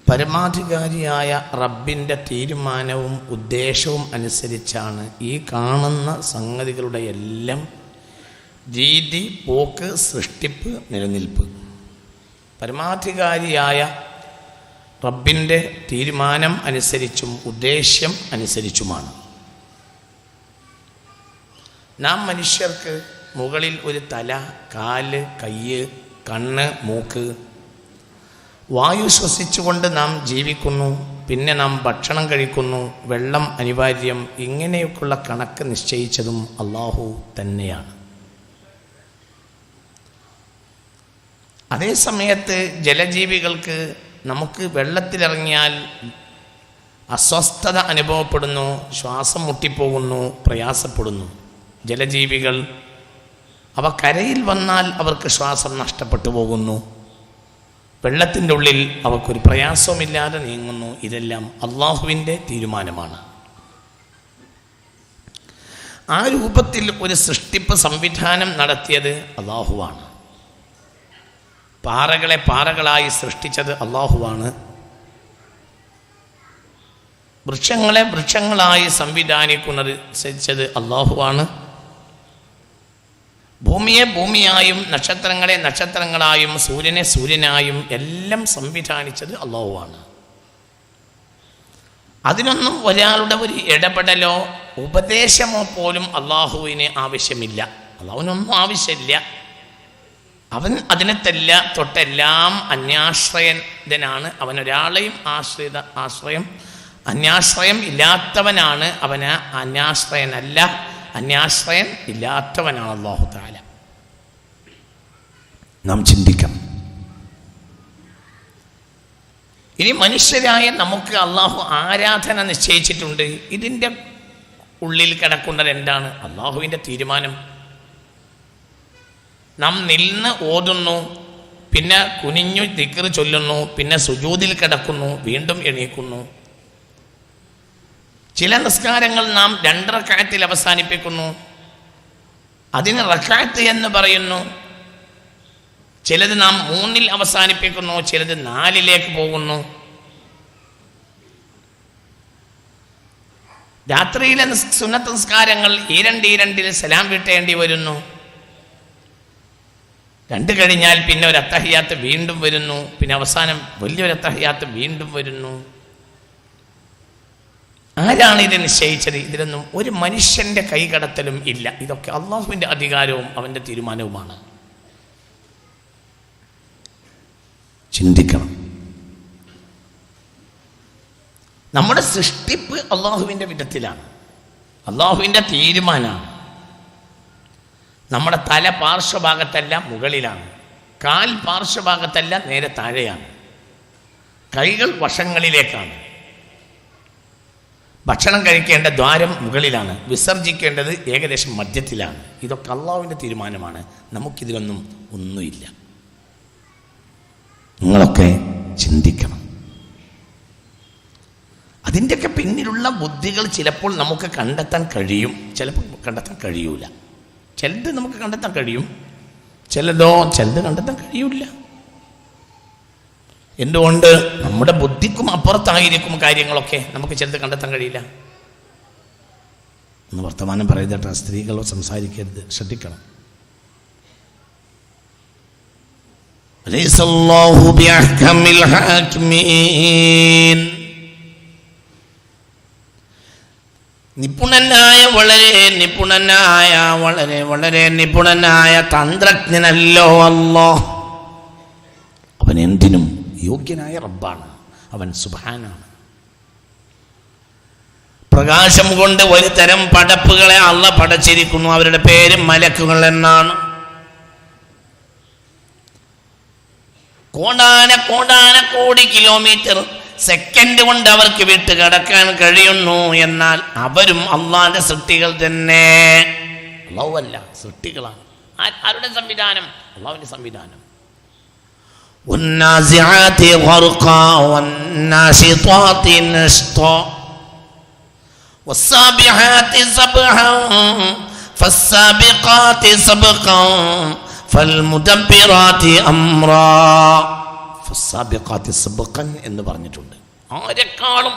പരമാധികാരിയായ റബ്ബിൻ്റെ തീരുമാനവും ഉദ്ദേശവും അനുസരിച്ചാണ് ഈ കാണുന്ന സംഗതികളുടെ എല്ലാം രീതി, പോക്ക്, സൃഷ്ടിപ്പ്, നിലനിൽപ്പ്. പരമാധികാരിയായ റബ്ബിൻ്റെ തീരുമാനം അനുസരിച്ചും ഉദ്ദേശ്യം അനുസരിച്ചുമാണ്. നാം മനുഷ്യർക്ക് മുകളിൽ ഒരു തല, കാല്, കയ്യ്, കണ്ണ്, മൂക്ക്, വായു ശ്വസിച്ചുകൊണ്ട് നാം ജീവിക്കുന്നു. പിന്നെ നാം ഭക്ഷണം കഴിക്കുന്നു, വെള്ളം അനിവാര്യം. ഇങ്ങനെയൊക്കെയുള്ള കണക്ക് നിശ്ചയിച്ചതും അള്ളാഹു തന്നെയാണ്. അതേ സമയത്ത് ജലജീവികൾക്ക് നമുക്ക് വെള്ളത്തിലിറങ്ങിയാൽ അസ്വസ്ഥത അനുഭവപ്പെടുന്നു, ശ്വാസം മുട്ടിപ്പോകുന്നു, പ്രയാസപ്പെടുന്നു. ജലജീവികൾ അവ കരയിൽ വന്നാൽ അവർക്ക് ശ്വാസം നഷ്ടപ്പെട്ടു പോകുന്നു. വെള്ളത്തിൻ്റെ ഉള്ളിൽ അവർക്കൊരു പ്രയാസവുമില്ലാതെ നീങ്ങുന്നു. ഇതെല്ലാം അള്ളാഹുവിൻ്റെ തീരുമാനമാണ്. ആ രൂപത്തിൽ ഒരു സൃഷ്ടിപ്പ് സംവിധാനം നടത്തിയത് അള്ളാഹുവാണ്. പാറകളെ പാറകളായി സൃഷ്ടിച്ചത് അള്ളാഹുവാണ്. വൃക്ഷങ്ങളെ വൃക്ഷങ്ങളായി സംവിധാനിക്കുന്നത് അള്ളാഹുവാണ്. ഭൂമിയെ ഭൂമിയായും നക്ഷത്രങ്ങളെ നക്ഷത്രങ്ങളായും സൂര്യനെ സൂര്യനായും എല്ലാം സംവിധാനിച്ചത് അള്ളാഹുവാണ്. അതിനൊന്നും ഒരാളുടെ ഒരു ഇടപെടലോ ഉപദേശമോ പോലും അള്ളാഹുവിന് ആവശ്യമില്ല. അള്ളാഹുവിനൊന്നും ആവശ്യമില്ല. അവൻ അതിനത്തെല്ല തൊട്ടെല്ലാം അന്യാശ്രയനാണ്. അവനൊരാളെയും അന്യാശ്രയം ഇല്ലാത്തവനാണ്. അവന് അന്യാശ്രയനല്ല, അന്യാശ്രയൻ ഇല്ലാത്തവനാണ് അല്ലാഹു തആല. നാം ചിന്തിക്കണം. ഇനി മനുഷ്യരായ നമുക്ക് അള്ളാഹു ആരാധന നിശ്ചയിച്ചിട്ടുണ്ട്. ഇതിൻ്റെ ഉള്ളിൽ കിടക്കുന്നത് എന്താണ്? അള്ളാഹുവിൻ്റെ തീരുമാനം. നാം നിന്ന് ഓതുന്നു, പിന്നെ കുനിഞ്ഞു ദിക്ർ ചൊല്ലുന്നു, പിന്നെ സുജൂദിൽ കിടക്കുന്നു, വീണ്ടും എണീക്കുന്നു. ചില നിസ്കാരങ്ങൾ നാം 2 റക്അത്തിൽ അവസാനിപ്പിക്കുന്നു, അതിന് റക്അത്ത് എന്ന് പറയുന്നു. ചിലത് നാം 3-ൽ അവസാനിപ്പിക്കുന്നു, ചിലത് 4-ലേക്ക് പോകുന്നു. രാത്രിയിലെ സുന്നത്ത് നിസ്കാരങ്ങൾ ഈ 2 സലാം വീട്ടേണ്ടി വരുന്നു. 2 കഴിഞ്ഞാൽ പിന്നെ ഒരു അത്തഹിയാത്ത് വീണ്ടും വരുന്നു, പിന്നെ അവസാനം വലിയൊരു അത്തഹിയാത്ത് വീണ്ടും വരുന്നു. ആരാണ് ഇത് നിശ്ചയിച്ചത്? ഇതിലൊന്നും ഒരു മനുഷ്യൻ്റെ കൈകടത്തലും ഇല്ല. ഇതൊക്കെ അള്ളാഹുവിൻ്റെ അധികാരവും അവൻ്റെ തീരുമാനവുമാണ്. ചിന്തിക്കണം. നമ്മുടെ സൃഷ്ടിപ്പ് അള്ളാഹുവിൻ്റെ വിധത്തിലാണ്, അള്ളാഹുവിൻ്റെ തീരുമാനമാണ്. നമ്മുടെ തല പാർശ്വഭാഗത്തല്ല, മുകളിലാണ്. കാൽ പാർശ്വഭാഗത്തല്ല, നേരെ താഴെയാണ്. കൈകൾ വശങ്ങളിലേക്കാണ്. ഭക്ഷണം കഴിക്കേണ്ട ദ്വാരം മുകളിലാണ്, വിസർജിക്കേണ്ടത് ഏകദേശം മധ്യത്തിലാണ്. ഇതൊക്കെ അള്ളാഹുവിൻ്റെ തീരുമാനമാണ്. നമുക്കിതിലൊന്നും ഒന്നുമില്ല. നിങ്ങളൊക്കെ ചിന്തിക്കണം. അതിൻ്റെയൊക്കെ പിന്നിലുള്ള ബുദ്ധികൾ ചിലപ്പോൾ നമുക്ക് കണ്ടെത്താൻ കഴിയും, ചിലപ്പോൾ കണ്ടെത്താൻ കഴിയൂല. ചിലത് നമുക്ക് കണ്ടെത്താൻ കഴിയും, ചിലത് കണ്ടെത്താൻ കഴിയൂല. എന്തുകൊണ്ട്? നമ്മുടെ ബുദ്ധിക്കും അപ്പുറത്തായിരിക്കും കാര്യങ്ങളൊക്കെ. നമുക്ക് ചിലത് കണ്ടെത്താൻ കഴിയില്ല. ഒന്ന് വർത്തമാനം പറയുന്നേട്ടാ, സ്ത്രീകളോ സംസാരിക്കരുത്, ശ്രദ്ധിക്കണം. അലൈസല്ലാഹു ബിഅഹ്കമിൽ ഹാകിമീൻ. വളരെ നിപുണനായ തന്ത്രജ്ഞനല്ലോ അല്ലാഹ്. അവൻ എന്തിനും യോഗ്യനായ റബ്ബാണ്. അവൻ സുബ്ഹാനാണ്. പ്രകാശം കൊണ്ട് ഒരു തരം പടപ്പുകളെ അല്ലാഹ് പടച്ചിരിക്കുന്നു. അവരുടെ പേര് മലക്കുകൾ എന്നാണ്. കോടാന കോടി കിലോമീറ്റർ സെക്കൻഡ് കൊണ്ട് അവർക്ക് വിട്ട് കടക്കാൻ കഴിയുന്നു. എന്നാൽ അവരും അള്ളാന്റെ സൃഷ്ടികൾ തന്നെ. അല്ലാഹുവല്ല, സൃഷ്ടികളാണ്. ആരുടെ സംവിധാനം? അള്ളാഹുവിന്റെ സംവിധാനം. والنازعات غرقا والناشطات نشطا والسابحات سبحا فالسابقات سبقا فالمدبرات أمرا ഫസ്സാബിഖാത്തി സബ്ഖൻ എന്ന് പറഞ്ഞിട്ടുണ്ട്. ആരെക്കാളും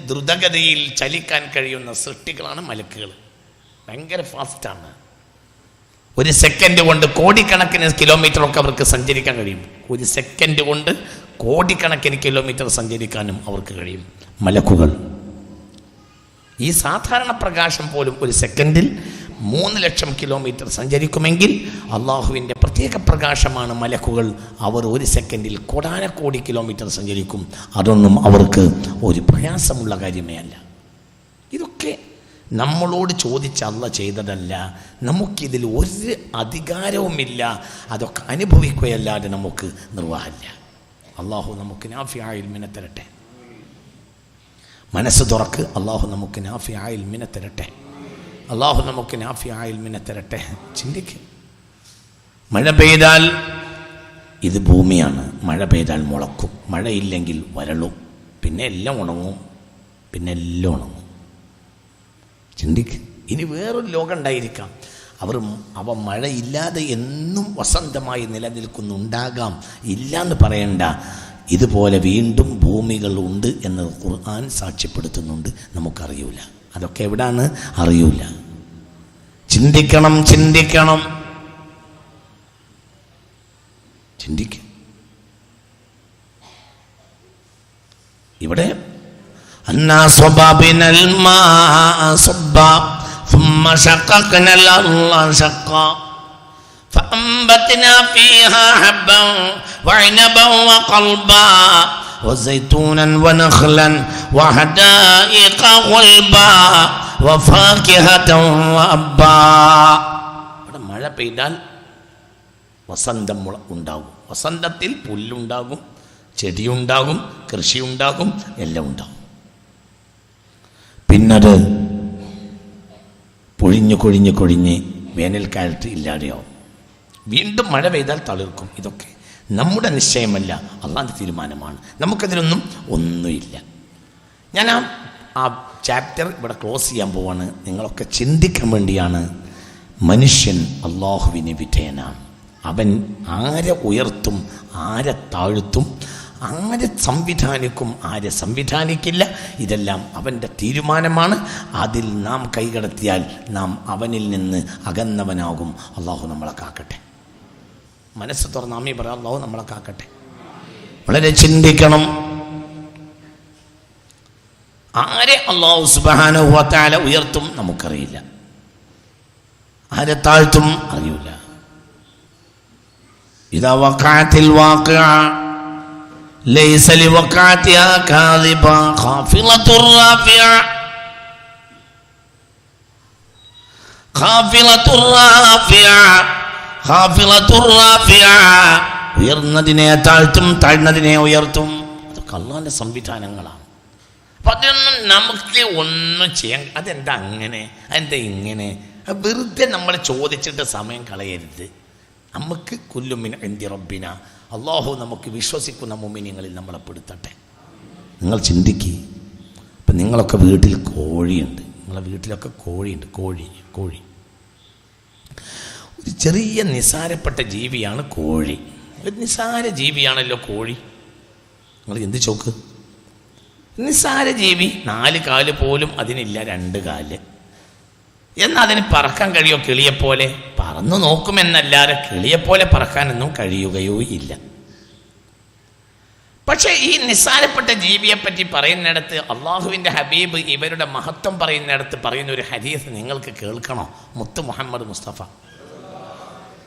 ദ്രുതഗതിയിൽ ചലിക്കാൻ കഴിയുന്ന സൃഷ്ടികളാണ് മലക്കുകൾ. ഭയങ്കര ഫാസ്റ്റാണ്. ഒരു സെക്കൻഡ് കൊണ്ട് കോടിക്കണക്കിന് കിലോമീറ്ററൊക്കെ അവർക്ക് സഞ്ചരിക്കാൻ കഴിയും. ഒരു സെക്കൻഡ് കൊണ്ട് കോടിക്കണക്കിന് കിലോമീറ്റർ സഞ്ചരിക്കാനും അവർക്ക് കഴിയും മലക്കുകൾ. ഈ സാധാരണ പ്രകാശം പോലും ഒരു സെക്കൻഡിൽ 3 ലക്ഷം കിലോമീറ്റർ സഞ്ചരിക്കുമെങ്കിൽ അള്ളാഹുവിൻ്റെ പ്രത്യേക പ്രകാശമാണ് മലക്കുകൾ. അവർ ഒരു സെക്കൻഡിൽ കോടാനക്കോടി കിലോമീറ്റർ സഞ്ചരിക്കും. അതൊന്നും അവർക്ക് ഒരു പ്രയാസമുള്ള കാര്യമേ അല്ല. ഇതൊക്കെ നമ്മളോട് ചോദിച്ച് അല്ലാഹ് ചെയ്തതല്ല. നമുക്കിതിൽ ഒരു അധികാരവുമില്ല. അതൊക്കെ അനുഭവിക്കുകയല്ലാതെ നമുക്ക് നിർവാഹമില്ല. അള്ളാഹു നമുക്ക് നാഫിയായ ഇൽമിനെ തരട്ടെ. മനസ്സ് തുറക്ക്. അള്ളാഹു നമുക്ക് നാഫിയായ ഇൽമിനെ തരട്ടെ. അള്ളാഹു നമുക്ക് നാഫിയായ ഇൽമിനെ തരട്ടെ. ചിന്തിക്ക്. മഴ പെയ്താൽ ഇത് ഭൂമിയാണ്. മഴ പെയ്താൽ മുളക്കും, മഴയില്ലെങ്കിൽ വരളും, പിന്നെ എല്ലാം ഉണങ്ങും. ചിന്തിക്ക്. ഇനി വേറൊരു ലോകം ഉണ്ടായിരിക്കാം. അവ മഴയില്ലാതെ എന്നും വസന്തമായി നിലനിൽക്കുന്നുണ്ടാകാം. ഇല്ലയെന്ന് പറയണ്ട. ഇതുപോലെ വീണ്ടും ഭൂമികൾ ഉണ്ട് എന്ന് ഖുർആൻ സാക്ഷ്യപ്പെടുത്തുന്നുണ്ട്. നമുക്കറിയൂല. അതൊക്കെ എവിടാണ് അറിയൂല. ചിന്തിക്കണം. ഇവിടെ أنا صبابنا الماء صبا ثم شققنا الأرض شقا فأنبتنا فيها حبا وعنبا وقلبا وزيتونا ونخلا وحدائق غلبا وفاكهة وأبا. മഴ പെയ്താൽ വസന്തം ഉണ്ടാകും. വസന്തത്തിൽ പുല്ലുണ്ടാകും, ചെടിയുണ്ടാകും, കൃഷിയുണ്ടാകും, എല്ലാം ഉണ്ടാകും. പിന്നത് കൊഴിഞ്ഞ് വേനൽക്കാലത്ത് ഇല്ലാതെയാവും. വീണ്ടും മഴ പെയ്താൽ തളിർക്കും. ഇതൊക്കെ നമ്മുടെ നിശ്ചയമല്ല, അള്ളാഹുവിൻ്റെ തീരുമാനമാണ്. നമുക്കതിനൊന്നും ഒന്നുമില്ല. ഞാൻ ആ ചാപ്റ്റർ ഇവിടെ ക്ലോസ് ചെയ്യാൻ പോവാണ്. നിങ്ങളൊക്കെ ചിന്തിക്കാൻ വേണ്ടിയാണ്. മനുഷ്യൻ അള്ളാഹുവിന് വിധേയനാണ്. അവൻ ആരെ ഉയർത്തും, ആരെ താഴ്ത്തും, ആരെ സംവിധാനിക്കും, ആരെ സംവിധാനിക്കില്ല, ഇതെല്ലാം അവൻ്റെ തീരുമാനമാണ്. അതിൽ നാം കൈകടത്തിയാൽ നാം അവനിൽ നിന്ന് അകന്നവനാകും. അള്ളാഹു നമ്മളെ കാക്കട്ടെ. മനസ്സ് തുറന്ന് ആമീൻ പറയാം. അള്ളാഹു നമ്മളെ കാക്കട്ടെ. വളരെ ചിന്തിക്കണം. ആരെ അള്ളാഹു സുബ്ഹാനഹു വ തആല ഉയർത്തും നമുക്കറിയില്ല, ആരെ താഴ്ത്തും അറിയില്ല. ഇദാ വഖഅത്തിൽ വാഖിഅ ലൈസ ലിവഖഅതിഹാ കാദിബ ഖാഫിലത്തുർ റാഫിഅ ഖാഫിലത്തുർ റാഫിഅ ഖാഫിലത്തുർ റാഫിഅ. ഉയർന്നതിനെ താഴ്ത്തും, താഴ്ന്നതിനെ ഉയർത്തും. അതൊക്കെ അള്ളാഹുവിൻ്റെ സംവിധാനങ്ങളാണ്. അപ്പം അതൊന്നും നമുക്ക് ഒന്നും ചെയ്യാൻ. അതെന്താ അങ്ങനെ, അതെന്താ ഇങ്ങനെ, വെറുതെ നമ്മൾ ചോദിച്ചിട്ട് സമയം കളയരുത്. നമുക്ക് കുല്ലുമിൻ ഇൻദി റബ്ബിന. അള്ളാഹു നമുക്ക് വിശ്വസിക്കുന്ന മുഅ്മിനീങ്ങളിൽ നമ്മളെ പെടുത്തട്ടെ. നിങ്ങൾ ചിന്തിക്കുക. ഇപ്പം നിങ്ങളൊക്കെ വീട്ടിൽ കോഴിയുണ്ട്. നിങ്ങളെ വീട്ടിലൊക്കെ കോഴിയുണ്ട്. കോഴി ഒരു ചെറിയ നിസാരപ്പെട്ട ജീവിയാണ് കോഴി. ഒരു നിസാര ജീവിയാണല്ലോ കോഴി. നിങ്ങൾ എന്ത് ചോക്ക്, നിസാര ജീവി. 4 കാല് പോലും അതിനില്ല, 2 കാല്. എന്നാൽ അതിന് പറക്കാൻ കഴിയോ? കിളിയെപ്പോലെ പറന്നു നോക്കുമെന്നല്ലാതെ കിളിയെപ്പോലെ പറക്കാനൊന്നും കഴിയുകയോ ഇല്ല. പക്ഷേ ഈ നിസ്സാരപ്പെട്ട ജീവിയെപ്പറ്റി പറയുന്നിടത്ത് അള്ളാഹുവിൻ്റെ ഹബീബ് ഇവരുടെ മഹത്വം പറയുന്നിടത്ത് പറയുന്ന ഒരു ഹദീസ് നിങ്ങൾക്ക് കേൾക്കണോ? മുത്ത് മുഹമ്മദ് മുസ്തഫ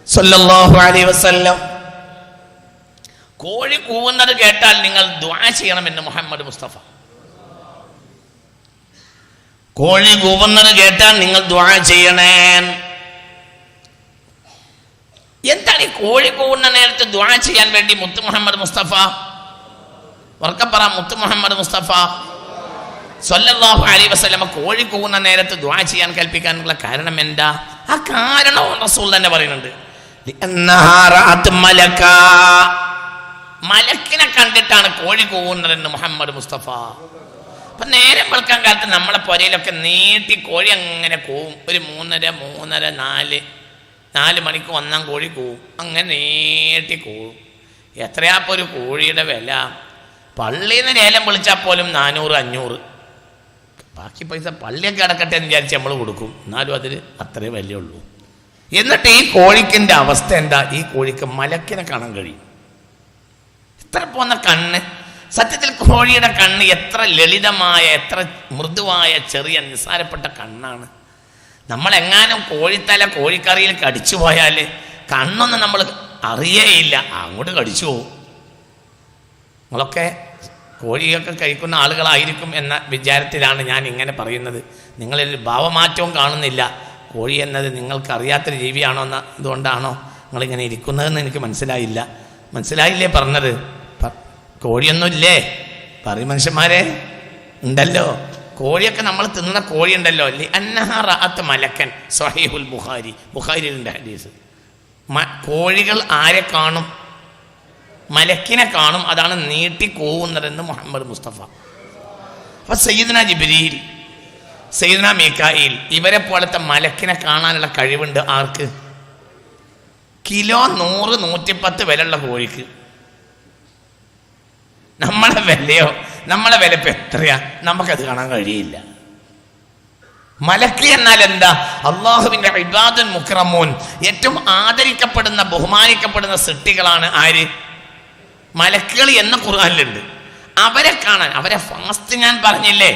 സല്ലല്ലാഹു അലൈഹി വസല്ലം കോഴി കൂവുന്നത് കേട്ടാൽ നിങ്ങൾ ദുആ ചെയ്യണമെന്ന് മുഹമ്മദ് മുസ്തഫ. കോഴി കൂവുന്നത് കേട്ടാൽ നിങ്ങൾ ദുആ ചെയ്യണേ. എന്താണ് ഈ കോഴി കൂവുന്ന നേരത്തെ ദുആ ചെയ്യാൻ വേണ്ടി മുത്ത് മുഹമ്മദ് മുസ്തഫ വർക്കപ്പറ മുത്ത് മുഹമ്മദ് മുസ്തഫ സല്ലല്ലാഹു അലൈഹി വസല്ലം കോഴി കൂവുന്ന നേരത്ത് ദുആ ചെയ്യാൻ കൽപ്പിക്കാനുള്ള കാരണം എന്താ? ആ കാരണം റസൂൽ തന്നെ പറയുന്നുണ്ട്. മലക്കിനെ കണ്ടിട്ടാണ് കോഴി കൂവുന്നതെന്ന് മുഹമ്മദ് മുസ്തഫ. അപ്പൊ നേരം വെളുക്കാൻ കാലത്ത് നമ്മളെ പുരയിലൊക്കെ നീട്ടി കോഴി അങ്ങനെ കൂവും. ഒരു 3:30, 4 മണിക്ക് 1 കോഴി കൂവും. അങ്ങനെ നീട്ടി കൂവും. എത്രയാപ്പോൾ ഒരു കോഴിയുടെ വില? പള്ളിയിൽ നിന്ന് ലേലം വിളിച്ചാൽ പോലും 400-500. ബാക്കി പൈസ പള്ളിയൊക്കെ അടക്കട്ടെ എന്ന് വിചാരിച്ച് നമ്മൾ കൊടുക്കും, എന്നാലും അതിൽ അത്രയും വിലയുള്ളൂ. എന്നിട്ട് ഈ കോഴിക്കിൻ്റെ അവസ്ഥ എന്താ? ഈ കോഴിക്ക് മലക്കിനെ കാണാൻ കഴിയും. എത്ര പോന്ന കണ്ണ്! സത്യത്തിൽ കോഴിയുടെ കണ്ണ് എത്ര ലളിതമായ, എത്ര മൃദുവായ, ചെറിയ നിസ്സാരപ്പെട്ട കണ്ണാണ്. നമ്മളെങ്ങാനും കോഴിത്തല കോഴിക്കറിയിൽ കടിച്ചു പോയാൽ കണ്ണൊന്നും നമ്മൾ അറിയേയില്ല, അങ്ങോട്ട് കടിച്ചു പോകും. നിങ്ങളൊക്കെ കോഴിയൊക്കെ കഴിക്കുന്ന ആളുകളായിരിക്കും എന്ന വിചാരത്തിലാണ് ഞാൻ ഇങ്ങനെ പറയുന്നത്. നിങ്ങളിൽ ഭാവമാറ്റവും കാണുന്നില്ല. കോഴി എന്നത് നിങ്ങൾക്ക് അറിയാത്തൊരു ജീവിയാണോ എന്ന ഇതുകൊണ്ടാണോ നിങ്ങളിങ്ങനെ ഇരിക്കുന്നതെന്ന് എനിക്ക് മനസ്സിലായില്ലേ പറഞ്ഞത്? കോഴിയൊന്നുമില്ലേ? പറയും മനുഷ്യന്മാരെ, ഉണ്ടല്ലോ. കോഴിയൊക്കെ നമ്മൾ തിന്നുന്ന കോഴി ഉണ്ടല്ലോ. അന്നഹറഅത്ത് മലക്കൻ, സ്വഹീഹുൽ ബുഖാരിയിലുണ്ട് ഹദീസ്. കോഴികൾ ആരെ കാണും? മലക്കിനെ കാണും. അതാണ് നീട്ടി കൂവുന്നതെന്ന് മുഹമ്മദ് മുസ്തഫ. അപ്പൊ സയ്യിദ്ന ജിബ്രീൽ, സയ്യിദ്ന മീകായിൽ ഇവരെ പോലത്തെ മലക്കിനെ കാണാനുള്ള കഴിവുണ്ട് ആർക്ക്? കിലോ 100-110 വിലയുള്ള കോഴിക്ക്. നമ്മളെ വില ഇപ്പം എത്രയാ? നമുക്കത് കാണാൻ കഴിയില്ല. മലക്ക് എന്നാൽ എന്താ? അള്ളാഹുവിന്റെ ഇബാദുൻ മുക്രമൂൻ, ഏറ്റവും ആദരിക്കപ്പെടുന്ന ബഹുമാനിക്കപ്പെടുന്ന സൃഷ്ടികളാണ് ആര്? മലക്കുകൾ എന്ന് ഖുർആനിലുണ്ട്. അവരെ കാണാൻ, അവരെ ഫാസ്റ്റ് ഞാൻ പറഞ്ഞില്ലേ,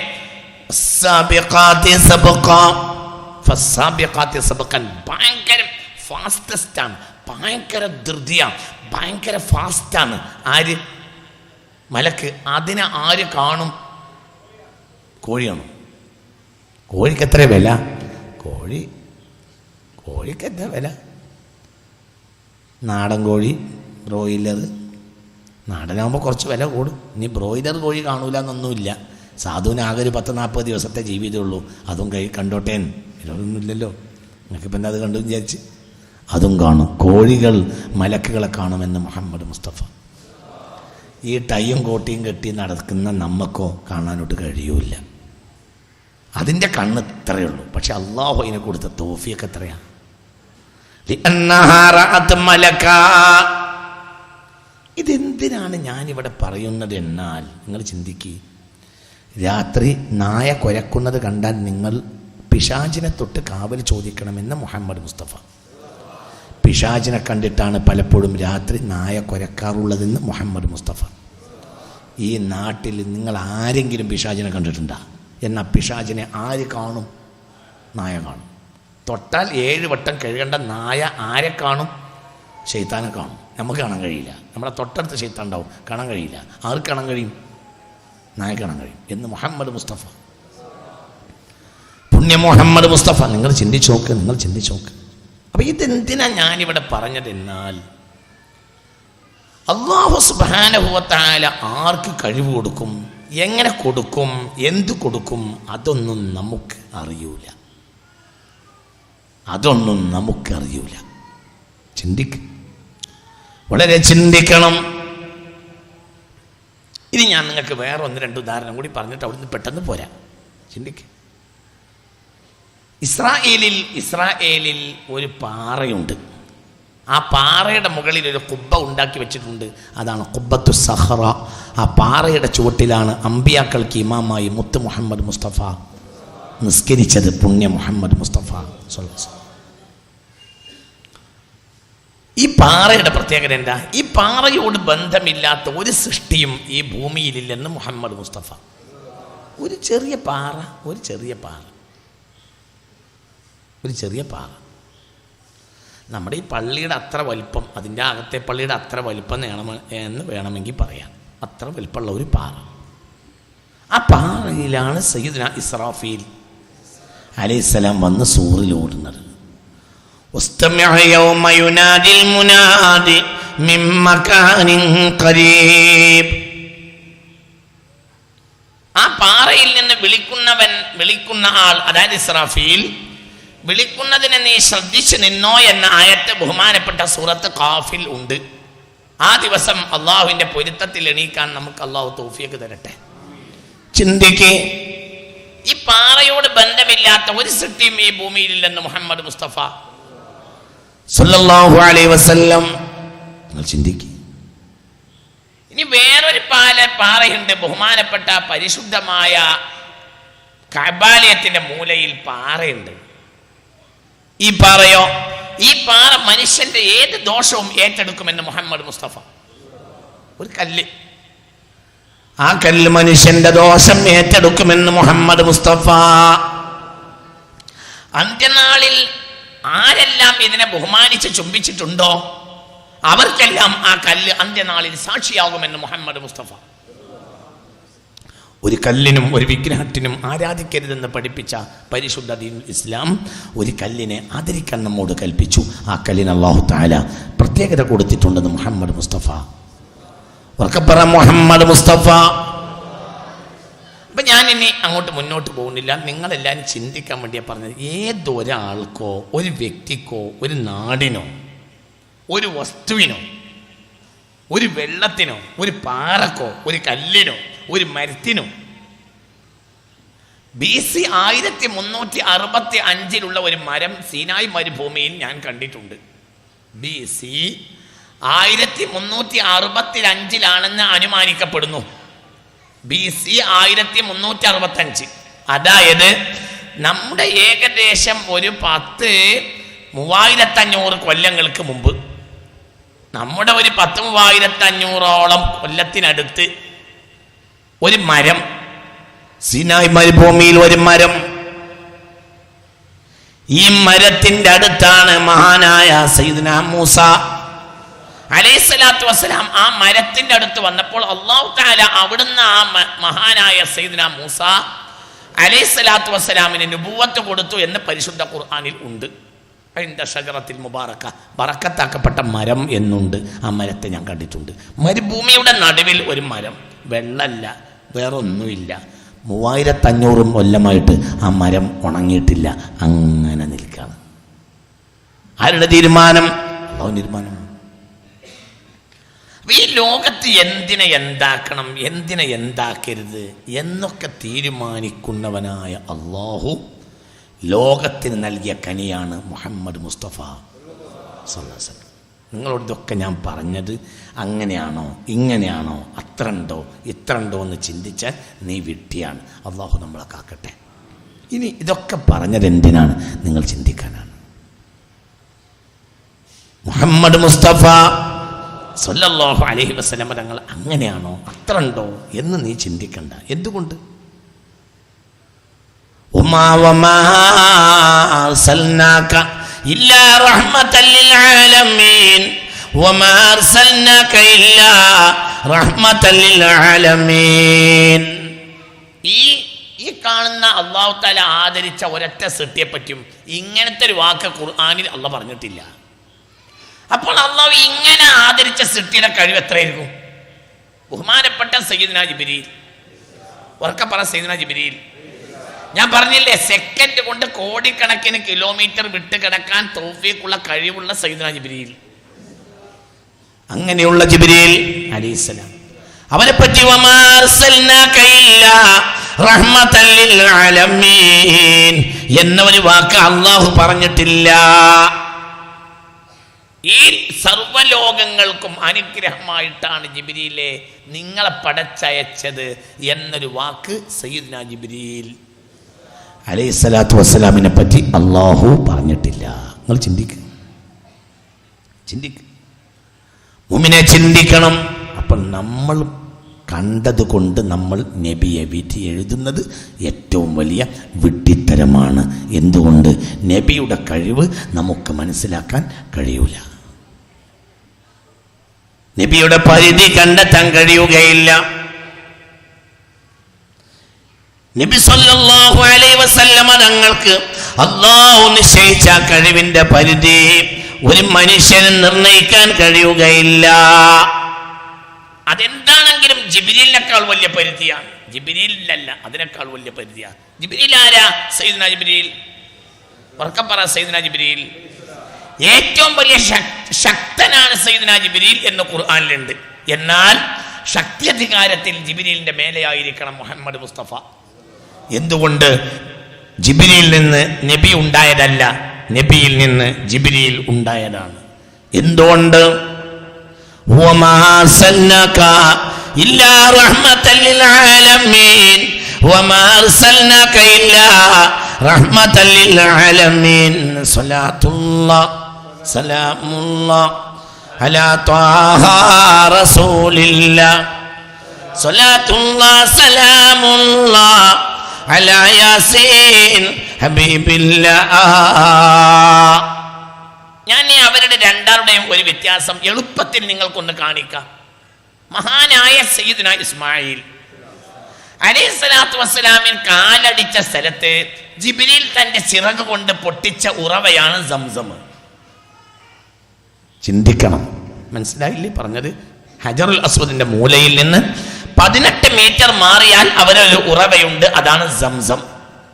ഭയങ്കര ഫാസ്റ്റസ്റ്റ് ആണ്, ഭയങ്കര ധൃതിയാണ്, ഭയങ്കര ഫാസ്റ്റാണ്. ആര്? മലക്ക്. അതിനെ ആര് കാണും? കോഴിയാണ്. കോഴിക്ക് എത്ര വില? കോഴിക്ക് എന്താ വില? നാടൻ കോഴി, ബ്രോയിലർ. നാടനാകുമ്പോൾ കുറച്ച് വില കൂടും. ഇനി ബ്രോയിലർ കോഴി കാണൂല എന്നൊന്നുമില്ല. സാധുവിന് ആകെ ഒരു 10-40 ദിവസത്തെ ജീവിതമുള്ളൂ. അതും കണ്ടോട്ടേ, ഇതൊന്നുമില്ലല്ലോ. നിങ്ങൾക്കിപ്പോൾ എന്താ അത് കണ്ടു വിചാരിച്ച്? അതും കാണും. കോഴികൾ മലക്കുകളെ കാണുമെന്ന് മുഹമ്മദ് മുസ്തഫ. ഈ ടൈയും കോട്ടിയും കെട്ടി നടക്കുന്ന നമ്മക്കോ കാണാനോട്ട് കഴിയൂല. അതിൻ്റെ കണ്ണ് ഇത്രയേ ഉള്ളൂ. പക്ഷെ അള്ളാഹു അതിനെ കൊടുത്ത തൗഫീഖ് എത്രയാ! ഇതെന്തിനാണ് ഞാനിവിടെ പറയുന്നത് എന്നാൽ നിങ്ങൾ ചിന്തിക്കുക. രാത്രി നായ കുരക്കുന്നത് കണ്ടാൽ നിങ്ങൾ പിശാചിനെ തൊട്ട് കാവൽ ചോദിക്കണമെന്ന് മുഹമ്മദ് മുസ്തഫ. പിശാചിനെ കണ്ടിട്ടാണ് പലപ്പോഴും രാത്രി നായ കുരക്കാറുള്ളതെന്ന് മുഹമ്മദ് മുസ്തഫ. ഈ നാട്ടിൽ നിങ്ങൾ ആരെങ്കിലും പിശാചിനെ കണ്ടിട്ടുണ്ടോ? എന്നാൽ പിശാചിനെ ആര് കാണും? നായ കാണും. തൊട്ടാൽ 7 വട്ടം കഴുകേണ്ട നായ ആരെ കാണും? ശൈത്താനെ കാണും. നമുക്ക് കാണാൻ കഴിയില്ല. നമ്മളെ തൊട്ടടുത്ത് ശൈത്താൻ ഉണ്ടാവും, കാണാൻ കഴിയില്ല. ആർക്ക് കാണാൻ കഴിയും? നായ കാണാൻ കഴിയും എന്ന് മുഹമ്മദ് മുസ്തഫ. പുണ്യ മുഹമ്മദ് മുസ്തഫ. നിങ്ങൾ ചിന്തിച്ചു നോക്ക്. അപ്പം ഇതെന്തിനാ ഞാനിവിടെ പറഞ്ഞതെന്നാൽ, അല്ലാഹു സുബ്ഹാനഹു വ തആല ആർക്ക് കഴിവ് കൊടുക്കും, എങ്ങനെ കൊടുക്കും, എന്ത് കൊടുക്കും, അതൊന്നും നമുക്ക് അറിയൂല. വളരെ ചിന്തിക്കണം. ഇനി ഞാൻ നിങ്ങൾക്ക് വേറെ 1-2 ഉദാഹരണം കൂടി പറഞ്ഞിട്ട് അവിടുന്ന് പെട്ടെന്ന് പോരാ. ചിന്തിക്ക്. ഇസ്രായേലിൽ ഒരു പാറയുണ്ട്. ആ പാറയുടെ മുകളിൽ ഒരു കുബ്ബ ഉണ്ടാക്കി വെച്ചിട്ടുണ്ട്. അതാണ് ഖുബ്ബത്തു സഖറ. ആ പാറയുടെ ചുവട്ടിലാണ് അമ്പിയാക്കൾക്ക് ഇമാമായി മുത്ത് മുഹമ്മദ് മുസ്തഫ നിസ്കരിച്ചത്. പുണ്യ മുഹമ്മദ് മുസ്തഫ. ഈ പാറയുടെ പ്രത്യേകത എന്താ? ഈ പാറയോട് ബന്ധമില്ലാത്ത ഒരു സൃഷ്ടിയും ഈ ഭൂമിയിലില്ലെന്ന് മുഹമ്മദ് മുസ്തഫ. ഒരു ചെറിയ പാറ നമ്മുടെ ഈ പള്ളിയുടെ അത്ര വലിപ്പം, അതിൻ്റെ അകത്തെ പള്ളിയുടെ അത്ര വലിപ്പം എന്ന് വേണമെങ്കിൽ പറയാം. അത്ര വലിപ്പമുള്ള ഒരു പാറ. ആ പാറയിലാണ് സയ്യിദുനാ ഇസ്രാഫീൽ അലൈഹിസ്സലാം വന്ന് സൂറിൽ ഓടുന്നത്. ആ പാറയിൽ നിന്ന് വിളിക്കുന്ന ആൾ, അതായത് ഇസ്രാഫീൽ, വിളിക്കുന്നതിനെ നീ ശ്രദ്ധിച്ചു നിന്നോ എന്ന ആയത്ത് ബഹുമാനപ്പെട്ട സൂറത്ത് ഖാഫിൽ ഉണ്ട്. ആ ദിവസം അള്ളാഹുവിന്റെ പൊരുത്തത്തിൽ എണീക്കാൻ നമുക്ക് അള്ളാഹു തൗഫീഖ് തരട്ടെ. ചിന്തിക്ക്. ഈ പാറയോട് ബന്ധമില്ലാത്ത ഒരു സൃഷ്ടിയും ഈ ഭൂമിയിലില്ലെന്ന് മുഹമ്മദ് മുസ്തഫ സല്ലല്ലാഹു അലൈഹി വസല്ലം. നിങ്ങൾ ചിന്തിക്ക്. ഇനി വേറൊരു പാറയുണ്ട്, ബഹുമാനപ്പെട്ട പരിശുദ്ധമായ കഅബാലയത്തിന്റെ മൂലയിൽ പാറയുണ്ട്. ഈ പാറയോ, ഈ പാറ മനുഷ്യന്റെ ഏത് ദോഷവും ഏറ്റെടുക്കുമെന്ന് മുഹമ്മദ് മുസ്തഫ. ഒരു കല്ല്, ആ കല്ല് മനുഷ്യന്റെ ദോഷം ഏറ്റെടുക്കുമെന്ന് മുഹമ്മദ് മുസ്തഫ. അന്ത്യനാളിൽ ആരെല്ലാം ഇതിനെ ബഹുമാനിച്ച് ചുംബിച്ചിട്ടുണ്ടോ അവർക്കെല്ലാം ആ കല്ല് അന്ത്യനാളിൽ സാക്ഷിയാകുമെന്ന് മുഹമ്മദ് മുസ്തഫ. ഒരു കല്ലിനും ഒരു വിഗ്രഹത്തിനും ആരാധിക്കരുതെന്ന് പഠിപ്പിച്ച പരിശുദ്ധ ദീനുൽ ഇസ്ലാം ഒരു കല്ലിനെ ആദരിക്കാൻ നമ്മോട് കൽപ്പിച്ചു. ആ കല്ലിന് അല്ലാഹു തആല പ്രത്യേകത കൊടുത്തിട്ടുണ്ടെന്ന് മുഹമ്മദ് മുസ്തഫ. വർക്കപ്പറ മുഹമ്മദ് മുസ്തഫ. അപ്പം ഞാൻ ഇനി അങ്ങോട്ട് മുന്നോട്ട് പോകുന്നില്ല, നിങ്ങളെല്ലാവരും ചിന്തിക്കാൻ വേണ്ടിയാണ് പറഞ്ഞത്. ഏതൊരാൾക്കോ ഒരു വ്യക്തിക്കോ ഒരു നാടിനോ ഒരു വസ്തുവിനോ ഒരു വെള്ളത്തിനോ ഒരു പാറക്കോ ഒരു കല്ലിനോ ഒരു മരത്തിനോ BC 1365 ഒരു മരം സീനായ് മരുഭൂമിയിൽ ഞാൻ കണ്ടിട്ടുണ്ട്. BC 1365 അനുമാനിക്കപ്പെടുന്നു. BC 1365, അതായത് നമ്മുടെ ഏകദേശം ഒരു 3500 കൊല്ലങ്ങൾക്ക് മുമ്പ്, നമ്മുടെ ഒരു 3500ഓളം കൊല്ലത്തിനടുത്ത് ഒരു മരം, സീനായ് മരുഭൂമിയിൽ ഒരു മരം. ഈ മരത്തിന്റെ അടുത്താണ് മഹാനായ സയ്യിദ്നാ മൂസ അലൈഹിസ്സലാത്തു വസ്സലാം ആ മരത്തിന്റെ അടുത്ത് വന്നപ്പോൾ അല്ലാഹു തആല അവിടുന്ന് ആ മഹാനായ സയ്യിദ്നാ മൂസ അലൈഹിസ്സലാത്തു വസ്സലാമിന് നുബുവത്ത് കൊടുത്തു എന്ന് പരിശുദ്ധ ഖുർആനിൽ ഉണ്ട്. അതിൻ്റെ ഷജറത്തിൽ മുബാറക്ക, ബറക്കത്താക്കപ്പെട്ട മരം എന്നുണ്ട്. ആ മരത്തെ ഞാൻ കണ്ടിട്ടുണ്ട്. മരുഭൂമിയുടെ നടുവിൽ ഒരു മരം, വെള്ളമല്ല, വേറൊന്നുമില്ല. 3500 കൊല്ലമായിട്ട് ആ മരം ഉണങ്ങിയിട്ടില്ല, അങ്ങനെ നിൽക്കുകയാണ്. ആരുടെ തീരുമാനം? അല്ലാഹുവിൻ്റെ തീരുമാനം. ഈ ലോകത്ത് എന്തിനെ എന്താക്കണം, എന്തിനെ എന്താക്കരുത് എന്നൊക്കെ തീരുമാനിക്കുന്നവനായ അല്ലാഹു ലോകത്തിന് നൽകിയ കനിയാണ് മുഹമ്മദ് മുസ്തഫ സ്വല്ലല്ലാഹു അലൈഹി വസല്ലം. നിങ്ങളോട് ഇതൊക്കെ ഞാൻ പറഞ്ഞത് അങ്ങനെയാണോ ഇങ്ങനെയാണോ അത്ര ഉണ്ടോ ഇത്ര ഉണ്ടോ എന്ന് ചിന്തിച്ചാൽ നീ വിട്ടിയാണ്. അള്ളാഹു നമ്മളെ കാക്കട്ടെ. ഇനി ഇതൊക്കെ പറഞ്ഞത് എന്തിനാണ്? നിങ്ങൾ ചിന്തിക്കാനാണ്. മുഹമ്മദ് മുസ്തഫ സ്വല്ലല്ലാഹു അലൈഹി വസല്ലം തങ്ങൾ അങ്ങനെയാണോ അത്ര ഉണ്ടോ എന്ന് നീ ചിന്തിക്കണ്ട. എന്തുകൊണ്ട്? وما أرسلناك إلا رحمة للعالمين وما أرسلناك إلا رحمة للعالمين. ഈ കാണുന്ന അല്ലാഹു തആല ആദരിച്ച ഒരൊറ്റ സൃഷ്ടിയെ പറ്റിയും ഇങ്ങനത്തെ ഒരു വാക്ക് ഖുർആനിൽ അല്ലാഹു പറഞ്ഞിട്ടില്ല. അപ്പോൾ അല്ലാഹു ഇങ്ങനെ ആദരിച്ച സൃഷ്ടിയുടെ കഴിവ് എത്രയായിരിക്കും? ബഹുമാനപ്പെട്ട സയ്യിദ്നാ ജിബ്രീൽ, ഉറക്കെ പറ സയ്യിദ്നാ ജിബ്രീൽ. ഞാൻ പറഞ്ഞില്ലേ, സെക്കൻഡ് കൊണ്ട് കോടിക്കണക്കിന് കിലോമീറ്റർ വിട്ട് കിടക്കാൻ തൗഫീഖുള്ള കഴിവുള്ള സയ്യിദ്നാ ജിബ്രീൽ. അങ്ങനെയുള്ള ജിബ്രീൽ അലൈഹിസ്സലാം, അവനെ പറ്റി വമാ അർസൽനാക ഇല്ലാ റഹ്മത്തൻ ലിൽ ആലമീൻ എന്ന ഒരു വാക്ക് അല്ലാഹു പറഞ്ഞിട്ടില്ല. ഈ സർവ്വലോകങ്ങൾക്കും അനുഗ്രഹമായിട്ടാണ് ജിബ്രീലെ നിങ്ങളെ പടച്ചയച്ചത് എന്നൊരു വാക്ക് സയ്യിദ്നാ ജിബ്രീൽ അലൈഹിസ്സലാത്തു വസ്സലാമിനെ പറ്റി അല്ലാഹു പറഞ്ഞിട്ടില്ല. നിങ്ങൾ ചിന്തിക്കുക, മുഅ്മിനെ ചിന്തിക്കണം. അപ്പം നമ്മൾ കണ്ടതുകൊണ്ട് നമ്മൾ നബിയെ വിധി എഴുതുന്നത് ഏറ്റവും വലിയ വിഡ്ഢിത്തരമാണ്. എന്തുകൊണ്ട്? നബിയുടെ കഴിവ് നമുക്ക് മനസ്സിലാക്കാൻ കഴിയൂല, നബിയുടെ പരിധി കണ്ടെത്താൻ കഴിയുകയില്ല. നബി സല്ലല്ലാഹു അലൈഹി വസല്ലമ തങ്ങൾക്ക് അല്ലാഹു നിശ്ചയിച്ച കഴിവിന്റെ പരിധി ഒരു മനുഷ്യന് നിർണയിക്കാൻ കഴിയുകയില്ല. അതെന്താണെങ്കിലും ജിബ്രീലിനേക്കാൾ വലിയ പരിധിയാണ്. ജിബ്രീലിലല്ല, അതിനേക്കാൾ വലിയ പരിധിയാണ്. ജിബ്രീൽ ആരാ? സയ്യിദ്നാ ജിബ്രീൽ. ഉറക്കെ പറ, സയ്യിദ്നാ ജിബ്രീൽ. ഏറ്റവും വലിയ ശക്തനാണ് സയ്യിദ്നാ ജിബ്രീൽ എന്ന് ഖുർആനിലുണ്ട്. എന്നാൽ ശക്തിയധികാരത്തിൽ ജിബ്രീലിന്റെ മേലെയായിരിക്കണം മുഹമ്മദ് മുസ്തഫ. എന്തുകൊണ്ട്? ജിബ്രീലിൽ നിന്ന് നബി ഉണ്ടായതല്ല, നബിയിൽ നിന്ന് ജിബ്രീൽ ഉണ്ടായതാണ്. എന്തുകൊണ്ട്? വമാ അർസൽനാക ഇല്ലാ റഹ്മത്തൽ ലിൽ ആലമീൻ വമാ അർസൽനാക ഇല്ലാ റഹ്മത്തൽ ലിൽ ആലമീൻ സ്വലാത്തുല്ലാഹ് സലാമുല്ലാഹ് അലാ ത്വാഹ റസൂലില്ലാഹ് സ്വലാത്തുല്ലാഹ് സലാമുല്ലാഹ് അലാ യാസീൻ ഹബീബില്ലാഹ്. ഞാൻ അവരുടെ രണ്ടാരുടെയും ഒരു വ്യത്യാസം എളുപ്പത്തിൽ നിങ്ങൾക്കൊന്ന് കാണിക്കാം. മഹാനായ സയ്യിദുനാ ഇസ്മായിൽ അലൈഹിസ്സലാത്തു വസ്സലാമിൻ കാലടിച്ച സ്ഥലത്ത് ജിബ്രീൽ തന്റെ ചിറക് കൊണ്ട് പൊട്ടിച്ച ഉറവയാണ് സംസം. ചിന്തിക്കണം, മനസ്സിലായില്ലേ പറഞ്ഞത്? ഹജറുൽ അസ്വദിന്റെ മൂലയിൽ നിന്ന് 18 മീറ്റർ മാറിയാൽ അവരൊരു ഉറവയുണ്ട്, അതാണ് സംസം.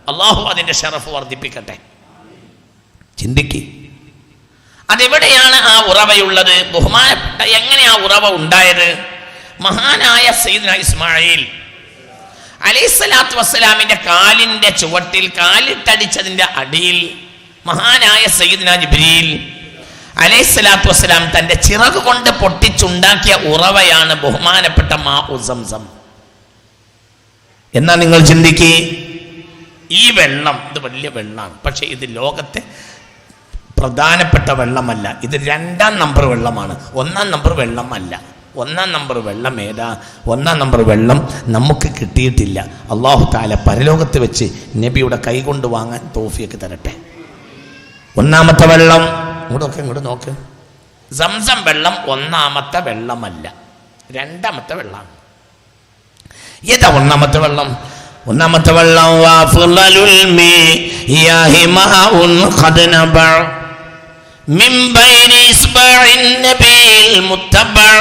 അള്ളാഹു അതിന്റെ ഷറഫ് വർദ്ധിപ്പിക്കട്ടെ. ചിന്തിക്ക്, അതെവിടെയാണ് ആ ഉറവയുള്ളത്? ബഹുമാനപ്പെട്ട എങ്ങനെ ആ ഉറവ ഉണ്ടായത്? മഹാനായ സയ്യിദുനാ ഇസ്മായിൽ അലൈഹിസ്സലാത്തു വസ്സലാമിന്റെ കാലിന്റെ ചുവട്ടിൽ കാലിട്ടടിച്ചതിന്റെ അടിയിൽ മഹാനായ സയ്യിദുനാ ജിബ്രീൽ അലൈഹിസ്സലാത്തു വസ്സലാം തന്റെ ചിറക് കൊണ്ട് പൊട്ടിച്ചുണ്ടാക്കിയ ഉറവയാണ് ബഹുമാനപ്പെട്ട മാഉ സംസം. എന്നാ നിങ്ങൾ ചിന്തിക്കേ, ഈ വെള്ളം ഇത് വലിയ വെള്ളമാണ്, പക്ഷെ ഇത് ലോകത്തെ പ്രധാനപ്പെട്ട വെള്ളമല്ല. ഇത് 2ാം നമ്പർ വെള്ളമാണ്, 1ാം നമ്പർ വെള്ളമല്ല. 1ാം നമ്പർ വെള്ളം ഏതാ? 1ാം നമ്പർ വെള്ളം നമുക്ക് കിട്ടിയിട്ടില്ല. അല്ലാഹു തആല പരലോകത്ത് വെച്ച് നബിയുടെ കൈ കൊണ്ട് വാങ്ങാൻ തൗഫീഖ് തരട്ടെ. 1ാമത്തെ വെള്ളം ഇങ്ങോട്ട് നോക്ക്. സംസം വെള്ളം 1ാമത്തെ വെള്ളമല്ല, 2ാമത്തെ വെള്ളമാണ്. ഏതാ 1ാമത്തെ വെള്ളം? 1ാമത്തെ വെള്ളം വഫളലുൽ മിയാഹി മാഉൻ ഖദ് നബഅ മിൻ ബൈനി ഇസ്ബഇൻ നബിൽ മുത്തബഅ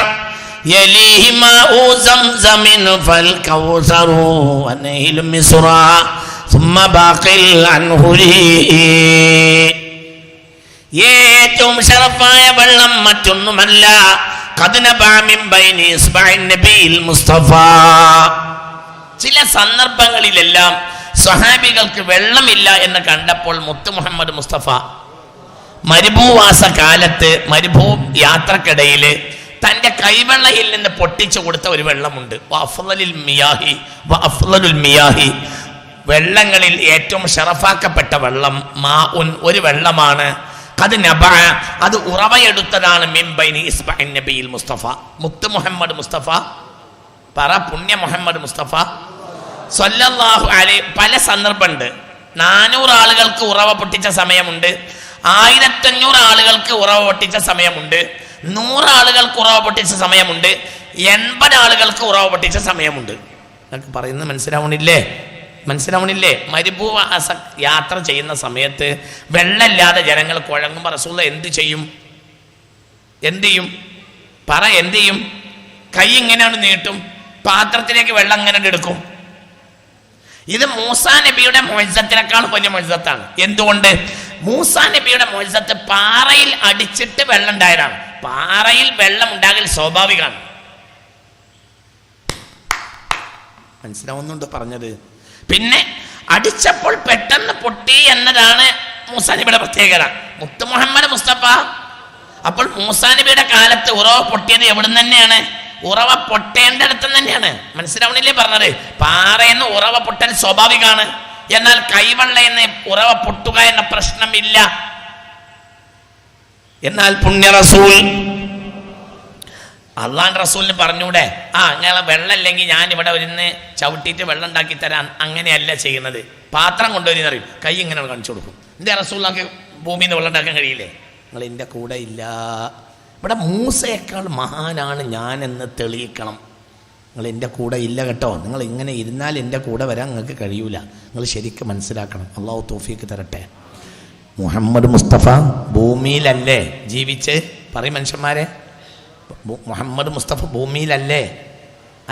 യലീഹി മാഉ സംസമിൻ ഫൽ കൗസറു വനൈലു മിസ്റ ثم باقിൽ അൻഹുരി. ഏറ്റവും ശറഫായ വെള്ളം മറ്റൊന്നുമല്ല, ഖദ് നബഅ മിൻ ബൈനി ഇസ്ബഇൻ നബിൽ മുസ്തഫ. ചില സന്ദർഭങ്ങളിലെല്ലാം സ്വഹാബികൾക്ക് വെള്ളമില്ല എന്ന് കണ്ടപ്പോൾ മുത്ത് മുഹമ്മദ് മുസ്തഫ മരുഭൂവാസ കാലത്ത് മരുഭൂ യാത്രക്കിടയിൽ തൻ്റെ കൈവെള്ളയിൽ നിന്ന് പൊട്ടിച്ചു കൊടുത്ത ഒരു വെള്ളമുണ്ട്. വഅഫ്ളലുൽ മിയാഹി, വെള്ളങ്ങളിൽ ഏറ്റവും ഷറഫാക്കപ്പെട്ട വെള്ളം മാഉൻ, ഒരു വെള്ളമാണ്. ഖദ് നബഅ, അത് ഉറവയെടുത്തതാണ് മിൻ ബൈനി ഇസ്ബഇൻ നബിയിൽ മുസ്തഫ. മുത്ത് മുഹമ്മദ് മുസ്തഫ പറ, പുണ്യ മുഹമ്മദ് മുസ്തഫ സ്വല്ലല്ലാഹു അലൈഹി. പല സന്ദർഭമുണ്ട്. 400 ആളുകൾക്ക് ഉറവ പൊട്ടിച്ച സമയമുണ്ട്, 1500 ആളുകൾക്ക് ഉറവ പൊട്ടിച്ച സമയമുണ്ട്, 100 ആളുകൾക്ക് ഉറവ പൊട്ടിച്ച സമയമുണ്ട്, 80 ആളുകൾക്ക് ഉറവ പൊട്ടിച്ച സമയമുണ്ട്. നിങ്ങൾക്ക് പറയുന്നത് മനസ്സിലാവണില്ലേ? മരുഭൂവാസ യാത്ര ചെയ്യുന്ന സമയത്ത് വെള്ളമില്ലാതെ ജനങ്ങൾ കുഴങ്ങുമ്പോൾ റസൂൽ എന്ത് ചെയ്യും? പറ, എന്ത് ചെയ്യും? കൈ ഇങ്ങനെയാണ് നീട്ടും, പാത്രത്തിലേക്ക് വെള്ളം ഇങ്ങനെ എടുക്കും. ഇത് മൂസാ നബിയുടെ മുഅ്ജിസത്തിനേക്കാൾ വലിയ മുഅ്ജിസത്താണ്. എന്തുകൊണ്ട്? മൂസാ നബിയുടെ മുഅ്ജിസത്ത് പാറയിൽ അടിച്ചിട്ട് വെള്ളം ഉണ്ടായതാണ്. പാറയിൽ വെള്ളം ഉണ്ടാകൽ സ്വാഭാവികമാണ്. മനസ്സിലാവുന്നുണ്ടോ പറഞ്ഞത്? പിന്നെ അടിച്ചപ്പോൾ പെട്ടെന്ന് പൊട്ടി എന്നതാണ് മൂസാ നബിയുടെ പ്രത്യേകത. മുത്ത് മുഹമ്മദ് മുസ്തഫ അപ്പോൾ മൂസാ നബിയുടെ കാലത്ത് ഉറവ പൊട്ടിയത് എവിടുന്ന് തന്നെയാണ്? ഉറവ പൊട്ടേണ്ടടുത്ത് തന്നെയാണ്. മനസ്സിലാവണില്ലേ പറഞ്ഞത്? പാറയെന്ന് ഉറവ പൊട്ടൽ സ്വാഭാവികമാണ്, എന്നാൽ കൈവെള്ളയെന്ന് ഉറവ പൊട്ടുക എന്ന പ്രശ്നമില്ല. എന്നാൽ പുണ്യ റസൂൽ അള്ളാന്റെ റസൂലിന് പറഞ്ഞൂടെ, അങ്ങനെ വെള്ളം ഇല്ലെങ്കിൽ ഞാൻ ഇവിടെ ഒരുന്ന് ചവിട്ടിയിട്ട് വെള്ളം ഉണ്ടാക്കി തരാൻ? അങ്ങനെയല്ല ചെയ്യുന്നത്. പാത്രം കൊണ്ടുവരുന്ന അറിയും, കൈ ഇങ്ങനെ കാണിച്ചു കൊടുക്കും. എൻ്റെ റസൂലിനൊക്കെ ഭൂമിയിൽ നിന്ന് വെള്ളം ഉണ്ടാക്കാൻ കഴിയില്ലേ? നിങ്ങൾ എൻ്റെ കൂടെ ഇല്ല. ഇവിടെ മൂസയേക്കാൾ മഹാനാണ് ഞാനെന്ന് തെളിയിക്കണം. നിങ്ങൾ എൻ്റെ കൂടെ ഇല്ല കേട്ടോ. നിങ്ങൾ ഇങ്ങനെ ഇരുന്നാൽ എൻ്റെ കൂടെ വരാൻ നിങ്ങൾക്ക് കഴിയൂല. നിങ്ങൾ ശരിക്കും മനസ്സിലാക്കണം. അള്ളാഹു തൗഫീഖ് തരട്ടെ. മുഹമ്മദ് മുസ്തഫ ഭൂമിയിലല്ലേ ജീവിച്ച്? പറയും മനുഷ്യന്മാരെ, മുഹമ്മദ് മുസ്തഫ ഭൂമിയിലല്ലേ?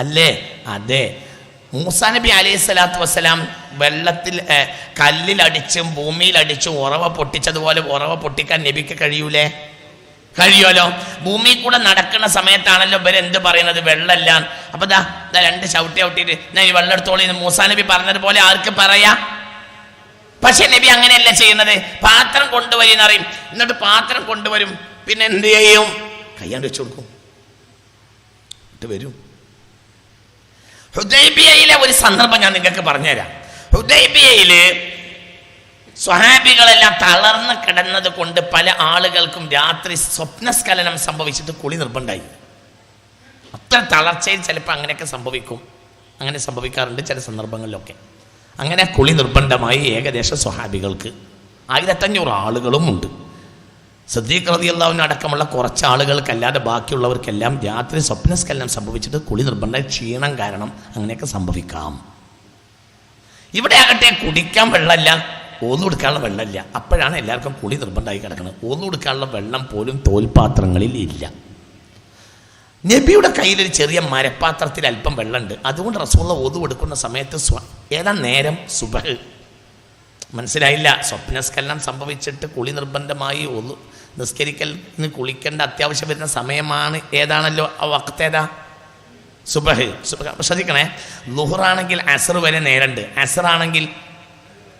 അല്ലേ? അതെ. മൂസാ നബി അലൈഹി സ്വലാത്തു വസ്സലാം വെള്ളത്തിൽ കല്ലിലടിച്ചും ഭൂമിയിലടിച്ചും ഉറവ പൊട്ടിച്ചതുപോലെ ഉറവ പൊട്ടിക്കാൻ നബിക്ക് കഴിയൂലേ? കഴിയുമല്ലോ. ഭൂമി കൂടെ നടക്കുന്ന സമയത്താണല്ലോ ഇവരെന്ത് പറയുന്നത്? വെള്ളമില്ല. അപ്പൊ ദാ 2 ചവിട്ടിയിട്ട് ഞാൻ ഈ വെള്ളം എടുത്തോളി മൂസാ നബി പറഞ്ഞതുപോലെ ആർക്ക് പറയാ? പക്ഷെ നബി അങ്ങനെയല്ല ചെയ്യുന്നത്. പാത്രം കൊണ്ടുവരുന്ന അറിയും. എന്നിട്ട് പാത്രം കൊണ്ടുവരും, പിന്നെ എന്ത് ചെയ്യും? കയ്യാണ്ട് വെച്ചു കൊടുക്കും. വരും. ഹുദൈബിയയിലെ ഒരു സന്ദർഭം ഞാൻ നിങ്ങൾക്ക് പറഞ്ഞുതരാം. ഹുദൈബിയയില് സ്വഹാബികളെല്ലാം തളർന്ന് കിടന്നത് കൊണ്ട് പല ആളുകൾക്കും രാത്രി സ്വപ്നസ്ഖലനം സംഭവിച്ചിട്ട് കുളി നിർബന്ധമായി. അത്ര തളർച്ചയിൽ ചിലപ്പോൾ അങ്ങനെയൊക്കെ സംഭവിക്കും. അങ്ങനെ സംഭവിക്കാറുണ്ട് ചില സന്ദർഭങ്ങളിലൊക്കെ. അങ്ങനെ കുളി നിർബന്ധമായി ഏകദേശം സ്വഹാബികൾക്ക് 1500 ആളുകളും ഉണ്ട്. സിദ്ദീഖ് റളിയല്ലാഹു അൻഹു അടക്കമുള്ള കുറച്ച് ആളുകൾക്കല്ലാതെ ബാക്കിയുള്ളവർക്കെല്ലാം രാത്രി സ്വപ്നസ്ഖലനം സംഭവിച്ചിട്ട് കുളി നിർബന്ധമായി. ക്ഷീണം കാരണം അങ്ങനെയൊക്കെ സംഭവിക്കാം. ഇവിടെ ആകട്ടെ കുടിക്കാൻ വെള്ളമില്ല, ഓന്നു കൊടുക്കാനുള്ള വെള്ളമില്ല. അപ്പോഴാണ് എല്ലാവർക്കും കുളി നിർബന്ധമായി കിടക്കുന്നത്. ഓന്നു കൊടുക്കാനുള്ള വെള്ളം പോലും തോൽപാത്രങ്ങളിൽ ഇല്ല. നബിയുടെ കയ്യിലൊരു ചെറിയ മരപ്പാത്രത്തിൽ അല്പം വെള്ളമുണ്ട്. അതുകൊണ്ട് റസൂലുള്ള ഓതു കൊടുക്കുന്ന സമയത്ത് ഏതാ നേരം സുബഹ്. മനസ്സിലായില്ല? സ്വപ്നസ്ഖലനം സംഭവിച്ചിട്ട് കുളി നിർബന്ധമായി ഒന്ന് നിസ്കരിക്കലിന് കുളിക്കേണ്ട അത്യാവശ്യം വരുന്ന സമയമാണ്. ഏതാണല്ലോ ആ വഖത്ത്? ഏതാ? സുബഹ്. ശ്രദ്ധിക്കണേ, ലുഹറാണെങ്കിൽ അസർ വരെ നേരണ്ട്, അസറാണെങ്കിൽ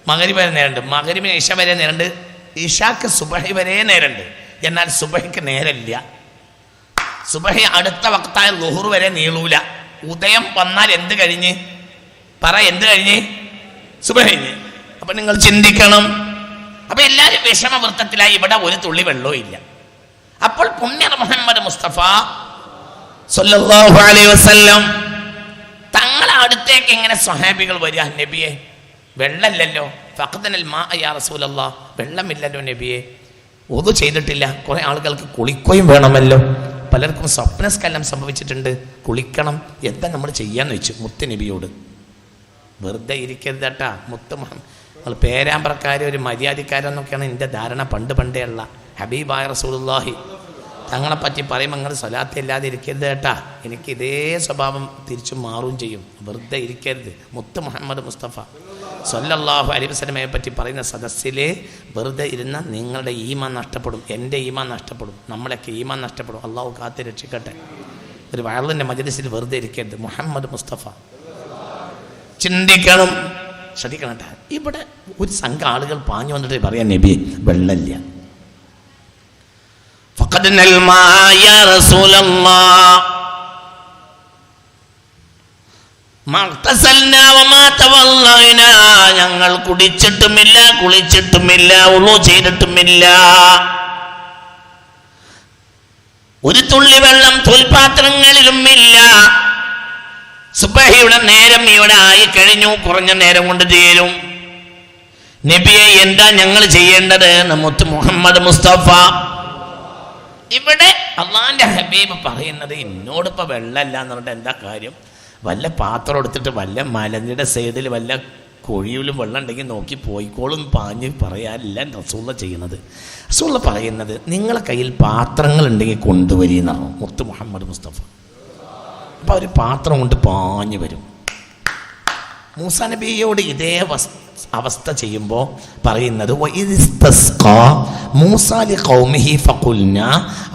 മഗ്രിബ് വരെ നേരണ്ട്, മഗ്രിബിന് ഇശ വരെ നേരണ്ട്, ഇശാക്ക് സുബഹി വരെ നേരണ്ട്. എന്നാൽ സുബഹിക്ക് നേരമില്ല. സുബഹി അടുത്ത വക്തായ ലുഹർ വരെ നീളൂല. ഉദയം വന്നാൽ എന്ത് കഴിഞ്ഞ് എന്ത് കഴിഞ്ഞ്? സുബഹി കഴിഞ്ഞ്. അപ്പൊ നിങ്ങൾ ചിന്തിക്കണം. അപ്പൊ എല്ലാവരും വിഷമവൃത്തത്തിലായി. ഇവിടെ ഒരു തുള്ളി വെള്ളവും ഇല്ല. അപ്പോൾ പുണ്യ മുഹമ്മദ് മുസ്തഫ സല്ലല്ലാഹു അലൈഹി വസല്ലം തങ്ങളെ അടുത്തേക്ക് എങ്ങനെ സ്വഹാബികൾ വരിക? നബിയെ വെള്ളമില്ലല്ലോ. ഫഖദനൽ മാ യാ റസൂലല്ലാഹ്, വെള്ളമില്ലല്ലോ നബിയെ. ഒതു ചെയ്തിട്ടില്ല. കുറെ ആളുകൾക്ക് കുളിക്കുകയും വേണമല്ലോ. പലർക്കും സ്വപ്നസ്ഖലനം സംഭവിച്ചിട്ടുണ്ട്, കുളിക്കണം. എന്താ നമ്മൾ ചെയ്യാന്ന് വെച്ചു മുത്ത് നബിയോട്. വെറുതെ ഇരിക്കരുത് കേട്ടാ. മുത്ത് നമ്മൾ പേരാമ്പ്രക്കാർ ഒരു മര്യാദക്കാരെന്നൊക്കെയാണ് എൻ്റെ ധാരണ. പണ്ടേ ഉള്ള ഹബീബായ റസൂലുള്ളാഹി തങ്ങളെപ്പറ്റി പറയുമ്പോൾ നിങ്ങൾ സ്വലാത്ത് ഇല്ലാതെ ഇരിക്കരുത് കേട്ടാ. എനിക്ക് ഇതേ സ്വഭാവം തിരിച്ചും മാറുകയും ചെയ്യും. വെറുതെ ഇരിക്കരുത്. മുത്ത് മുഹമ്മദ് മുസ്തഫ സല്ലല്ലാഹു അലൈഹി വസല്ലമയെ പറ്റി പറയുന്ന സദസ്സിൽ വെറുതെ ഇരുന്ന നിങ്ങളുടെ ഈമാൻ നഷ്ടപ്പെടും, എൻ്റെ ഈമാൻ നഷ്ടപ്പെടും, നമ്മളൊക്കെ ഈമാൻ നഷ്ടപ്പെടും. അള്ളാഹു കാത്ത് രക്ഷിക്കട്ടെ. ഒരു വയലിൻ്റെ മജ്‌ലിസിൽ വെറുതെ ഇരിക്കരുത്. മുഹമ്മദ് മുസ്തഫ ചിന്തിക്കണം, ശ്രദ്ധിക്കണം. ഇവിടെ ഒരു സംഘം ആളുകൾ പാഞ്ഞു വന്നിട്ട് പറയാൻ നബി വെള്ളമില്ല. ഫഖദ്നൽ മാ യാ റസൂലല്ലാഹ് ഞങ്ങൾ കുടിച്ചിട്ടുമില്ല, കുളിച്ചിട്ടുമില്ല, ഉളു ചെയ്തിട്ടുമില്ല. ഒരു തുള്ളി വെള്ളം തോൽപാത്രങ്ങളിലും ഇല്ല. സുബഹിയുടെ നേരം ഇവിടെ ആയി കഴിഞ്ഞു. കുറഞ്ഞ നേരം കൊണ്ട് തീരും. നബിയെ എന്താ ഞങ്ങൾ ചെയ്യേണ്ടത്? മുത്ത് മുഹമ്മദ് മുസ്തഫ ഇവിടെ അള്ളാന്റെ ഹബീബ് പറയുന്നത് എന്നോടിപ്പോ വെള്ളമല്ല എന്ന് പറഞ്ഞിട്ട് എന്താ കാര്യം? വല്ല പാത്രം എടുത്തിട്ട് വല്ല മലനിയുടെ സൈഡിൽ വല്ല കുഴിയിലും വെള്ളം ഉണ്ടെങ്കിൽ നോക്കി പോയിക്കോളും പാഞ്ഞ് പറയാനില്ല റസൂള്ള ചെയ്യുന്നത്. റസൂള്ള പറയുന്നത് നിങ്ങളെ കയ്യിൽ പാത്രങ്ങൾ ഉണ്ടെങ്കിൽ കൊണ്ടുവരീന്നാണ് മുത്ത് മുഹമ്മദ് മുസ്തഫ. അപ്പോൾ അവർ പാത്രം കൊണ്ട് പാഞ്ഞു വരും. മൂസാ നബിയോട് ഇതേ അവസ്ഥ ചെയ്യുമ്പോൾ പറയുന്നത് മൂസാ ലിഖൗമിഹി ഫഖുൽനാ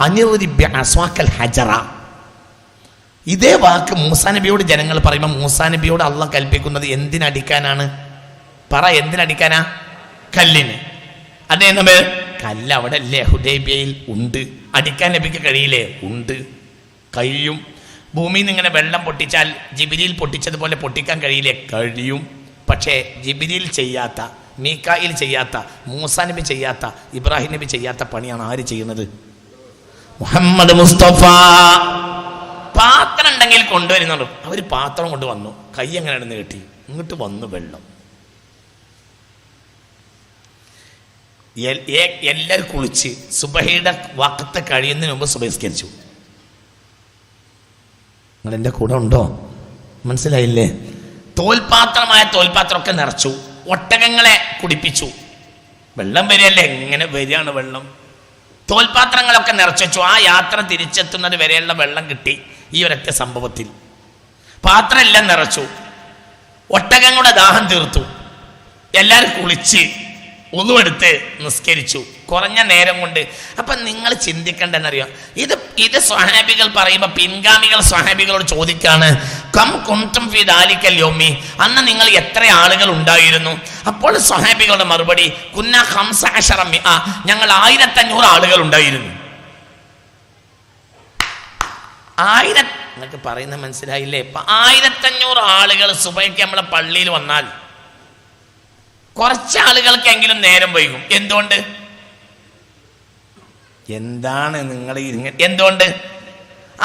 അനിദ്രിബ് ബിഅസ്വാക്കൽ ഹജറ. ഇതേ വാക്ക് മൂസാ നബിയോട് ജനങ്ങൾ പറയുമ്പോൾ മൂസാ നബിയോട് അള്ളാഹ് കൽപ്പിക്കുന്നത് എന്തിനടിക്കാനാണ്? എന്തിനടിക്കാനാ? കല്ലിന്. അതേ നമ്മൾ കല്ല് അവിടെ അല്ലേ ഹുദൈബിയയിൽ ഉണ്ട്. അടിക്കാൻ നബിക്ക് കഴിയില്ലേ? ഉണ്ട്, കഴിയും. ഭൂമിയിൽ നിന്ന് ഇങ്ങനെ വെള്ളം പൊട്ടിച്ചാൽ ജിബ്രീൽ പൊട്ടിച്ചതുപോലെ പൊട്ടിക്കാൻ കഴിയില്ലേ? കഴിയും. പക്ഷേ ജിബ്രീൽ ചെയ്യാത്ത, മീകായിൽ ചെയ്യാത്ത, മൂസാ നബി ചെയ്യാത്ത, ഇബ്രാഹിം നബി ചെയ്യാത്ത പണിയാണ് ആര് ചെയ്യുന്നത്? മുഹമ്മദ് മുസ്തഫ. പാത്രം ഉണ്ടെങ്കിൽ കൊണ്ടുവരുന്നുള്ളൂ. അവർ പാത്രം കൊണ്ട് വന്നു, കൈ എങ്ങനെ നീട്ടി ഇങ്ങോട്ട് വന്നു വെള്ളം. എല്ലാവരും കുളിച്ച് സുബഹിയുടെ വഖത്ത് കഴിയുന്നതിന് മുമ്പ് സുബഹിസ്കരിച്ചു. നിങ്ങൾ എൻ്റെ കൂടെ ഉണ്ടോ? മനസ്സിലായില്ലേ? തോൽപാത്രമൊക്കെ നിറച്ചു. ഒട്ടകങ്ങളെ കുടിപ്പിച്ചു. വെള്ളം വരികയല്ലേ, എങ്ങനെ വരികയാണ് വെള്ളം? തോൽപാത്രങ്ങളൊക്കെ നിറച്ചു. ആ യാത്ര തിരിച്ചെത്തുന്നത് വരെയുള്ള വെള്ളം കിട്ടി ഈ ഒരൊറ്റ സംഭവത്തിൽ. പാത്രം എല്ലാം നിറച്ചു. ഒട്ടകങ്ങളുടെ ദാഹം തീർത്തു. എല്ലാവരും കുളിച്ച് ഒന്നുമെടുത്ത് നിസ്കരിച്ചു കുറഞ്ഞ നേരം കൊണ്ട്. അപ്പം നിങ്ങൾ ചിന്തിക്കേണ്ടെന്നറിയാം, ഇത് സ്വഹാബികൾ പറയുമ്പോൾ പിൻഗാമികൾ സ്വഹാബികളോട് ചോദിക്കാണ്, കം കുന്തും ഫീ ദാലിക്കൽ യൗമി, അന്ന് നിങ്ങൾ എത്ര ആളുകൾ ഉണ്ടായിരുന്നു? അപ്പോൾ സ്വഹാബികളുടെ മറുപടി, കുന്ന 15 ഞങ്ങൾ 1500 ആളുകൾ ഉണ്ടായിരുന്നു. എന്നൊക്കെ പറയുന്നത് മനസ്സിലായില്ലേ? ഇപ്പൊ 1500 ആളുകൾ സുബഹിക്ക് നമ്മളെ പള്ളിയിൽ വന്നാൽ കുറച്ചാളുകൾക്കെങ്കിലും നേരം വൈകും. എന്തുകൊണ്ട്? എന്താണ് നിങ്ങൾ എന്തുകൊണ്ട്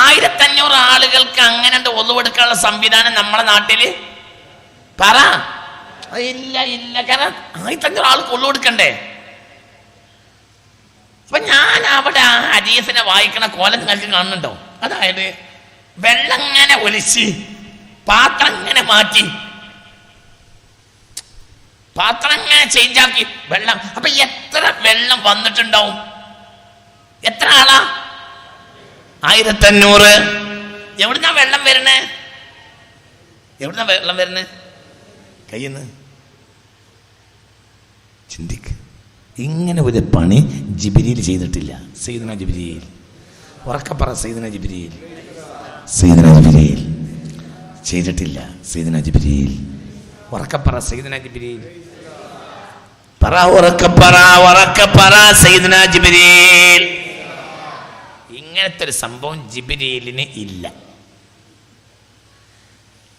1500 ആളുകൾക്ക് അങ്ങനെ ഒളിവെടുക്കാനുള്ള സംവിധാനം നമ്മളെ നാട്ടില് പറ? ഇല്ല. കാരണം 1500 ആൾക്ക് ഒളിവെടുക്കണ്ടേ? അപ്പൊ ഞാൻ അവിടെ ആ ഹദീസിനെ വായിക്കണ കോലം നിങ്ങൾക്ക് കാണുന്നുണ്ടോ? അതായത് വെള്ളം ഇങ്ങനെ ഒലിച്ച് പാത്രം ഇങ്ങനെ മാറ്റി, പാത്രം ഇങ്ങനെ ചേഞ്ച് ആക്കി വെള്ളം. അപ്പൊ എത്ര വെള്ളം വന്നിട്ടുണ്ടാവും? എത്ര ആളാ? 1500. എവിടുന്നാ വെള്ളം വരണേ? കയ്യിന്ന് ചിന്തിക്ക്. ഇങ്ങനെ ഒരു പണി ജിബ്രീൽ ചെയ്തിട്ടില്ല. സയ്യിദുനാ ജിബ്രീൽ, ഉറക്കപ്പറ, സയ്യിദുനാ ജിബ്രീൽ ചെയ്തിട്ടില്ല. സയ്യിദുനാ ജിബ്രീൽ, ഉറക്കപ്പറ, സയ്യിദുനാ ജിബ്രീൽ പറ, ഉറക്കപ്പറ, സയ്യിദുനാ ജിബ്രീൽ. ഇങ്ങനത്തെ ഒരു സംഭവം ജിബ്രീലിന് ഇല്ല.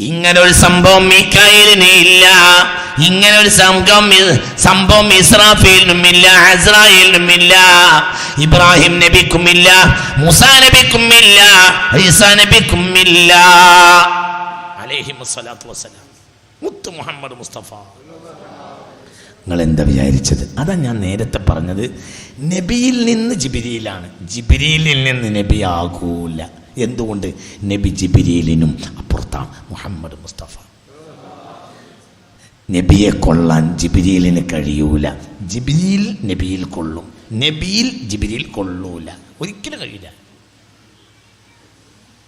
ഇങ്ങനൊരു സംഭവം മീകായേലിന് ഇല്ല. ഇങ്ങനൊരു സംഭവം ഇസ്രാഫീലിനുമില്ല, അസ്രായേലിനുമില്ല, ഇബ്രാഹിം നബിക്കുമില്ല, മൂസാ നബിക്കുമില്ല, ഈസാ നബിക്കുമില്ല അലൈഹിമുസ്സലാത്തു വസ്സലാം. മുത്ത് മുഹമ്മദ് മുസ്തഫ. നിങ്ങൾ എന്താ വിചാരിച്ചത്? അതാ ഞാൻ നേരത്തെ പറഞ്ഞത്. നബിയിൽ നിന്ന് ജിബ്രീലാണ്, ജിബ്രീലിൽ നിന്ന് നബി ആകൂല. എന്തുകൊണ്ട്? നബി ജിബ്രീലിനും അപ്പുറത്താണ് മുഹമ്മദ് മുസ്തഫ. നബിയെ കൊള്ളാൻ ജിബ്രീലിന് കഴിയൂല. ജിബ്രീൽ നബിയിൽ കൊള്ളും, നബിയിൽ ജിബ്രീൽ കൊള്ളൂല. ഒരിക്കലും കഴിയില്ല.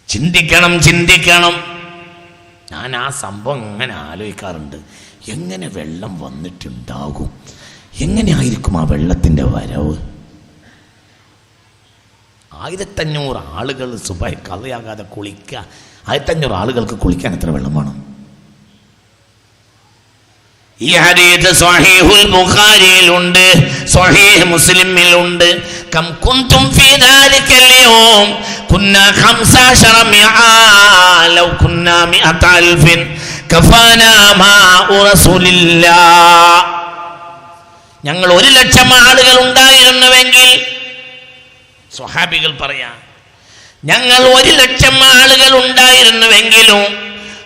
ചിന്തിക്കണം. ഞാൻ ആ സംഭവം ഇങ്ങനെ ആലോചിക്കാറുണ്ട്. എങ്ങനെ വെള്ളം വന്നിട്ടുണ്ടാകും? എങ്ങനെയായിരിക്കും ആ വെള്ളത്തിൻ്റെ വരവ്? 1500 ആളുകൾ സുബഹി കളയാകാതെ കുളിക്കുക. 1500 ആളുകൾക്ക് കുളിക്കാൻ എത്ര വെള്ളം വേണം? ഈ ഹദീസ് സ്വഹീഹുൽ ബുഖാരിയിലുണ്ട്, സ്വഹീഹ് മുസ്ലിമിലുണ്ട്. കം കുൻതും ഫീ ദാലികൽ യൗം കുന്നാ 15 മിആ ലൗ കുന്നാ 100,000 കഫാനാ മാഉ റസൂലില്ലാഹ്. ഞങ്ങൾ 1,00,000 ആളുകൾ ഉണ്ടായിരുന്നുവെങ്കിൽ, സ്വഹാബികൾ പറയാ, ഞങ്ങൾ 1,00,000 ആളുകൾ ഉണ്ടായിരുന്നുവെങ്കിലും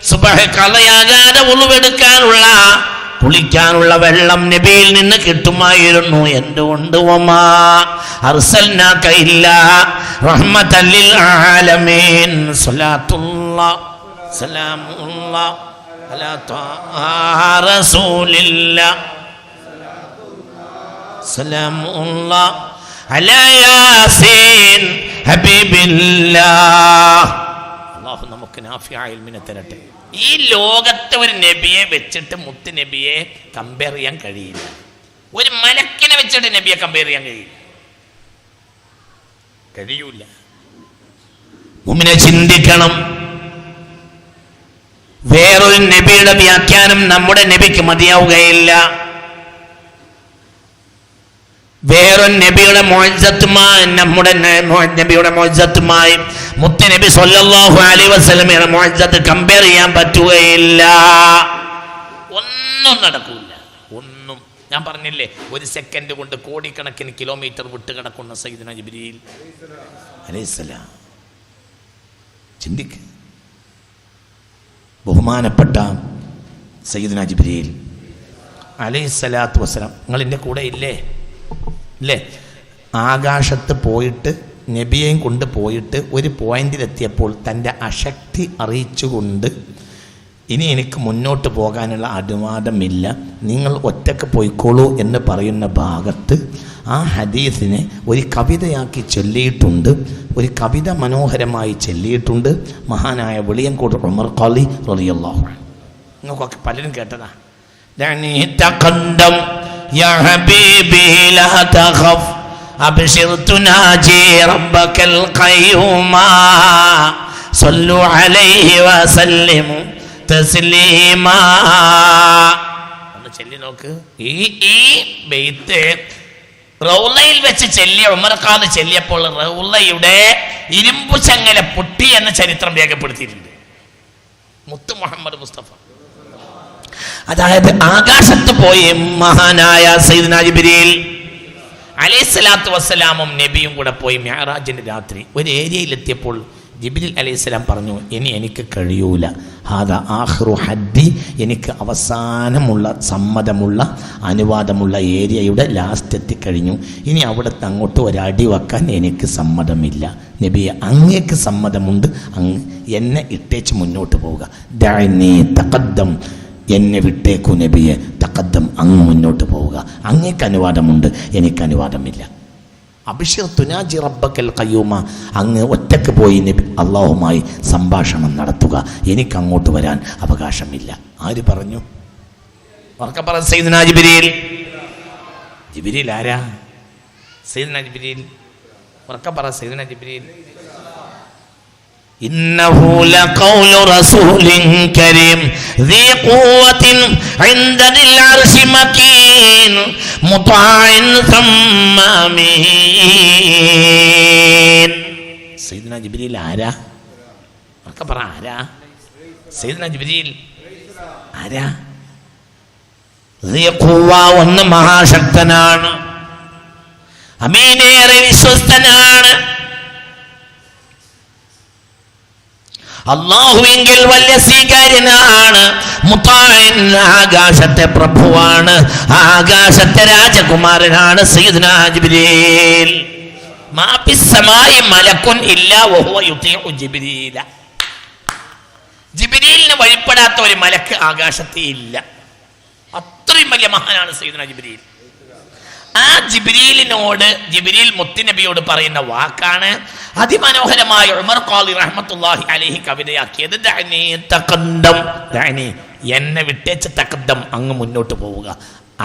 സുബഹ് കളയാകാതെ ഉളുവെടുക്കാനുള്ള, കുളിക്കാനുള്ള വെള്ളം നബിയിൽ നിന്ന് കിട്ടുമായിരുന്നു. എന്തുകൊണ്ട്? വമാ അർസൽനാക ഇല്ലാ റഹ്മത്തൽ ലിൽ ആലമീൻ. സ്വലാത്തുല്ലാഹ് സലാമുല്ലാഹ് അലാ ത്വാഹ റസൂലില്ലാഹ് സലാമുല്ലാഹ് അലാ യാസീൻ ഹബീബില്ലാഹ്. അല്ലാഹു നമുക്ക് നാഫിയായ ഇൽമിനെ തരട്ടെ. ഈ ലോകത്തെ ഒരു നബിയെ വെച്ചിട്ട് മുത്ത് നബിയെ കമ്പയർ ചെയ്യാൻ കഴിയില്ല. ഒരു മലക്കിനെ വെച്ചിട്ട് നബിയെ കമ്പയർ ചെയ്യാൻ കഴിയൂല. മുഅ്മിനെ ചിന്തിക്കണം. വേറൊരു നബിയുടെ വ്യാഖ്യാനം നമ്മുടെ നബിക്ക് മതിയാവുകയില്ല. വേറൊരു നബിയുടെ മുഅ്ജിസത്തുമായി, നമ്മുടെ നബിയുടെ മുഅ്ജിസത്തുമായി മുത്തുനബി സ്വല്ലല്ലാഹു അലൈഹി വസല്ലമയുടെ മുഅ്ജിസത്ത് കമ്പയർ ചെയ്യാൻ പറ്റുകയില്ല. ഒന്നും നടക്കൂല, ഒന്നും. ഞാൻ പറഞ്ഞില്ലേ, 1 സെക്കൻഡ് കൊണ്ട് കോടിക്കണക്കിന് കിലോമീറ്റർ വിട്ട് കിടക്കുന്ന സയ്യിദുനാ ജിബ്രീൽ അലൈഹിസ്സലാം. ചിന്തിക്ക്. ബഹുമാനപ്പെട്ട സയ്യിദുനാ ജിബ്രീൽ അലൈഹിസ്സലാത്തു വസ്സലാം, നിങ്ങൾ എൻ്റെ കൂടെ ഇല്ലേ? ആകാശത്ത് പോയിട്ട് നബിയെയും കൊണ്ട് പോയിട്ട് ഒരു പോയിന്റിലെത്തിയപ്പോൾ തൻ്റെ അശക്തി അറിയിച്ചുകൊണ്ട്, ഇനി എനിക്ക് മുന്നോട്ട് പോകാനുള്ള അനുവാദമില്ല, നിങ്ങൾ ഒറ്റക്ക് പോയിക്കോളൂ എന്ന് പറയുന്ന ഭാഗത്ത് ആ ഹദീസിനെ ഒരു കവിതയാക്കി ചൊല്ലിയിട്ടുണ്ട്. ഒരു കവിത മനോഹരമായി ചൊല്ലിയിട്ടുണ്ട് മഹാനായ വെളിയങ്കോട് ഉമർ ഖാലി റളിയല്ലാഹു അൻഹു. നിങ്ങൾക്കൊക്കെ പലരും കേട്ടതാ. തഖദ്ദം യാ ഹബീബി ലാ തഖഫ് അബ്ശിർ തുനാജി റബ്ബകൽ ഖയ്യൂമാ സല്ലു അലൈഹി വസല്ലിമു തസ്ലീമാ. ഒന്ന് ചൊല്ലി നോക്ക്. ഈ ബെയ്ത്ത് റൗളയിൽ വെച്ച് ചെല്ലിയ ഉമർ ഖാദ് ചെല്ലിയപ്പോൾ റൗളയുടെ ഇരുമ്പു ചങ്ങല പൊട്ടി എന്ന ചരിത്രം രേഖപ്പെടുത്തിയിട്ടുണ്ട്. മുത്ത് മുഹമ്മദ് മുസ്തഫ. അതായത് ആകാശത്ത് പോയി മഹാനായ സയ്യിദ്നാ ജിബ്രീൽ അലൈഹിസ്സലാത്തു വസ്സലാമും നബിയും കൂടെ പോയി മിഅ്റാജിന്റെ രാത്രി ഒരു ഏരിയയിലെത്തിയപ്പോൾ ജിബ്രീൽ അലൈഹിസ്സലാം പറഞ്ഞു, ഇനി എനിക്ക് കഴിയൂല, ഹാദാ ആഖിറു ഹദ്ദി, എനിക്ക് അവസാനമുള്ള സമ്മതമുള്ള അനുവാദമുള്ള ഏരിയയുടെ ലാസ്റ്റ് എത്തിക്കഴിഞ്ഞു, ഇനി അവിടുത്തെ അങ്ങോട്ട് ഒരടി വെക്കാൻ എനിക്ക് സമ്മതമില്ല. നബിയെ, അങ്ങേക്ക് സമ്മതമുണ്ട്, അങ്ങ് എന്നെ ഇട്ടേച്ച് മുന്നോട്ട് പോവുക. ദഅനി തഖദ്ദം, എന്നെ വിട്ടേക്കു നബിയെ, തഖദ്ദം, അങ്ങ് മുന്നോട്ട് പോവുക, അങ്ങേക്ക് അനുവാദമുണ്ട്, എനിക്ക് അനുവാദമില്ല. അബ്ശിർ തുനാജി റബ്ബക്കൽ ഖയ്യൂമ, അങ്ങ് ഒറ്റക്ക് പോയി നബി അള്ളാഹുമായി സംഭാഷണം നടത്തുക, എനിക്ക് അങ്ങോട്ട് വരാൻ അവകാശമില്ല. ആര് പറഞ്ഞു? ഉറക്കെ പറ. സയ്യിദ്നാ ജിബ്രീൽ. ജിബ്രീൽ ആരാ? സയ്യിദ്നാ ജിബ്രീൽ. ഉറക്കെ പറ. സയ്യിദ്നാ ജിബ്രീൽ. ഇന്നഹു ലഖൗലു റസൂലിൻ കരീം ദീ ഖുവ്വത്തിൻ ഇൻദ ദിൽ അർശി മകീൻ മുതാഇൻ സമ്മ അമീൻ. സയ്യിദ്നാ ജിബ്രീൽ ആരാ? ഉറക്കെ പറ. ആരാ സയ്യിദ്നാ ജിബ്രീൽ? ആരാ? ദീ ഖുവ്വ, ഒന്ന് മഹാശക്തനാണ്, അമീനേറെ വിശ്വസ്തനാണ്, അല്ലാഹുവെങ്കിൽ വലിയ സ്വീകാര്യനാണ്, മുതാഇൻ, ആകാശത്തെ പ്രഭുവാണ്, ആകാശത്തെ രാജകുമാരനാണ് സയ്യിദ്നാ ജിബ്രീൽ. മാ ഫിസ് സമായി മലക്കുൻ ഇല്ലാ വഹുവ യുതീഉ ജിബ്രീല. ജിബ്രീലിന് വഴിപ്പെടാത്ത ഒരു മലക്ക് ആകാശത്തെ ഇല്ല. അത്രയും വലിയ മഹാനാണ് സയ്യിദ്നാ ജിബ്രീൽ. ആ ജിബ്രീലിനോട് ജിബ്രീൽ മുത്തുനബിയോട് പറയുന്ന വാക്കാണ് അതിമനോഹരമായ ഉമർ ഖാദി റഹ്മത്തുള്ളാഹി അലൈഹി കവിതയാക്കിയത്. ദഅനി തഖദ്ദം, ദഅനി, എന്നെ വിട്ടേച്ച് തഖദ്ദം, അങ്ങ് മുന്നോട്ട് പോവുക,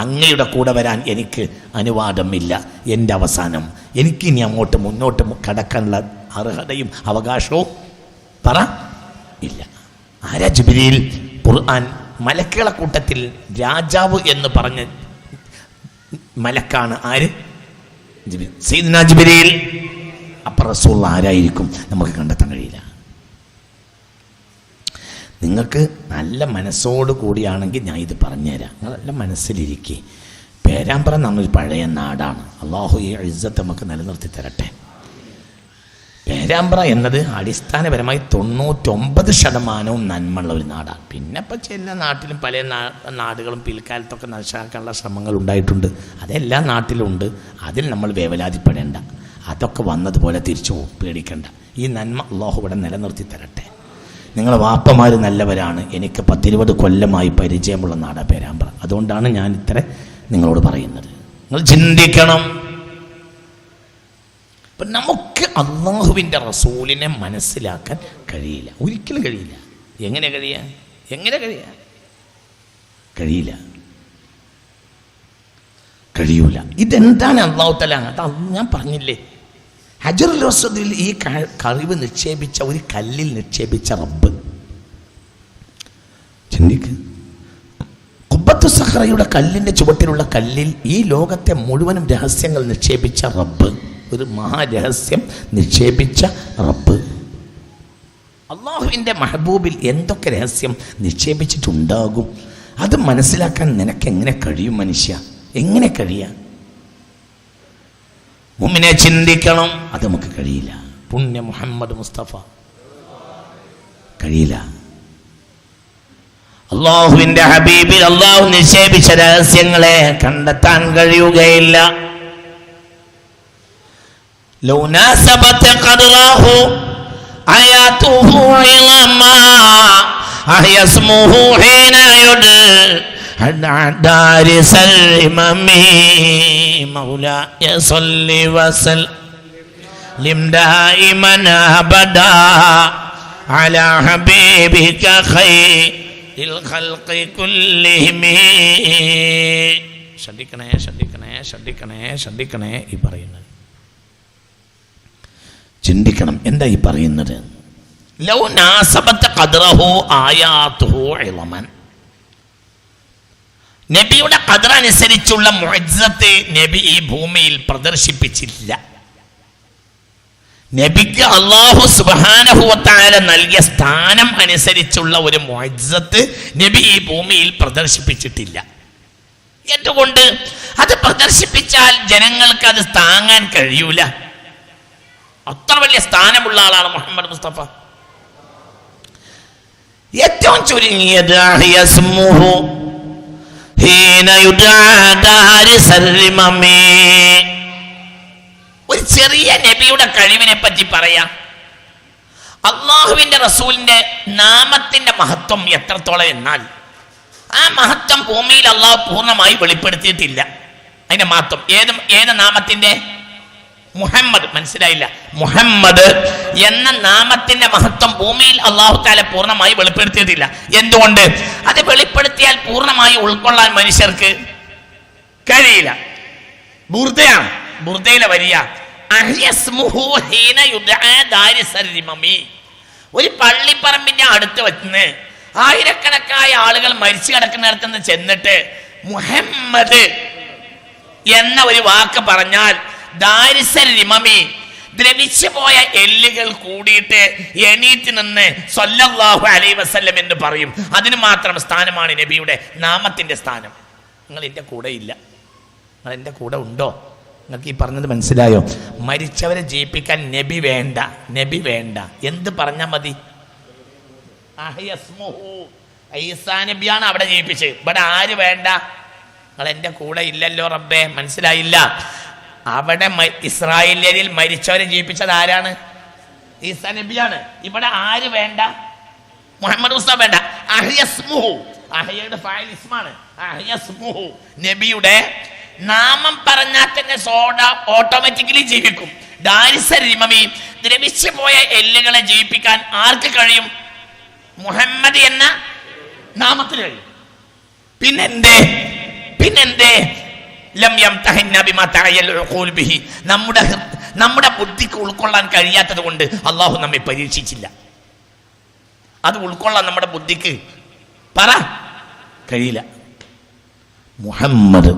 അങ്ങയുടെ കൂടെ വരാൻ എനിക്ക് അനുവാദമില്ല, എൻ്റെ അവസാനം, എനിക്ക് ഇനി അങ്ങോട്ട് മുന്നോട്ട് കടക്കാനുള്ള അർഹതയും അവകാശവും പറ ഇല്ല. ആരാ ജിബ്രീൽ? ഖുർആൻ മലക്കുകളെ കൂട്ടത്തിൽ രാജാവ് എന്ന് പറഞ്ഞ മലക്കാണ്. ആര്? ജിബ്രീൽ, സയ്യിദ്നാ ജിബ്രീൽ. അപ്പം റസൂൽ ആരായിരിക്കും നമുക്ക് കണ്ടെത്താൻ കഴിയില്ല. നിങ്ങൾക്ക് നല്ല മനസ്സോട് കൂടിയാണെങ്കിൽ ഞാൻ ഇത് പറഞ്ഞുതരാം. നിങ്ങൾ നല്ല മനസ്സിലിരിക്കെ. പേരാമ്പ്ര എന്നൊരു പഴയ നാടാണ്. അള്ളാഹു ഈ ഇസ്സത്ത് നമുക്ക് നിലനിർത്തി തരട്ടെ. പേരാമ്പ്ര എന്നത് അടിസ്ഥാനപരമായി 99% നന്മയുള്ള ഒരു നാടാണ്. പിന്നെ ഇപ്പം ചില നാട്ടിലും പല നാടുകളും പിൽക്കാലത്തൊക്കെ നശിക്കാനുള്ള ശ്രമങ്ങൾ ഉണ്ടായിട്ടുണ്ട്. അതെല്ലാ നാട്ടിലും ഉണ്ട്. അതിൽ നമ്മൾ വേവലാതിപ്പെടേണ്ട. അതൊക്കെ വന്നതുപോലെ തിരിച്ചു പോകും, പേടിക്കണ്ട. ഈ നന്മ അള്ളാഹു ഇവിടെ നിലനിർത്തി തരട്ടെ. നിങ്ങളെ വാപ്പമാർ നല്ലവരാണ്. എനിക്ക് 10-20 കൊല്ലമായി പരിചയമുള്ള നാടാണ് പേരാമ്പ്ര. അതുകൊണ്ടാണ് ഞാൻ ഇത്ര നിങ്ങളോട് പറയുന്നത്. നിങ്ങൾ ചിന്തിക്കണം. അപ്പം നമുക്ക് അള്ളാഹുവിൻ്റെ റസൂലിനെ മനസ്സിലാക്കാൻ കഴിയില്ല, ഒരിക്കലും കഴിയില്ല. എങ്ങനെ കഴിയാ? കഴിയൂല. ഇതെന്താണ് അള്ളാഹു തആല? അത് ഞാൻ പറഞ്ഞില്ലേ, ഹജറുൽ അസ്വദിൽ ഈ കഴിവ് നിക്ഷേപിച്ച ഒരു കല്ലിൽ നിക്ഷേപിച്ച റബ്ബ്. ചിന്തിക്ക്. ഖുബ്ബത്തു സഖറയുടെ കല്ലിൻ്റെ ചുവട്ടിലുള്ള കല്ലിൽ ഈ ലോകത്തെ മുഴുവനും രഹസ്യങ്ങൾ നിക്ഷേപിച്ച റബ്ബ്, ഒരു മഹാരഹസ്യം നിക്ഷേപിച്ച റബ്ബ്. അള്ളാഹുവിൻ്റെ മെഹബൂബിൽ എന്തൊക്കെ രഹസ്യം നിക്ഷേപിച്ചിട്ടുണ്ടാകും? അത് മനസ്സിലാക്കാൻ നിനക്ക് എങ്ങനെ കഴിയും മനുഷ്യ? എങ്ങനെ കഴിയാം? മുഅ്മിനെ ചിന്തിക്കണം. അത് നമുക്ക് കഴിയില്ല. പുണ്യ മുഹമ്മദ് മുസ്തഫ കഴിയില്ല. അള്ളാഹുവിൻ്റെ ഹബീബിൽ അള്ളാഹു നിക്ഷേപിച്ച രഹസ്യങ്ങളെ കണ്ടെത്താൻ കഴിയുകയില്ല. ലൗ നാസബത ഖദ്റഹു ആയാതുഹു ഇളമാ അഹ്യസ്മുഹു ഹീന യുദ് دار سلمي مولاي صل وسلم دائما ابدا على حبيبك خير الخلق كلهم. ശ്രദ്ധിക്കണേ ഈ പറയുന്നത്. ചിന്തിക്കണം. എന്താ ഈ പറയുന്നത്? ലൗ നാസബത ഖദ്റഹു ആയാതുഹു ഇളമൻ. നബിയുടെ ഖദർ അനുസരിച്ചുള്ള മുഅ്ജിസത്ത് നബി ഈ ഭൂമിയിൽ പ്രദർശിപ്പിച്ചില്ല. നബിക്ക് അല്ലാഹു സുബ്ഹാനഹു വ തആല നൽകിയ സ്ഥാനം അനുസരിച്ചുള്ള ഒരു മുഅ്ജിസത്ത് നബി ഈ ഭൂമിയിൽ പ്രദർശിപ്പിച്ചിട്ടില്ല. എന്തുകൊണ്ട്? അത് പ്രദർശിപ്പിച്ചാൽ ജനങ്ങൾക്ക് അത് താങ്ങാൻ കഴിയൂല. അത്ര വലിയ സ്ഥാനമുള്ള ആളാണ് മുഹമ്മദ് മുസ്തഫ. ഏറ്റവും ചുരുങ്ങിയത് ഒരു ചെറിയ നബിയുടെ കഴിവിനെ പറ്റി പറയാം. അള്ളാഹുവിന്റെ റസൂലിന്റെ നാമത്തിന്റെ മഹത്വം എത്രത്തോളം എന്നാൽ ആ മഹത്വം ഭൂമിയിൽ അള്ളാഹു പൂർണ്ണമായി വെളിപ്പെടുത്തിയിട്ടില്ല. അതിന്റെ മഹത്വം ഏത് നാമത്തിന്റെ? മുഹമ്മദ്. മനസ്സിലായില്ല? മുഹമ്മദ് എന്ന നാമത്തിന്റെ മഹത്വം ഭൂമിയിൽ അള്ളാഹു തആല പൂർണ്ണമായി വെളിപ്പെടുത്തിയിട്ടില്ല. എന്തുകൊണ്ട്? അത് വെളിപ്പെടുത്തിയാൽ പൂർണ്ണമായി ഉൾക്കൊള്ളാൻ മനുഷ്യർക്ക് കഴിയില്ല. ബുർദയാണ്, ബുർദയിലെ വരിയ ഒരു പള്ളിപ്പറമ്പിന്റെ അടുത്ത് വെച്ച് ആയിരക്കണക്കായ ആളുകൾ മരിച്ചു കിടക്കുന്നിടത്തുനിന്ന് ചെന്നിട്ട് മുഹമ്മദ് എന്ന ഒരു വാക്ക് പറഞ്ഞാൽ ദാരിസരിമമി ദ്രവിച്ചു പോയ എല്ലുകൾ കൂടിയിട്ട് എണീറ്റ് നിന്ന് സ്വല്ലല്ലാഹു അലൈഹി വസല്ലം എന്ന് പറയും. അതിന് മാത്രം സ്ഥാനമാണ് നബിയുടെ നാമത്തിന്റെ സ്ഥാനം. നിങ്ങൾ എൻ്റെ കൂടെ ഇല്ല, നിങ്ങൾ എൻ്റെ കൂടെ ഉണ്ടോ? നിങ്ങൾക്ക് ഈ പറഞ്ഞത് മനസ്സിലായോ? മരിച്ചവരെ ജയിപ്പിക്കാൻ നബി വേണ്ട, നബി വേണ്ട. എന്ത് പറഞ്ഞാൽ മതി? ഈസാ നബിയാണ് അവിടെ ജയിപ്പിച്ചത്. ഇവിടെ ആര് വേണ്ട? നിങ്ങൾ എൻ്റെ കൂടെ ഇല്ലല്ലോ റബ്ബേ. മനസ്സിലായില്ല? അവിടെ ഇസ്രായേലിൽ മരിച്ചവരെ ജീവിപ്പിച്ചത് ആരാണ്? ഈസാ നബിയാണ്. ഇവിടെ ആര് വേണ്ട? മുഹമ്മദ് മുസ്തഫ വേണ്ട. നബിയുടെ നാമം പറഞ്ഞാൽ തന്നെ സോഡ ഓട്ടോമാറ്റിക്കലി ജീവിക്കും. ദാരിസരിമമി ദ്രവിച്ചു പോയ എല്ലുകളെ ജീവിപ്പിക്കാൻ ആർക്ക് കഴിയും? മുഹമ്മദ് എന്ന നാമത്തിന് കഴിയും. പിന്നെന്തേ നമ്മുടെ ബുദ്ധിക്ക് ഉൾക്കൊള്ളാൻ കഴിയാത്തത് കൊണ്ട് അള്ളാഹു നമ്മെ പരീക്ഷിച്ചില്ല. അത് ഉൾക്കൊള്ളാൻ നമ്മുടെ ബുദ്ധിക്ക് കഴിയില്ല. മുഹമ്മദ്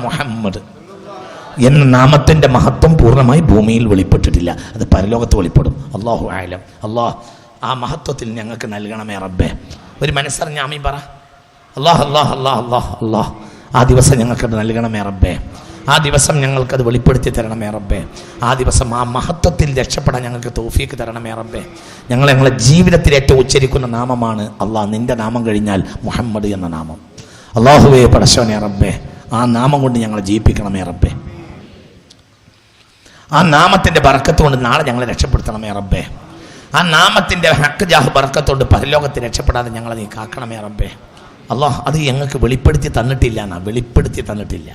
മുഹമ്മദ് എന്ന നാമത്തിന്റെ മഹത്വം പൂർണ്ണമായി ഭൂമിയിൽ വെളിപ്പെട്ടിട്ടില്ല. അത് പരലോകത്ത് വെളിപ്പെടും. അല്ലാഹു അഅലം. അല്ലാഹ് ആ മഹത്വത്തിൽ ഞങ്ങൾക്ക് നൽകണമേ റബ്ബേ. ഒരു മനസ്സറിഞ്ഞ ആമീൻ പറ. അല്ലാഹ് അല്ലാഹ് അല്ലാഹ് അല്ലാഹ് അല്ലാഹ് ആ ദിവസം ഞങ്ങൾക്കത് നൽകണമേ റബ്ബേ. ആ ദിവസം ഞങ്ങൾക്കത് വെളിപ്പെടുത്തി തരണമേ റബ്ബേ. ആ ദിവസം ആ മഹത്വത്തിൽ രക്ഷപ്പെടാൻ ഞങ്ങൾക്ക് തൗഫീക്ക് തരണമേ റബ്ബേ. ഞങ്ങളെ ജീവിതത്തിൽ ഏറ്റവും ഉച്ചരിക്കുന്ന നാമമാണ് അള്ളാഹ്. നിന്റെ നാമം കഴിഞ്ഞാൽ മുഹമ്മദ് എന്ന നാമം. അല്ലാഹുവേ പടച്ചവനേ റബ്ബേ, ആ നാമം കൊണ്ട് ഞങ്ങളെ ജീവിപ്പിക്കണമേ റബ്ബേ. ആ നാമത്തിന്റെ ബർക്കത്ത് കൊണ്ട് നാളെ ഞങ്ങളെ രക്ഷപ്പെടുത്തണമേ റബ്ബേ. ആ നാമത്തിന്റെ ഹക്ക് ജാഹ് ബർക്കത്തോണ്ട് പരലോകത്തിൽ രക്ഷപ്പെടാതെ ഞങ്ങളെ നീ കാക്കണമേ റബ്ബേ. അള്ളാഹ് അത് ഞങ്ങൾക്ക് വെളിപ്പെടുത്തി തന്നിട്ടില്ല. വെളിപ്പെടുത്തി തന്നിട്ടില്ല.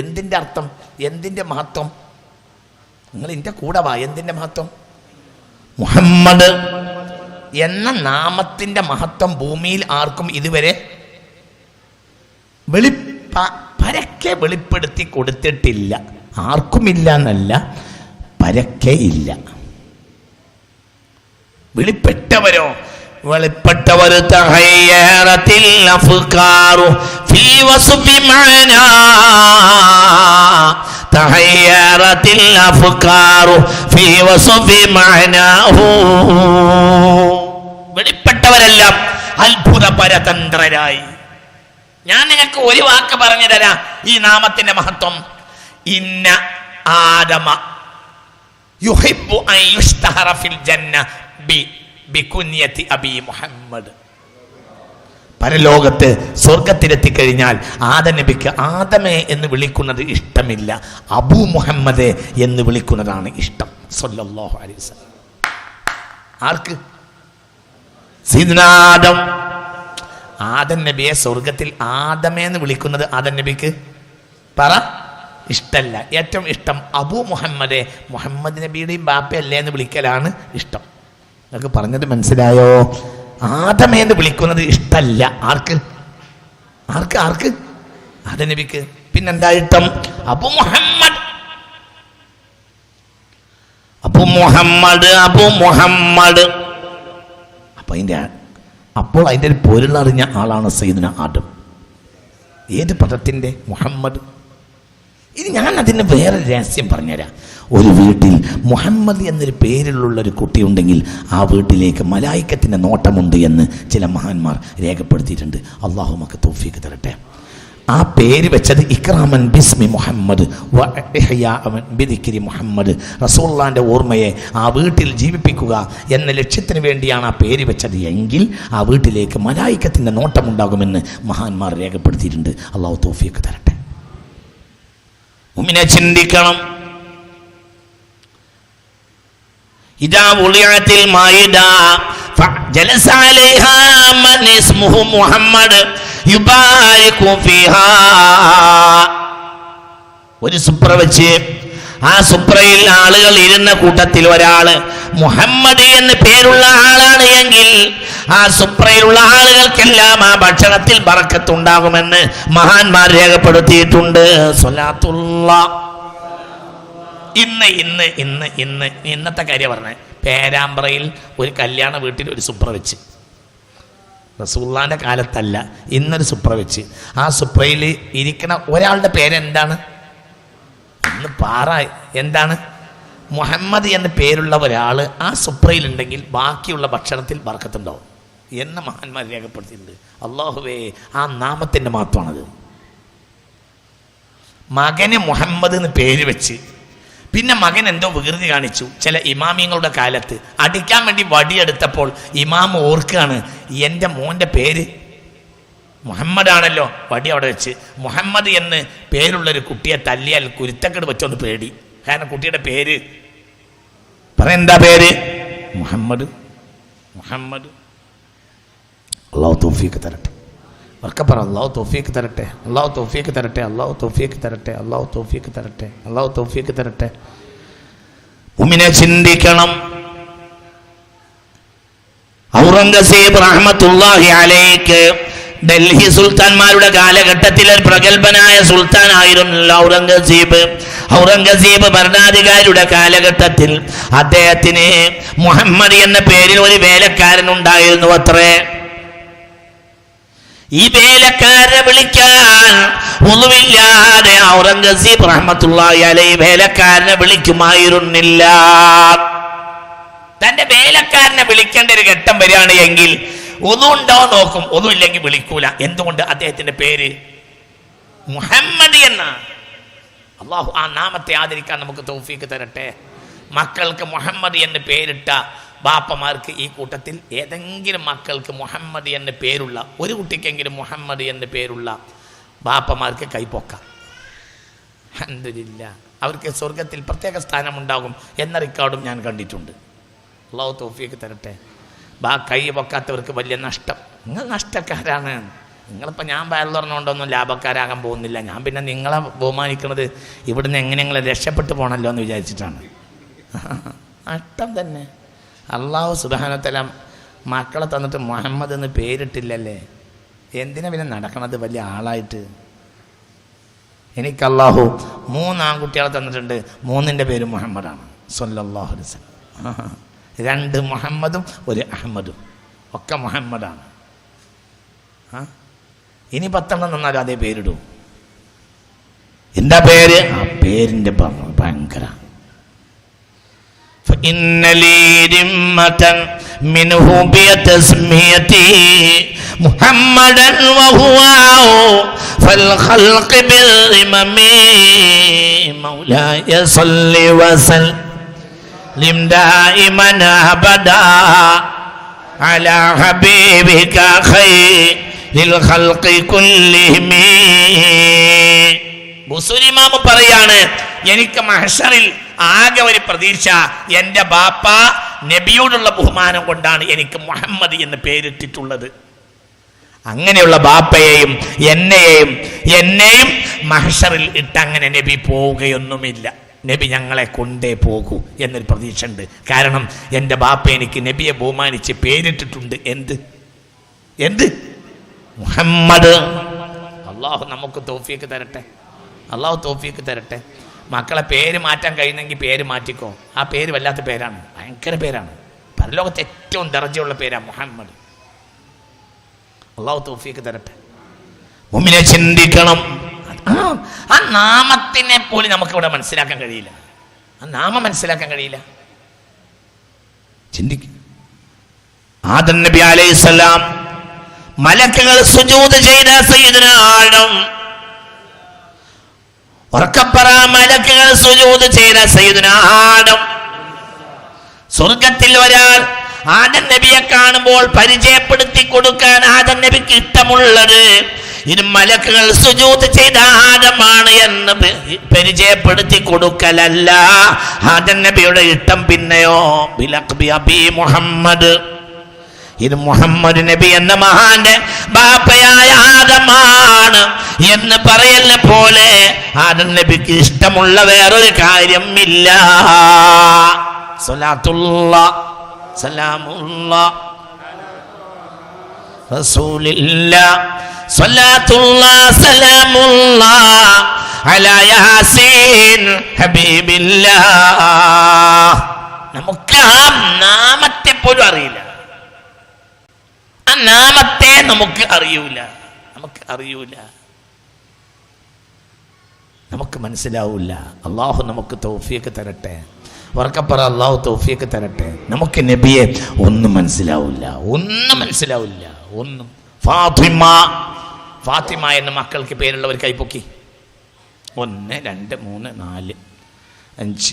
എന്തിൻ്റെ അർത്ഥം? എന്തിൻ്റെ മഹത്വം? നിങ്ങൾ എൻ്റെ കൂടെ വാ. എന്തിൻ്റെ മഹത്വം? മുഹമ്മദ് എന്ന നാമത്തിൻ്റെ മഹത്വം ഭൂമിയിൽ ആർക്കും ഇതുവരെ പരക്കെ വെളിപ്പെടുത്തി കൊടുത്തിട്ടില്ല. ആർക്കുമില്ല എന്നല്ല, പരക്കെ ഇല്ല. വെളിപ്പെട്ടവരോ? വെളിപ്പെട്ടവർ തഹയ്യറത്തിൽ അഫ്കാറു ഫീ വസ്ഫി മഅനാ തഹയ്യറത്തിൽ അഫ്കാറു ഫീ വസ്ഫി മഅനാഹു. വെളിപ്പെട്ടവരെല്ലാം അത്ഭുത പരതന്ത്രരായി. ഞാൻ നിങ്ങൾക്ക് ഒരു വാക്ക് പറഞ്ഞു തരാം ഈ നാമത്തിന്റെ മഹത്വം. ഇന്ന ആദമ യുഹിബ്ബു അൻ യുസ്തഹറ ഫിൽ ജന്ന ബികുനിയത്തി അബി മുഹമ്മദ്. പരലോകത്ത് സ്വർഗത്തിലെത്തിക്കഴിഞ്ഞാൽ ആദം നബിക്ക് ആദമേ എന്ന് വിളിക്കുന്നത് ഇഷ്ടമില്ല, അബൂ മുഹമ്മദ് എന്ന് വിളിക്കുന്നതാണ് ഇഷ്ടം. സല്ലല്ലാഹു അലൈഹി വസല്ലം. ആർക്ക്? സയ്യിദുനാ ആദം. ആദം നബിയെ സ്വർഗത്തിൽ ആദമേ എന്ന് വിളിക്കുന്നത് ആദം നബിക്ക് ഇഷ്ടമല്ല. ഏറ്റവും ഇഷ്ടം അബൂ മുഹമ്മദ്, മുഹമ്മദ് നബിയുടെയും ബാപ്പയല്ലേ എന്ന് വിളിക്കലാണ് ഇഷ്ടം. നിങ്ങൾക്ക് പറഞ്ഞത് മനസ്സിലായോ? ആദമേ എന്ന് വിളിക്കുന്നത് ഇഷ്ടമല്ല. ആർക്ക്? ആർക്ക്? ആർക്ക്? ആദം നബിക്ക്. പിന്നെന്താ ഇഷ്ടം? അബൂ മുഹമ്മദ്. അബൂ മുഹമ്മദ്, അബൂ മുഹമ്മദ്. അപ്പൊ അപ്പോൾ അതിൻ്റെ ഒരു പൊരുളറിഞ്ഞ ആളാണ് സയ്യിദുന ആദം. ഏത് പദത്തിൻ്റെ? മുഹമ്മദ്. ഇനി ഞാൻ അതിന് വേറെ രഹസ്യം പറഞ്ഞുതരാം. ഒരു വീട്ടിൽ മുഹമ്മദ് എന്നൊരു പേരിലുള്ള ഒരു കുട്ടിയുണ്ടെങ്കിൽ ആ വീട്ടിലേക്ക് മലായിക്കത്തിൻ്റെ നോട്ടമുണ്ട് എന്ന് ചില മഹാന്മാർ രേഖപ്പെടുത്തിയിട്ടുണ്ട്. അള്ളാഹു നമുക്ക് തൗഫീഖ് തരട്ടെ. ആ പേര് വെച്ചത് ഇക്റാമൻ ബിസ്മി മുഹമ്മദ് വ ഇഹ്യാഅൻ ബിദിക്രി മുഹമ്മദ്, റസൂലുള്ളാഹിന്റെ ഓർമ്മയെ ആ വീട്ടിൽ ജീവിപ്പിക്കുക എന്ന ലക്ഷ്യത്തിന് വേണ്ടിയാണ് ആ പേര് വെച്ചത് എങ്കിൽ ആ വീട്ടിലേക്ക് മലായിക്കത്തിൻ്റെ നോട്ടമുണ്ടാകുമെന്ന് മഹാന്മാർ രേഖപ്പെടുത്തിയിട്ടുണ്ട്. അള്ളാഹു തൗഫീഖ് തരട്ടെ. മുഅ്മിനെ ചിന്തിക്കണം. ഇദാ ഉളിയത്തിൽ മായിദ ഫജലസ അലൈഹാ മൻ ഇസ്മുഹു മുഹമ്മദ് യുബാരികു ഫീഹാ. ഒരു സുപ്ര വെച്ച് ആ സുപ്രയിൽ ആളുകൾ ഇരുന്ന കൂട്ടത്തിൽ ഒരാള് മുഹമ്മദ് എന്ന് പേരുള്ള ആളാണ് എങ്കിൽ ആ സുപ്രയിലുള്ള ആളുകൾക്കെല്ലാം ആ ഭക്ഷണത്തിൽ ബറക്കത്തുണ്ടാകുമെന്ന് മഹാന്മാർ രേഖപ്പെടുത്തിയിട്ടുണ്ട്. സ്വലാത്തുല്ലാഹ്. ഇന്നത്തെ കാര്യം പറഞ്ഞേ. പേരാമ്പ്രയിൽ ഒരു കല്യാണ വീട്ടിൽ ഒരു സുപ്ര വെച്ച്, റസൂലുള്ളാഹിന്റെ കാലത്തല്ല, ഇന്നൊരു സുപ്ര വെച്ച് ആ സുപ്രയിൽ ഇരിക്കണ ഒരാളുടെ പേരെന്താണ്? ഒന്ന് പാറ. എന്താണ്? മുഹമ്മദ് എന്ന പേരുള്ള ഒരാൾ ആ സുപ്രയിലുണ്ടെങ്കിൽ ബാക്കിയുള്ള ഭക്ഷണത്തിൽ ബർക്കത്തുണ്ടാവും എന്ന് മഹാന്മാർ രേഖപ്പെടുത്തിയിട്ടുണ്ട്. അല്ലാഹുവേ, ആ നാമത്തിൻ്റെ മാത്രമാണത്. മകന് മുഹമ്മദ് എന്ന് പേര് വെച്ച് പിന്നെ മകൻ എന്തോ വികൃതി കാണിച്ചു. ചില ഇമാമിങ്ങളുടെ കാലത്ത് അടിക്കാൻ വേണ്ടി വടിയെടുത്തപ്പോൾ ഇമാം ഓർക്കുകയാണ്, എൻ്റെ മോൻ്റെ പേര് മുഹമ്മദ് ആണല്ലോ. വടി അവിടെ വെച്ച് മുഹമ്മദ് എന്ന് പേരുള്ളൊരു കുട്ടിയെ തല്ലിയാൽ കുരുത്തക്കേട് വെച്ചൊന്ന് പേടി. കാരണം കുട്ടിയുടെ പേര് എന്താ പേര്? മുഹമ്മദ്. മുഹമ്മദ്. അല്ലാഹു തൗഫീഖ് തരട്ടെ. ഒക്കെ പറ, അല്ലാഹു തൗഫീഖ് തരട്ടെ, അല്ലാഹു തൗഫീഖ് തരട്ടെ, അല്ലാഹു തൗഫീഖ് തരട്ടെ, അല്ലാഹു തൗഫീഖ് തരട്ടെ, അല്ലാഹു തൗഫീഖ് തരട്ടെ. മുഅ്മിനെ ചിന്തിക്കണം. ഔറംഗസീബ് റഹ്മത്തുള്ളാഹി അലൈഹി ഡൽഹി സുൽത്താൻമാരുടെ കാലഘട്ടത്തിൽ ഒരു പ്രഗത്ഭനായ സുൽത്താനായിരുന്നു ഔറംഗസീബ്. ഔറംഗസീബ് ഭരണാധികാരിയുടെ കാലഘട്ടത്തിൽ അദ്ദേഹത്തിന് മുഹമ്മദ് എന്ന പേരിൽ ഒരു വേലക്കാരൻ ഉണ്ടായിരുന്നു അത്രേ. ഈ വേലക്കാരനെ വിളിക്കാൻ ഒന്നുമില്ലാതെ ഔറംഗസീബ് റഹ്മത്തുള്ളാഹി അലൈഹി വേലക്കാരനെ വിളിക്കുമായിരുന്നില്ല. തന്റെ വേലക്കാരനെ വിളിക്കേണ്ട ഒരു ഘട്ടം വരികയാണ് എങ്കിൽ ഒന്നുണ്ടോ നോക്കും, ഒന്നുമില്ലെങ്കിൽ വിളിക്കൂല. എന്തുകൊണ്ട്? അദ്ദേഹത്തിന്റെ പേര് മുഹമ്മദ് എന്നാണ്. അല്ലാഹു ആ നാമത്തെ ആദരിക്കാൻ നമുക്ക് തൗഫീഖ് തരട്ടെ. മക്കൾക്ക് മുഹമ്മദ് എന്ന് പേരിട്ട ബാപ്പമാർക്ക് ഈ കൂട്ടത്തിൽ ഏതെങ്കിലും മക്കൾക്ക് മുഹമ്മദ് എന്ന് പേരുള്ള ഒരു കുട്ടിക്കെങ്കിലും മുഹമ്മദ് എന്ന് പേരുള്ള ബാപ്പമാർക്ക് കൈപ്പൊക്കാം. അൽഹംദുലില്ലാഹ്, അവർക്ക് സ്വർഗത്തിൽ പ്രത്യേക സ്ഥാനമുണ്ടാകും എന്ന റെക്കോർഡും ഞാൻ കണ്ടിട്ടുണ്ട്. അല്ലാഹു തൗഫീഖ് തരട്ടെ. കൈ പൊക്കാത്തവർക്ക് വലിയ നഷ്ടം. നിങ്ങൾ നഷ്ടക്കാരാണ്. നിങ്ങളിപ്പോൾ ഞാൻ വയൽ പറഞ്ഞുകൊണ്ടൊന്നും ലാഭക്കാരാകാൻ പോകുന്നില്ല. ഞാൻ പിന്നെ നിങ്ങളെ ബഹുമാനിക്കുന്നത് ഇവിടുന്ന് എങ്ങനെയെങ്കിലും രക്ഷപ്പെട്ടു പോകണമല്ലോ എന്ന് വിചാരിച്ചിട്ടാണ്. നഷ്ടം തന്നെ. അല്ലാഹു സുബ്ഹാനഹു വ തആല മക്കളെ തന്നിട്ട് മുഹമ്മദ് എന്ന് പേരിട്ടില്ലല്ലേ, എന്തിനാ പിന്നെ നടക്കണത് വലിയ ആളായിട്ട്? എനിക്ക് അല്ലാഹു 3 ആൺകുട്ടികളെ തന്നിട്ടുണ്ട്. 3ന്റെ പേര് മുഹമ്മദാണ് സ്വല്ലല്ലാഹു അലൈഹി വസല്ലം. 2 മുഹമ്മദും 1 അഹമ്മദും, ഒക്കെ മുഹമ്മദാണ്. ഇനി 10 തന്നാലും അതേ പേരിടും. എന്താ പേര്? ആ പേരിൻ്റെ ഭയങ്കര. فإن لي ذمة منه بتسميتي محمدا وهو فالخلق بالذمم مولاي صل وسلم دائما أبدا على حبيبك خير الخلق كلهم. ബുസൂരിമാമ പറയാണ്, എനിക്ക് മഹ്ശറിൽ ആകെ ഒരു പ്രതീക്ഷ എൻ്റെ ബാപ്പ നബിയോടുള്ള ബഹുമാനം കൊണ്ടാണ് എനിക്ക് മുഹമ്മദ് എന്ന് പേരിട്ടിട്ടുള്ളത്. അങ്ങനെയുള്ള ബാപ്പയെയും എന്നെയും മഹ്ശറിൽ ഇട്ടങ്ങനെ നബി പോവുകയൊന്നുമില്ല. നബി ഞങ്ങളെ കൊണ്ടേ പോകൂ എന്നൊരു പ്രതീക്ഷ ഉണ്ട്. കാരണം എൻ്റെ ബാപ്പ എനിക്ക് നബിയെ ബഹുമാനിച്ച് പേരിട്ടിട്ടുണ്ട്. എന്ത്? മുഹമ്മദ്. അല്ലാഹു നമുക്ക് തൗഫീഖ് തരട്ടെ. അല്ലാഹു തൗഫീഖ് തരട്ടെ. മക്കളെ പേര് മാറ്റാൻ കഴിയുന്നെങ്കിൽ പേര് മാറ്റിക്കോ. ആ പേര് വല്ലാത്ത പേരാണ്, ഭയങ്കര പേരാണ്. പരലോകത്ത് ഏറ്റവും ദർജയുള്ള പേരാണ് മുഹമ്മദ്. അള്ളാഹു തൗഫീഖ് തരട്ടെ. മുഅ്മിനെ ചിന്തിക്കണം. ആ നാമത്തിനെ പോലും നമുക്കിവിടെ മനസ്സിലാക്കാൻ കഴിയില്ല. ആ നാമം മനസ്സിലാക്കാൻ കഴിയില്ല. ചിന്തിക്കും. ആദം നബി അലൈഹിസ്സലാം മലക്കുകൾ സുജൂദ് ചെയ്ത സയ്യിദുനാ ആദം, ഉറക്കപ്പറ, മലക്കുകൾ സുജൂദ് ചെയ്ത സയ്യിദുനാ ആദം. സ്വർഗത്തിൽ ഒരാൾ ആദം നബിയെ കാണുമ്പോൾ പരിചയപ്പെടുത്തി കൊടുക്കാൻ ആദം നബിക്ക് ഇഷ്ടമുള്ളത് ഇത് മലക്കുകൾ സുജൂദ് ചെയ്ത ആദമാണ് എന്ന് പരിചയപ്പെടുത്തി കൊടുക്കലല്ല ആദം നബിയുടെ ഇഷ്ടം. പിന്നെയോ ബിലഖ്ബി അബി മുഹമ്മദ്, ഇത് മുഹമ്മദ് നബി എന്ന മഹാന്റെ ബാപ്പയായ ആദമാണ് എന്ന് പറയലിനെ പോലെ ആദം നബിക്ക് ഇഷ്ടമുള്ള വേറൊരു കാര്യം ഇല്ല. സ്വലാത്തുല്ലാഹ് സലാമുല്ലാഹ് റസൂലില്ലാഹ്, സ്വലാത്തുല്ലാഹ് സലാമുല്ലാഹ് അലാ യാസീൻ ഹബീബില്ലാഹ്. നമുക്ക് ആ നാമത്തെ പോലും അറിയില്ല. ആ നാമത്തെ നമുക്ക് അറിയൂല, നമുക്ക് മനസ്സിലാവൂല. അള്ളാഹു നമുക്ക് തൗഫീഖ് തരട്ടെ. ഉറക്കപ്പറ, അള്ളാഹു തൗഫീഖ് തരട്ടെ. നമുക്ക് നബിയെ ഒന്നും മനസ്സിലാവില്ല. ഒന്നും. ഫാത്തിമ എന്ന മക്കൾക്ക് പേരുള്ളവർ കൈപ്പൊക്കി. 1 2 3 4 5.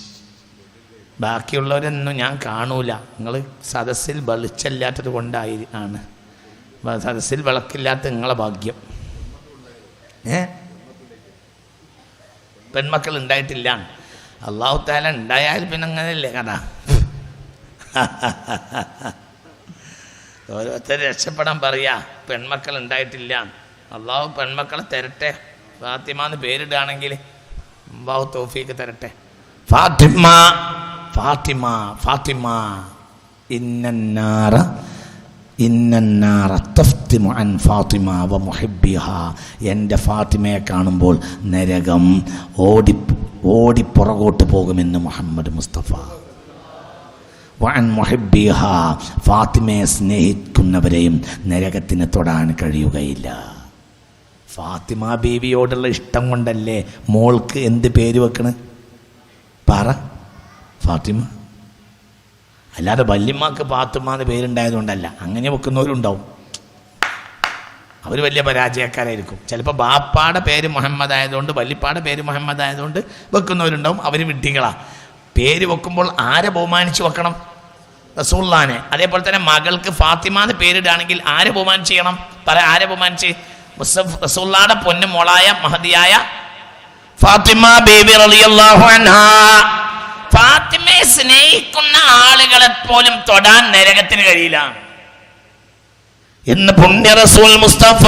ബാക്കിയുള്ളവരൊന്നും ഞാൻ കാണൂല. നിങ്ങൾ സദസ്സിൽ വെളിച്ചമില്ലാത്തത് കൊണ്ടാണ്. സദസ്സിൽ വിളക്കില്ലാത്ത നിങ്ങളെ ഭാഗ്യം. പെൺമക്കൾ ഉണ്ടായിട്ടില്ല. അള്ളാഹു തആല ഉണ്ടായാൽ പിന്നെ അങ്ങനെയല്ലേ കഥ. ഓരോരുത്തർ രക്ഷപ്പെടാൻ പറയാ പെൺമക്കൾ ഉണ്ടായിട്ടില്ല. അള്ളാഹു പെൺമക്കളെ തരട്ടെ. ഫാത്തിമ എന്ന് പേരിടുകയാണെങ്കിൽ അള്ളാഹു തൗഫീഖ് തരട്ടെ. ഫാത്തിമ ഇന്നന്നാറ തഫ്തിമു അൻ ഫാത്തിമ വ മുഹിബ്ബിഹാ. എൻ്റെ ഫാത്തിമയെ കാണുമ്പോൾ നരകം ഓടി പുറകോട്ട് പോകുമെന്ന് മുഹമ്മദ് മുസ്തഫ. വഅൻ മുഹിബ്ബിഹാ, ഫാത്തിമയെ സ്നേഹിക്കുന്നവരെയും നരകത്തിന് തൊടാൻ കഴിയുകയില്ല. ഫാത്തിമ ബീവിയോടുള്ള ഇഷ്ടം കൊണ്ടല്ലേ മോൾക്ക് എന്ത് പേര് വെക്കണ്? പറ. ഫാത്തിമ. അല്ലാതെ വല്യമ്മക്ക് ഫാത്തിമ എന്ന് പേരുണ്ടായതുകൊണ്ടല്ല. അങ്ങനെ വെക്കുന്നവരുണ്ടാവും. അവർ വലിയ പരാജയക്കാരായിരിക്കും. ചിലപ്പോൾ ബാപ്പാടെ പേര് മുഹമ്മദ് ആയതുകൊണ്ട് വല്യപ്പാടെ പേര് മുഹമ്മദ് ആയതുകൊണ്ട് വെക്കുന്നവരുണ്ടാവും. അവർ വിഡ്ഢികളാണ്. പേര് വെക്കുമ്പോൾ ആരെ ബഹുമാനിച്ച് വെക്കണം? റസൂലുള്ളാഹിനെ. അതേപോലെ തന്നെ മകൾക്ക് ഫാത്തിമ എന്ന് പേരിടുകയാണെങ്കിൽ ആരെ ബഹുമാനിച്ച് ചെയ്യണം? ആരെ ബഹുമാനിച്ച്? റസൂലുള്ളാഹിയുടെ പൊന്നു മോളായ മഹദിയായ ഫാത്തിമ ബീബി റളിയല്ലാഹു അൻഹാ. ഫാത്തിമയെ സ്നേഹിക്കുന്ന ആളുകളെ പോലും തൊടാൻ നരകത്തിന് കഴിയില്ല എന്ന് പുണ്യ റസൂൽ മുസ്തഫ.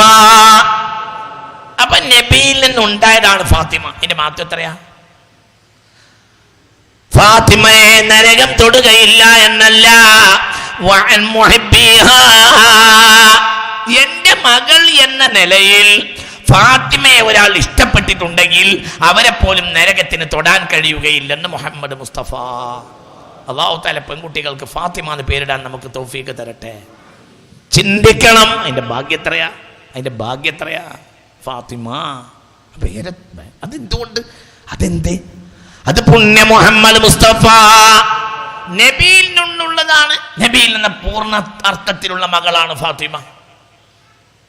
അപ്പൊ നബിയിൽ നിന്നുണ്ടായതാണ് ഫാത്തിമ. എന്റെ മാറ്റം എത്രയാ? ഫാത്തിമയെ നരകം തൊടുകയില്ല എന്നല്ല, വഅൻ മുഹിബ്ബിഹാ, എന്റെ മകൾ എന്ന നിലയിൽ ഫാത്തിമയെ ഒരാൾ ഇഷ്ടപ്പെട്ടിട്ടുണ്ടെങ്കിൽ അവരെ പോലും നരകത്തിന് തൊടാൻ കഴിയുകയില്ലെന്ന് മുഹമ്മദ് മുസ്തഫ. അല്ലാഹു തആല പെൺകുട്ടികൾക്ക് ഫാത്തിമ എന്ന് പേരിടാൻ നമുക്ക് തൗഫീഖ് തരട്ടെ. ചിന്തിക്കണം. അതിന്റെ ഭാഗ്യം എത്രയാ? ഫാത്തിമ പേര്. അതെന്തുകൊണ്ട്? അത് പുണ്യ മുഹമ്മദ് മുസ്തഫ നബിയിൽ നിന്നുള്ളതാണ്. നബിയിൽ നിന്ന് പൂർണ്ണ അർത്ഥത്തിലുള്ള മകളാണ് ഫാത്തിമ.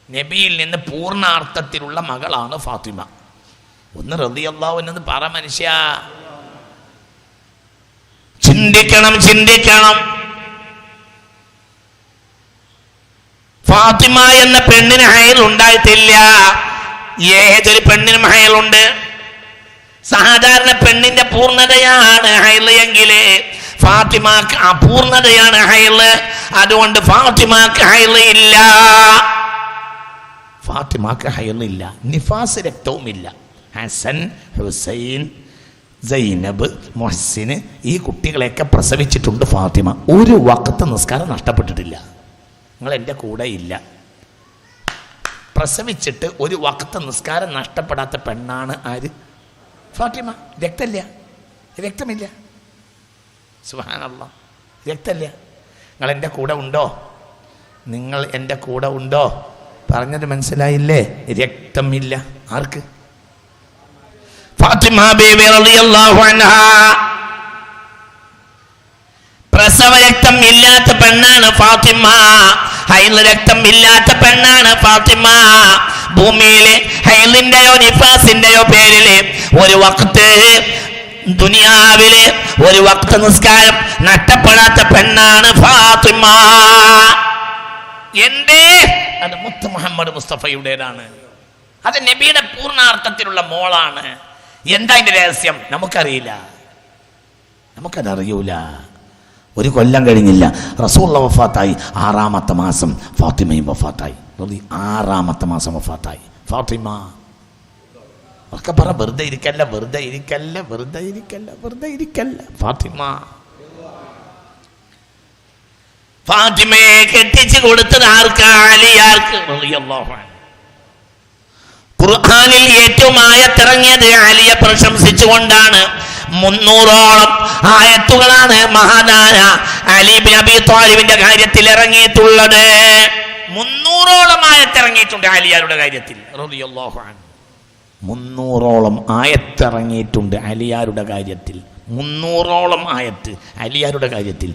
നബിയിൽ നിന്ന് പൂർണ്ണ അർത്ഥത്തിലുള്ള മകളാണ് ഫാത്തിമ. ഒന്ന് റളിയല്ലാഹു അൻഹു പറ മനുഷ്യ. ചിന്തിക്കണം. ഫാത്തിമ എന്ന പെണ്ണിന് ഹൈൽ ഉണ്ടായിട്ടില്ല. ഏതൊരു പെണ്ണിനും ഹൈലുണ്ട്. സാധാരണ പെണ്ണിന്റെ പൂർണ്ണതയാണ് ഹൈല് എങ്കില് ഫാത്തിമക്ക് അപൂർണതയാണ് ഹൈല്. അതുകൊണ്ട് ഫാത്തിമക്ക് ഹൈല് ഇല്ല. ഫാത്തിമക്ക് ഹൈലില്ല. നിഫാസ് രക്തവുമില്ല. ഹസൻ, ഹുസൈൻ, സൈനബ്, മുഹ്സിന് ഈ കുട്ടികളെയൊക്കെ പ്രസവിച്ചിട്ടുണ്ട് ഫാത്തിമ. ഒരു വഖത്ത് നിസ്കാരം നഷ്ടപ്പെട്ടിട്ടില്ല. നിങ്ങൾ എൻ്റെ കൂടെ ഇല്ല. പ്രസവിച്ചിട്ട് ഒരു വഖത്ത് നിസ്കാരം നഷ്ടപ്പെടാത്ത പെണ്ണാണ് ആര്? ഫാത്തിമ. രക്തമില്ല. സുബ്ഹാനല്ലാഹ്, രക്തമില്ല. നിങ്ങൾ എൻ്റെ കൂടെ ഉണ്ടോ? പറഞ്ഞത് മനസ്സിലായില്ലേ? രക്തമില്ല. ആർക്ക്? ഫാത്തിമ ബീവി റളിയല്ലാഹു അൻഹാ. പ്രസവ രക്തം ഇല്ലാത്ത പെണ്ണാണ് ഫാത്തിമ. ഹൈള് രക്തം ഇല്ലാത്ത പെണ്ണാണ് ഫാത്തിമ. ഭൂമിയിലെ ഹൈളിന്റെയോ നിഫാസിന്റെയോ പേരില് ഒരു വഖ്ത് ദുനിയാവിലെ ഒരു വഖ്ത് നിസ്കാരം നഷ്ടപ്പെടാത്ത പെണ്ണാണ് ഫാത്തിമ. എന്തേ? അത് മുത്ത് മുഹമ്മദ് മുസ്തഫയുടേതാണ്. അത് നബിയുടെ പൂർണ്ണാർത്ഥത്തിലുള്ള മോളാണ്. എന്താ അതിന്റെ രഹസ്യം? നമുക്കറിയില്ല, നമുക്കതറിയൂല. ഒരു കൊല്ലം കഴിഞ്ഞില്ല, റസൂലുള്ള വഫാത്തായി. 6-ാമത്തെ മാസം ഫാത്തിമയും വഫാത്തായി. 6-ാമത്തെ മാസം വഫാത്തായി ഫാത്തിമ. ഒക്കെ പറ, വെറുതെ ഇരിക്കല്ല, വെറുതെ ഇരിക്കല്ല, വെറുതെ ഇരിക്കല്ല, വെറുതെ ഇരിക്കല്ല. ഫാത്തിമ, ഫാത്തിമയെ കെട്ടിച്ചു കൊടുത്തത് ആർക്ക്? അലിയാർക്ക് റളിയല്ലാഹു അൻഹു. ഖുർആനിൽ ഏറ്റവും ആയത്തിറങ്ങിയത് അലിയെ പ്രശംസിച്ചുകൊണ്ടാണ്. 300ഓളം ആയത്തുകളാണ് മഹാനായ അലി ഇബ്നു അബീ ത്വാലിബിന്റെ കാര്യത്തിൽ ഇറങ്ങിയിട്ടുള്ളത്. 300ഓളം ആയത്തിറങ്ങിയിട്ടുണ്ട് അലിയാരുടെ കാര്യത്തിൽ റളിയല്ലാഹു അൻഹു. 300ഓളം ആയത്തിറങ്ങിയിട്ടുണ്ട് അലിയാരുടെ കാര്യത്തിൽ. 300ഓളം ആയത്ത് അലിയാരുടെ കാര്യത്തിൽ.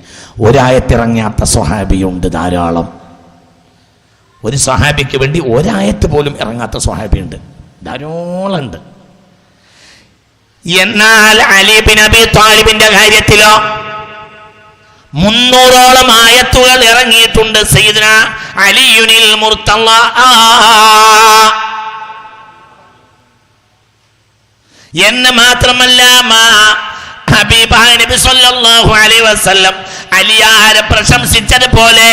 ഒരായത്തിറങ്ങാത്ത സ്വഹാബിയുണ്ട് ധാരാളം. ഒരു സ്വഹാബിക്ക് വേണ്ടി ഒരായത്ത് പോലും ഇറങ്ങാത്ത സ്വഹാബിയുണ്ട്, ധാരാളം ഉണ്ട്. എന്നാൽ അലി ഇബ്നു അബീ ത്വാലിബിന്റെ കാര്യത്തിലോ 300ഓളം ആയത്തുകൾ ഇറങ്ങിയിട്ടുണ്ട്. സയ്യിദുന അലിയുനിൽ മുർത്തള എന്ന് മാത്രമല്ല, ഹബീബായ നബി സല്ലല്ലാഹു അലൈഹി വസല്ലം അലിയാരെ പ്രശംസിച്ചതുപോലെ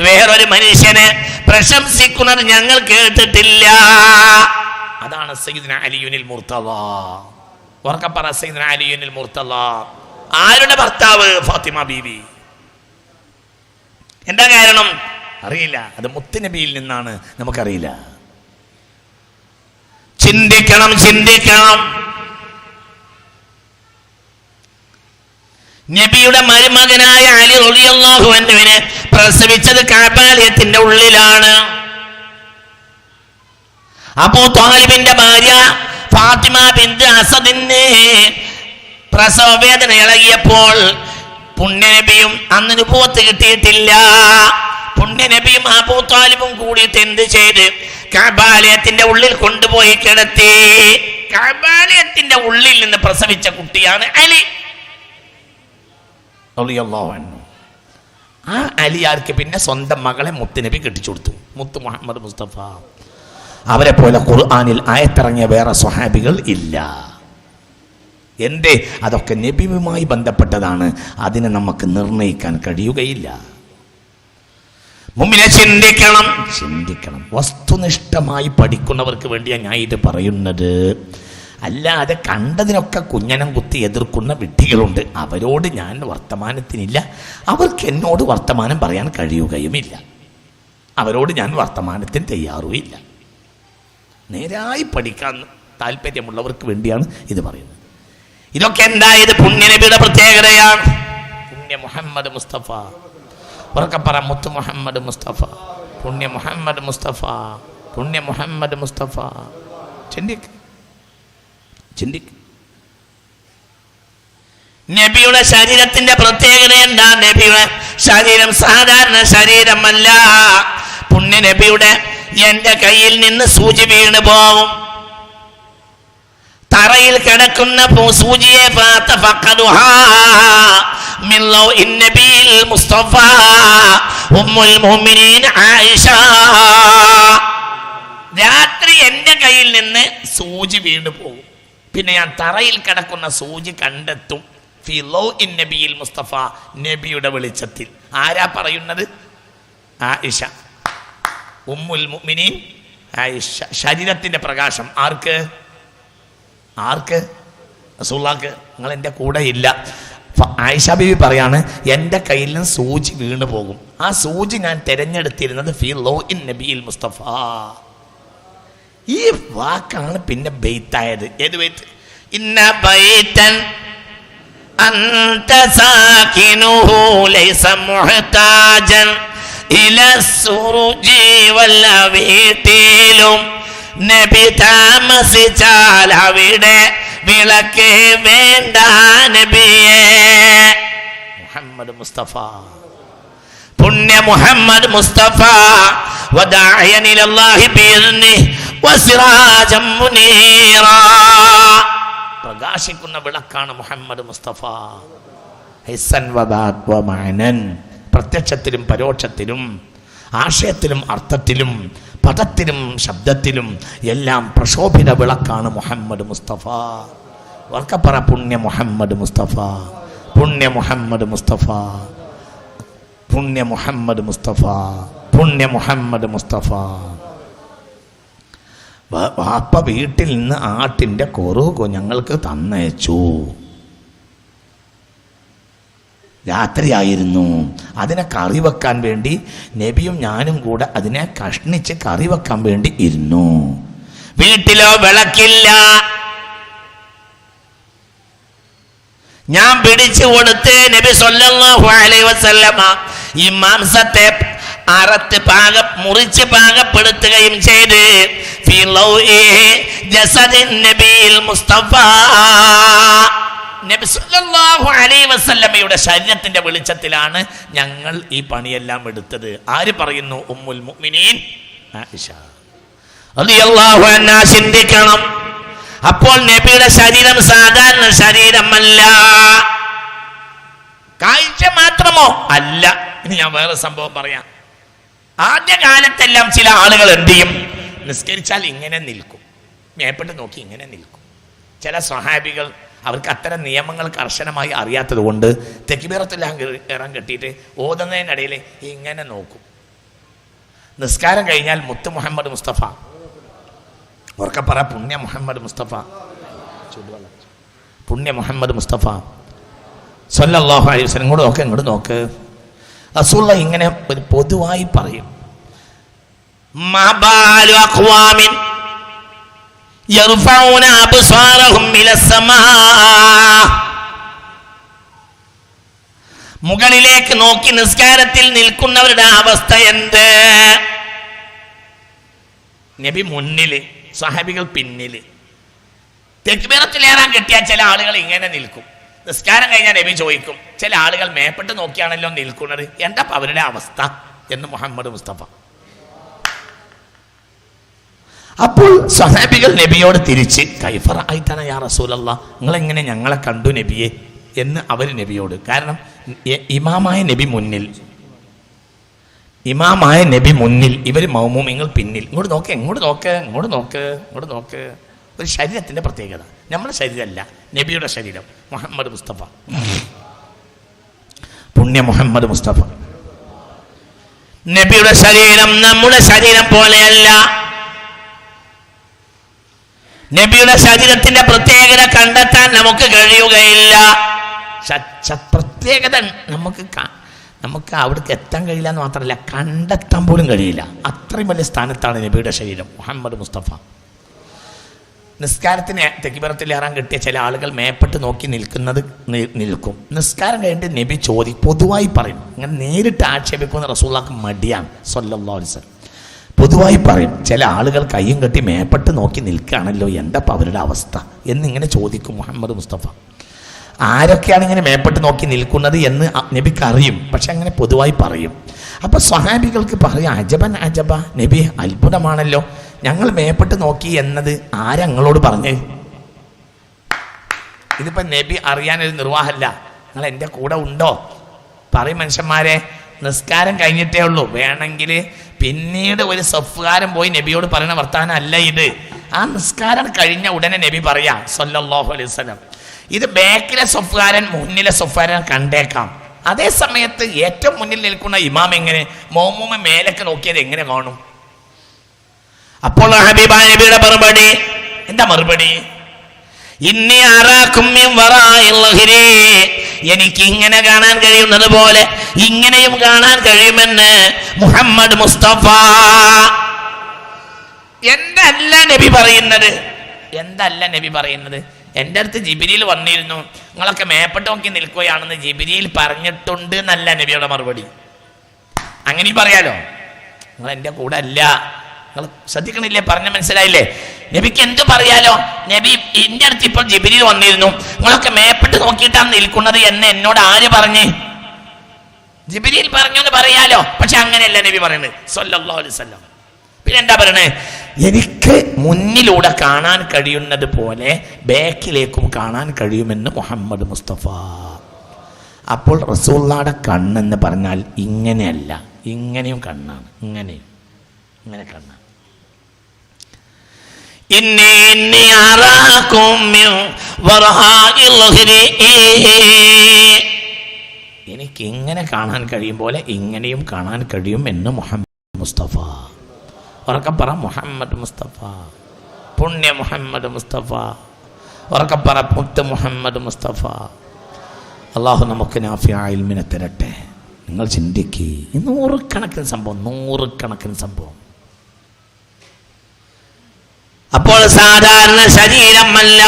വേറൊരു മനുഷ്യനെ പ്രശംസിക്കുന്നത് ഞങ്ങൾ കേട്ടിട്ടില്ല. അതാണ് സയ്യിദുന അലിയുനിൽ മുർത്തള. ഉറക്കപ്പറ, സയ്യിദുന അലിയുനിൽ മുർത്തള. ആരുടെ ഭർത്താവ്? ഫാത്തിമ ബീവി. എന്താ കാരണം? അറിയില്ല. അത് മുത്തുനബിയിൽ നിന്നാണ്, നമുക്കറിയില്ല. ചിന്തിക്കണം, ചിന്തിക്കണം. നബിയുടെ മരുമകനായ അലി റളിയല്ലാഹു അൻഹുവിനെ പ്രസവിച്ചത് കഅബാലയത്തിന്റെ ഉള്ളിലാണ്. അബൂ ത്വാലിബിന്റെ ഭാര്യ ഫാത്തിമ ബിൻത് അസദിന് പ്രസവ വേദന ഇളകിയപ്പോൾ പുണ്യനബിയും അന്ന് നുബുവത്ത് കിട്ടിയിട്ടില്ല. പുണ്യനബിയും അബൂ ത്വാലിബും കൂടിയിട്ട് എന്ത് ചെയ്ത് കഅബാലയത്തിന്റെ ഉള്ളിൽ കൊണ്ടുപോയി കിടത്തി. കഅബാലയത്തിന്റെ ഉള്ളിൽ നിന്ന് പ്രസവിച്ച കുട്ടിയാണ് അലി റളിയല്ലാഹു അൻഹു. ആ അലിയാർക്ക് പിന്നെ സ്വന്തം മകളെ മുത്തുനബി കെട്ടിച്ചു കൊടുത്തു, മുത്ത് മുഹമ്മദ് മുസ്തഫ. അവരെ പോലെ ഖുർആനിൽ ആയത്തിറങ്ങിയ വേറെ സ്വഹാബികൾ ഇല്ല. എന്തേ? അതൊക്കെ നബിയുമായി ബന്ധപ്പെട്ടതാണ്. അതിനെ നമുക്ക് നിർണയിക്കാൻ കഴിയുകയില്ല. മുമ്പിനെ ചിന്തിക്കണം, ചിന്തിക്കണം. വസ്തുനിഷ്ഠമായി പഠിക്കുന്നവർക്ക് വേണ്ടിയാണ് ഞാൻ ഇത് പറയുന്നത്. അല്ലാതെ കണ്ടതിനൊക്കെ കുഞ്ഞനം കുത്തി എതിർക്കുന്ന വിഡ്ഢികളുണ്ട്. അവരോട് ഞാൻ വർത്തമാനത്തിനില്ല. അവർക്ക് എന്നോട് വർത്തമാനം പറയാൻ കഴിയുകയുമില്ല. അവരോട് ഞാൻ വർത്തമാനത്തിന് തയ്യാറുമില്ല. നേരായി പഠിക്കാൻ താല്പര്യമുള്ളവർക്ക് വേണ്ടിയാണ് ഇത് പറയുന്നത്. ഇതൊക്കെ എന്തായത്? പുണ്യനബിയുടെ പ്രത്യേകതയാണ്. പുണ്യ മുഹമ്മദ് മുസ്തഫ. ഉറക്കപ്പറ, മുത്ത് മുഹമ്മദ് മുസ്തഫ. പുണ്യ മുഹമ്മദ് മുസ്തഫ, പുണ്യ മുഹമ്മദ് മുസ്തഫ. ചിന്തിക്ക്, ചിന്തിക്ക്. നബിയുടെ ശരീരത്തിന്റെ പ്രത്യേകത എന്താ? നബിയുടെ ശരീരം സാധാരണ ശരീരമല്ല. പുണ്യ നബിയുടെ എന്റെ കയ്യിൽ നിന്ന് സൂചി വീണ് പോവും. തറയിൽ കിടക്കുന്ന സൂചിയെ മുസ്തഫ ഉമ്മുൽ മുഅ്മിനീൻ ആയിഷ. രാത്രി എന്റെ കയ്യിൽ നിന്ന് സൂചി വീണ് പോകും. പിന്നെ ഞാൻ തറയിൽ കിടക്കുന്ന സൂചി കണ്ടെത്തും. ഫി ലൗഇൻ നബിയിൽ മുസ്തഫ, നബിയുടെ വെളിച്ചത്തിൽ. ആരാ പറയുന്നത്? ആയിഷ, ഉമ്മുൽ മുഅ്മിനീൻ ആയിഷ. ശരീരത്തിന്റെ പ്രകാശം ആർക്ക്? ആർക്ക്? റസൂലുള്ളാഹിക്ക്. നിങ്ങൾ എൻ്റെ കൂടെ ഇല്ല. ആയിഷ ബീവി പറയാണ്, എൻ്റെ കയ്യിൽ നിന്ന് സൂചി വീണ് പോകും. ആ സൂചി ഞാൻ തിരഞ്ഞെടുത്തിരുന്നത് ഫി ലൗഇൻ നബിയിൽ മുസ്തഫ. ഈ വാക്കാണ് പിന്നെ ബൈത്തായത്. ഏത് ബൈത്ത്? ഇന്ന ബൈതൻ അൻത സാകിനുഹു ലൈസ മുഹ്താജൻ ഇലസുറുജി വല്ല വീട്ടിലും നബി താമസിച്ചാൽ അവിടെ വിളക്ക് വേണ്ട നബിയേ. മുഹമ്മദ് മുസ്തഫ, പുണ്യ മുഹമ്മദ് മുസ്തഫ, വദാഇയൻ ഇലല്ലാഹി ബിഇذനിഹി വസിറാജൻ മുനീറാ, പ്രകാശിക്കുന്ന വിളക്കാണ് മുഹമ്മദ് മുസ്തഫ. ഹിസ്സൻ വബാത് വമഅനൻ, പ്രത്യക്ഷത്തിലും പരോക്ഷത്തിലും ആശയത്തിലും അർത്ഥത്തിലും പദത്തിലും ശബ്ദത്തിലും എല്ലാം പ്രശോഭിത വിളക്കാണ് മുഹമ്മദ് മുസ്തഫ. വർക്കപ്പറ പുണ്യ മുഹമ്മദ് മുസ്തഫ, പുണ്യ മുഹമ്മദ് മുസ്തഫ, പുണ്യ മുഹമ്മദ് മുസ്തഫ, പുണ്യ മുഹമ്മദ് മുസ്തഫ. വാപ്പ വീട്ടിൽ നിന്ന് ആട്ടിൻ്റെ കൊറുകു ഞങ്ങൾക്ക് തന്നയച്ചു. രാത്രിയായിരുന്നു. അതിനെ കറി വെക്കാൻ വേണ്ടി നബിയും ഞാനും കൂടെ അതിനെ കഷ്ണിച്ച് കറി വെക്കാൻ വേണ്ടി ഇരുന്നു. വീട്ടിലോ വിളക്കില്ല. ഞാൻ പിടിച്ചു കൊടുത്ത് നബി സല്ലല്ലാഹു അലൈഹി വസല്ലമ ഈ മാംസത്തെ അറത്ത് മുറിച്ച് പാകപ്പെടുത്തുകയും ചെയ്ത് ഫീ ലൗഇ ജസദിൻ നബിയിൽ മുസ്തഫ, നബി സല്ലല്ലാഹു അലൈഹി വസല്ലമയുടെ ശരീരത്തിന്റെ വെളിച്ചത്തിലാണ് ഞങ്ങൾ ഈ പണിയെല്ലാം എടുത്തത്. ആര് പറയുന്നു? ഉമ്മുൽ മുഅ്മിനീൻ ആയിഷ റളിയല്ലാഹു അൻഹാ. ചിന്തിക്കണം. അപ്പോൾ നബിയുടെ ശരീരം സാധാരണ ശരീരമല്ല. കാഴ്ച മാത്രമോ അല്ല. ഇനി ഞാൻ വേറെ സംഭവം പറയാം. ആദ്യ കാലത്തെല്ലാം ചില ആളുകൾ എന്ത് ചെയ്യും? നിസ്കരിച്ചാൽ ഇങ്ങനെ നിൽക്കും, മേപ്പെട്ട് നോക്കി ഇങ്ങനെ നിൽക്കും. ചില സ്വഹാബികൾ അവർക്ക് അത്തരം നിയമങ്ങൾ കർശനമായി അറിയാത്തത് കൊണ്ട് തെക്ബീറത്തുൽ ഇഹ്റാം കെട്ടിയിട്ട് ഓതുന്നതിനിടയിൽ ഇങ്ങനെ നോക്കും. നിസ്കാരം കഴിഞ്ഞാൽ മുത്ത് മുഹമ്മദ് മുസ്തഫ, ഉറക്കപ്പറ പുണ്യ മുഹമ്മദ് മുസ്തഫ, പുണ്യ മുഹമ്മദ് മുസ്തഫ സല്ലല്ലാഹു അലൈഹി വസല്ലം, ഇങ്ങോട്ട് നോക്ക്. റസൂലുള്ളാഹി ഇങ്ങനെ ഒരു പൊതുവായി പറയും, മബാലു അഖ്വാമിൻ യർഫഊന അബ്സാറഹും ഇലസ്സമാ, മുകളിലേക്ക് നോക്കി നിസ്കാരത്തിൽ നിൽക്കുന്നവരുടെ അവസ്ഥ എന്ത്? നബി മുന്നില്, സ്വഹാബികൾ പിന്നില്. തെക്ബീറത്തുൽ ഇഹ്റാം കെട്ടിയാൽ ചില ആളുകൾ ഇങ്ങനെ നിൽക്കും. നിസ്കാരം കഴിഞ്ഞാൽ നബി ചോദിക്കും, ചില ആളുകൾ മേപ്പെട്ട് നോക്കിയാണല്ലോ നിൽക്കുന്നത്, എന്താ അവരുടെ അവസ്ഥ എന്ന് മുഹമ്മദ് മുസ്തഫ. അപ്പോൾ സ്വഹാബികൾ നബിയോട് തിരിച്ച് കൈഫ റഅയ്തനാ യാ റസൂലല്ലാഹ്, നിങ്ങളെങ്ങനെ ഞങ്ങളെ കണ്ടു നബിയെ എന്ന് അവർ നബിയോട്. കാരണം ഇമാമായ നബി മുന്നിൽ, ഇമാമായ നബി മുന്നിൽ, ഇവർ മൗമൂമിങ്ങൾ പിന്നിൽ. ഇങ്ങോട്ട് നോക്ക്. ഒരു ശരീരത്തിൻ്റെ പ്രത്യേകത. നമ്മുടെ ശരീരമല്ല, നബിയുടെ ശരീരം മുഹമ്മദ് മുസ്തഫ, പുണ്യ മുഹമ്മദ് മുസ്തഫ. നബിയുടെ ശരീരം നമ്മുടെ ശരീരം പോലെയല്ല. നബിയുടെ ശരീരത്തിന്റെ പ്രത്യേകത കണ്ടെത്താൻ നമുക്ക് കഴിയുകയില്ല. പ്രത്യേകത നമുക്ക് അവിടേക്ക് എത്താൻ കഴിയില്ല എന്ന് മാത്രമല്ല, കണ്ടെത്താൻ പോലും കഴിയില്ല. അത്രയും വലിയ സ്ഥാനത്താണ് നബിയുടെ ശരീരം മുഹമ്മദ് മുസ്തഫ. നിസ്കാരത്തിന് തെക്ബീറത്തുൽ ഇഹ്റാം കിട്ടിയ ചില ആളുകൾ മേപ്പെട്ട് നോക്കി നിൽക്കും. നിസ്കാരം കഴിഞ്ഞിട്ട് നബി പൊതുവായി പറയും. അങ്ങനെ നേരിട്ട് ആക്ഷേപിക്കുന്ന റസൂലുള്ളാഹിക്ക് മടിയാണ് സ്വല്ലല്ലാഹു അലൈഹി വസല്ലം. പൊതുവായി പറയും, ചില ആളുകൾ കയ്യും കെട്ടി മേപ്പെട്ട് നോക്കി നിൽക്കുകയാണല്ലോ, എന്താ അവരുടെ അവസ്ഥ എന്നിങ്ങനെ ചോദിക്കും മുഹമ്മദ് മുസ്തഫ. ആരൊക്കെയാണ് ഇങ്ങനെ മേപ്പെട്ട് നോക്കി നിൽക്കുന്നത് എന്ന് നബിക്ക് അറിയും, പക്ഷെ അങ്ങനെ പൊതുവായി പറയും. അപ്പൊ സ്വഹാബികൾക്ക് പറയാം, അജബൻ അജബ നബി, അത്ഭുതമാണല്ലോ, ഞങ്ങൾ മേപ്പെട്ട് നോക്കി എന്നത് ആരങ്ങളോട് പറഞ്ഞ്? ഇതിപ്പോ നബി അറിയാനൊരു നിർവാഹമല്ല. നിങ്ങൾ എൻ്റെ കൂടെ ഉണ്ടോ? പറയും മനുഷ്യന്മാരെ, നിസ്കാരം കഴിഞ്ഞിട്ടേ ഉള്ളൂ. വേണമെങ്കിൽ പിന്നീട് ഒരു സഫ്കാരൻ പോയി നബിയോട് പറയുന്ന വർത്താനം അല്ല ഇത്. ആ നിസ്കാരം കഴിഞ്ഞ ഉടനെ നബി പറയാ സല്ലല്ലാഹു അലൈഹി വസല്ലം. ഇത് ബാക്കിലെ സഫ്കാരൻ മുന്നിലെ സഫ്കാരൻ കണ്ടേക്കാം. അതേ സമയത്ത് ഏറ്റവും മുന്നിൽ നിൽക്കുന്ന ഇമാം എങ്ങനെ മൗമൂമ മേലൊക്കെ നോക്കിയത് എങ്ങനെ കാണും? അപ്പോൾ ഹബീബായ നബിയുടെ മറുപടി എന്താ? മറുപടി ഇന്നി അറാകും മിൻ വറാഇൽ ലഹ്രി, എനിക്ക് ഇങ്ങനെ കാണാൻ കഴിയുന്നത് പോലെ ഇങ്ങനെയും കാണാൻ കഴിയുമെന്ന് മുഹമ്മദ് മുസ്തഫ. എന്തല്ല നബി പറയുന്നത്? എൻ്റെ അടുത്ത് ജിബ്രീൽ വന്നിരുന്നു, നിങ്ങളൊക്കെ മേപ്പെട്ട് നോക്കി നിൽക്കുകയാണെന്ന് ജിബ്രീൽ പറഞ്ഞിട്ടുണ്ട് എന്നല്ല നബിയുടെ മറുപടി. അങ്ങനെയും പറയാലോ. നിങ്ങൾ എൻ്റെ കൂടെ അല്ല, നിങ്ങൾ ശ്രദ്ധിക്കണില്ലേ? പറഞ്ഞ മനസ്സിലായില്ലേ? നബിക്ക് എന്ത് പറയാലോ? നബി എൻ്റെ അടുത്ത് ഇപ്പോൾ ജിബ്രീൽ വന്നിരുന്നു, നിങ്ങളൊക്കെ മേപ്പിട്ട് നോക്കിയിട്ടാണ് നിൽക്കുന്നത് എന്ന് എന്നോട് ആര് പറഞ്ഞ്? ജിബ്രീൽ പറഞ്ഞു എന്ന് പറയാലോ. പക്ഷെ അങ്ങനെയല്ല നബി പറയുന്നത് സല്ലല്ലാഹു അലൈഹി വസല്ലം. പിന്നെ എന്താ പറയണേ? എനിക്ക് മുന്നിലൂടെ കാണാൻ കഴിയുന്നത് പോലെ ബാക്കിലേക്കും കാണാൻ കഴിയുമെന്ന് മുഹമ്മദ് മുസ്തഫ. അപ്പോൾ റസൂലുള്ളാഹിയുടെ കണ്ണെന്ന് പറഞ്ഞാൽ ഇങ്ങനെയല്ല, ഇങ്ങനെയും കണ്ണാണ്, ഇങ്ങനെയും ഇങ്ങനെ കണ്ണാണ്. എനിക്ക് ഇങ്ങനെ കാണാൻ കഴിയും പോലെ ഇങ്ങനെയും കാണാൻ കഴിയും എന്ന് മുഹമ്മദ് മുസ്തഫ. ഉറക്കപ്പറ മുഹമ്മദ് മുസ്തഫ, പുണ്യ മുഹമ്മദ് മുസ്തഫ. ഉറക്കപ്പറ പുത്ത് മുഹമ്മദ് മുസ്തഫ. അള്ളാഹു നമുക്ക് നാഫിയായ ഇൽമിനെ തരട്ടെ. നിങ്ങൾ ചിന്തിക്ക്, നൂറുകണക്കിന് സംഭവം, നൂറുകണക്കിന് സംഭവം. അപ്പോൾ സാധാരണ ശരീരമല്ല,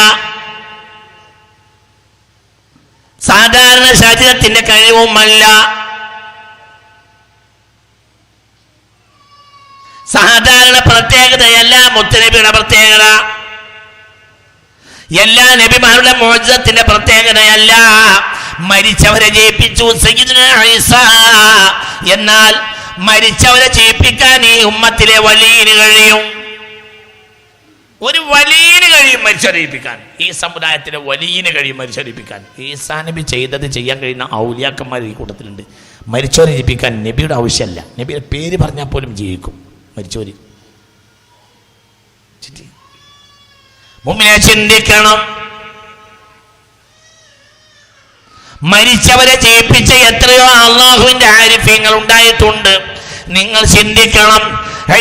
സാധാരണ ശരീരത്തിന്റെ കഴിവുമല്ല, സാധാരണ പ്രത്യേകതയല്ല മുത്തുനബിയുടെ പ്രത്യേകത, എല്ലാ നബിമാരുടെ മുഅ്ജിസത്തിന്റെ പ്രത്യേകതയല്ല. മരിച്ചവരെ ജയിപ്പിച്ചു സയ്യിദുനാ ഈസാ. എന്നാൽ മരിച്ചവരെ ജയിപ്പിക്കാൻ ഈ ഉമ്മത്തിലെ വലിയന് കഴിയും, ഒരു വലിയന് കഴിയും മരിച്ചറിയിപ്പിക്കാൻ. ഈ സമുദായത്തിലെ വലിയന് കഴിയും മരിച്ചറിയിപ്പിക്കാൻ. ഈസാ നബി ചെയ്തത് ചെയ്യാൻ കഴിയുന്ന ഔലിയാക്കന്മാർ ഈ കൂട്ടത്തിലുണ്ട്. മരിച്ചവരെ ജയിപ്പിക്കാൻ നബിയുടെ ആവശ്യമല്ല, നബിയുടെ പേര് പറഞ്ഞാൽ പോലും ജയിക്കും മരിച്ചവര്. മുഅ്മിനെ ചിന്തിക്കണം. മരിച്ചവരെ ജയിപ്പിച്ച എത്രയോ അള്ളാഹുവിന്റെ ആരിഫ്യങ്ങൾ ഉണ്ടായിട്ടുണ്ട്. നിങ്ങൾ ചിന്തിക്കണം.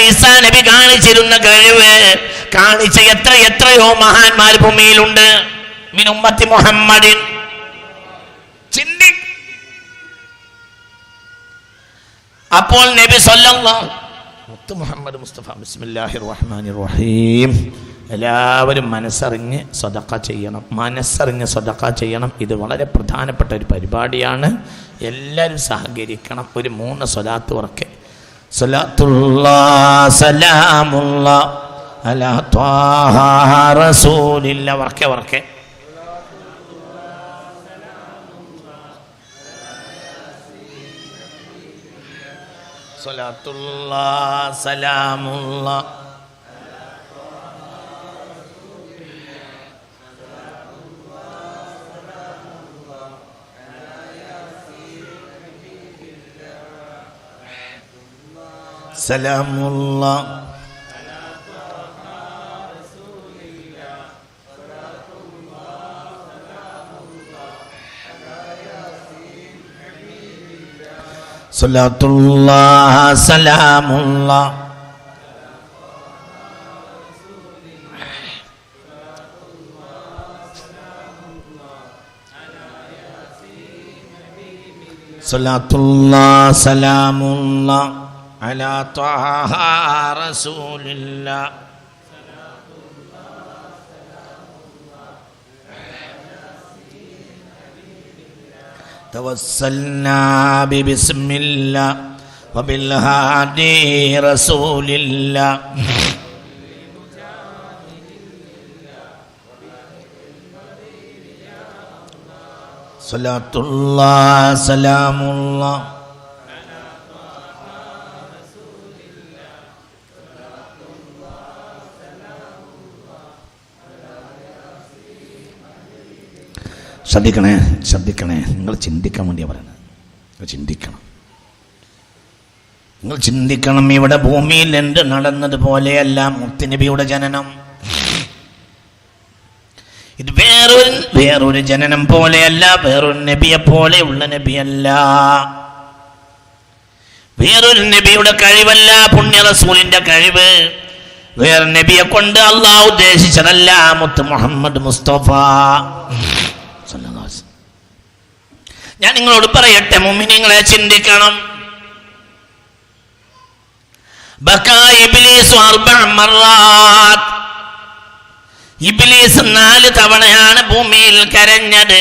ഈസാ നബി കാണിച്ചിരുന്ന കഴിവ് കാണിച്ച എത്രയോ മഹാന്മാർ ഭൂമിയിലുണ്ട്. മിൻ ഉമ്മത്തി മുഹമ്മദിൻ. അപ്പോൾ നബി സല്ലല്ലാഹു മുത്ത് മുഹമ്മദ് മുസ്തഫ. ബിസ്മില്ലാഹിർ റഹ്മാനിർ റഹീം. എല്ലാവരും മനസ്സറിഞ്ഞ് സദഖ ചെയ്യണം, മനസ്സറിഞ്ഞ് സദഖ ചെയ്യണം. ഇത് വളരെ പ്രധാനപ്പെട്ട ഒരു പരിപാടിയാണ്. എല്ലാവരും സഹകരിക്കണം. ഒരു 3 സ്വലാത്ത് ഉറക്കെ. സ്വലാത്തുല്ലാഹ് സലാമുല്ലാഹ് അലാ ത്വാഹ റസൂലില്ലാഹ്. ഉറക്കെ ഉറക്കെ. സ്വലാത്തുല്ലാഹ് സലാമുല്ലാഹ് സലാമുല്ലാഹ് സ്വലാത്തുല്ലാഹ് സലാമുല്ലാഹ് സ്വലാത്തുല്ലാഹ് സലാമുല്ലാഹ് അലാ ത്വാഹ റസൂലില്ലാഹ്. തവസ്സൽനാ ബിസ്മില്ലാഹ് വബിൽ ഹാദി റസൂലില്ലാഹ്. സ്വലാത്തുല്ലാഹ് സലാമുല്ലാഹ് ശ്രദ്ധിക്കണേ, ശ്രദ്ധിക്കണേ. നിങ്ങൾ ചിന്തിക്കാൻ വേണ്ടിയാണ് പറയുന്നത്. നിങ്ങൾ ചിന്തിക്കണം, നിങ്ങൾ ചിന്തിക്കണം. ഇവിടെ ഭൂമിയിൽ എന്ത് നടന്നതുപോലെയല്ല മുത്തുനബിയുടെ ജനനം. ഇത് വേറൊരു ജനനം പോലെയല്ല, വേറൊരു നബിയെ പോലെയുള്ള നബിയല്ല, വേറൊരു നബിയുടെ കഴിവല്ല, പുണ്യ റസൂലിന്റെ കഴിവ്. വേറെ നബിയെ കൊണ്ട് അള്ളാഹു ഉദ്ദേശിച്ചതല്ല, മുത്ത് മുഹമ്മദ് മുസ്തഫ. ഞാൻ നിങ്ങളോട് പറയട്ടെ, മുഅ്മിനീങ്ങളെ ചിന്തിക്കണം. ബകാ ഇബ്ലീസ് 4 മർറാത്ത്. ഇബ്ലീസ് 4 തവണയാണ് ഭൂമിയിൽ കരഞ്ഞത്.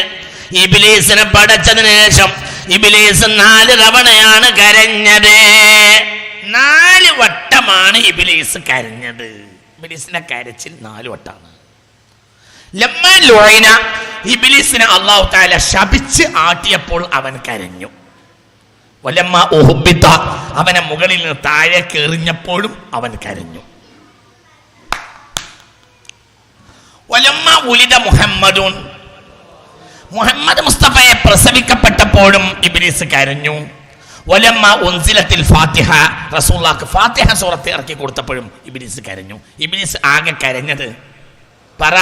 ഇബ്ലീസിനെ പടച്ചതിന് ശേഷം ഇബ്ലീസ് 4 തവണയാണ് കരഞ്ഞത്. 4 വട്ടമാണ് ഇബ്ലീസ് കരഞ്ഞത്. ഇബ്ലീസിന്റെ കരച്ചിൽ 4 വട്ടമാണ്. ലമ്മാ ലുഈന, ഇബ്ലീസിനെ അല്ലാഹു തആല ശപിച്ച് ആട്ടിയപ്പോൾ അവൻ കരഞ്ഞു. വലമ്മാ ഉഹ്ബിത, അവനെ മുകളിൽ നിന്ന് താഴേക്ക് എറിഞ്ഞപ്പോഴും അവൻ കരഞ്ഞു. വലമ്മാ ഉലിദ മുഹമ്മദുൻ, മുഹമ്മദ് മുസ്തഫയെ പ്രസവിക്കപ്പെട്ടപ്പോഴും ഇബ്ലീസ് കരഞ്ഞു. വലമ്മാ ഉൻസിലത്തിൽ ഫാത്തിഹ, റസൂലുള്ളാഹിക്ക് ഫാത്തിഹ സൂറത്ത് ഇറക്കി കൊടുത്തപ്പോഴും ഇബ്ലീസ് കരഞ്ഞു. ഇബ്ലീസ് ആകെ കരഞ്ഞത് പറ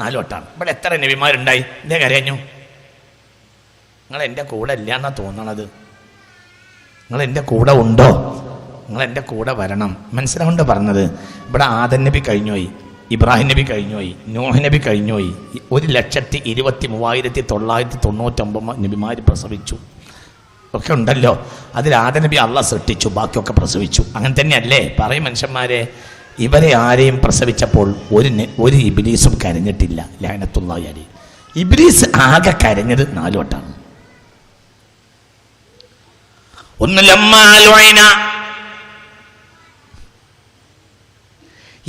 4 വട്ടമാണ്. ഇവിടെ എത്ര നബിമാരുണ്ടായി? എന്തേ കരഞ്ഞു? നിങ്ങൾ എൻ്റെ കൂടെ ഇല്ല എന്നാ തോന്നണത്. നിങ്ങൾ എൻ്റെ കൂടെ ഉണ്ടോ? നിങ്ങൾ എൻ്റെ കൂടെ വരണം. മനസ്സിലാവുണ്ട് പറഞ്ഞത്. ഇവിടെ ആദം നബി കഴിഞ്ഞുപോയി, ഇബ്രാഹിം നബി കഴിഞ്ഞുപോയി, നൂഹ് നബി കഴിഞ്ഞുപോയി. 1,23,999 നബിമാർ പ്രസവിച്ചു ഒക്കെ ഉണ്ടല്ലോ. അതിൽ ആദം നബി അള്ളാഹ് സൃഷ്ടിച്ചു, ബാക്കിയൊക്കെ പ്രസവിച്ചു. അങ്ങനെ തന്നെയല്ലേ? പറയും മനുഷ്യന്മാരെ, ഇവരെ ആരെയും പ്രസവിച്ചപ്പോൾ ഒരു ഇബ്ലീസും കരഞ്ഞിട്ടില്ല. ലഅനത്തുല്ലാഹി അലൈഹി. ഇബ്ലീസ് ആകെ കരഞ്ഞത് 4 വട്ടമാണ്. ഒന്ന് ലമ്മാ ലുഈന,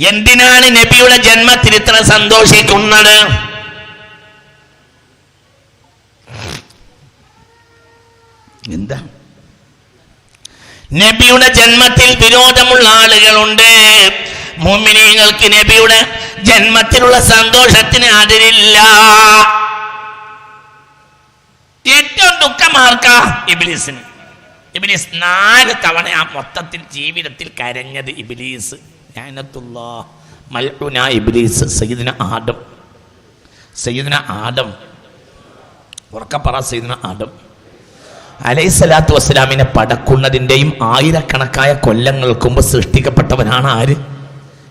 എന്തിനാണ് നബിയുടെ ജന്മത്തിൽ ഇത്ര സന്തോഷിക്കുന്നത്? എന്താ? നബിയുടെ ജന്മത്തിൽ വിരോധമുള്ള ആളുകളുണ്ട്. മുഅ്മിനീങ്ങൾക്ക് നബിയുടെ ജന്മത്തിലുള്ള സന്തോഷത്തിന് അതിരില്ല. ഏറ്റവും ദുഃഖമാർക്കാ? ഇബ്ലീസിന്. ഇബ്ലീസ് 4 തവണ ആ മൊത്തത്തിൽ ജീവിതത്തിൽ കരഞ്ഞത് ഇബ്ലീസ്. ലഅനത്തുല്ലാഹ്, മൽഊന ഇബ്ലീസ്. സയ്യിദുന ആദം ഉറക്കപ്പറ. സയ്യിദുന ആദം അലൈഹിസ്സലാത്തു വസ്സലാമിനെ പടക്കുന്നതിൻ്റെയും ആയിരക്കണക്കായ കൊല്ലങ്ങൾക്ക് മുമ്പ് സൃഷ്ടിക്കപ്പെട്ടവനാണ് ആര്?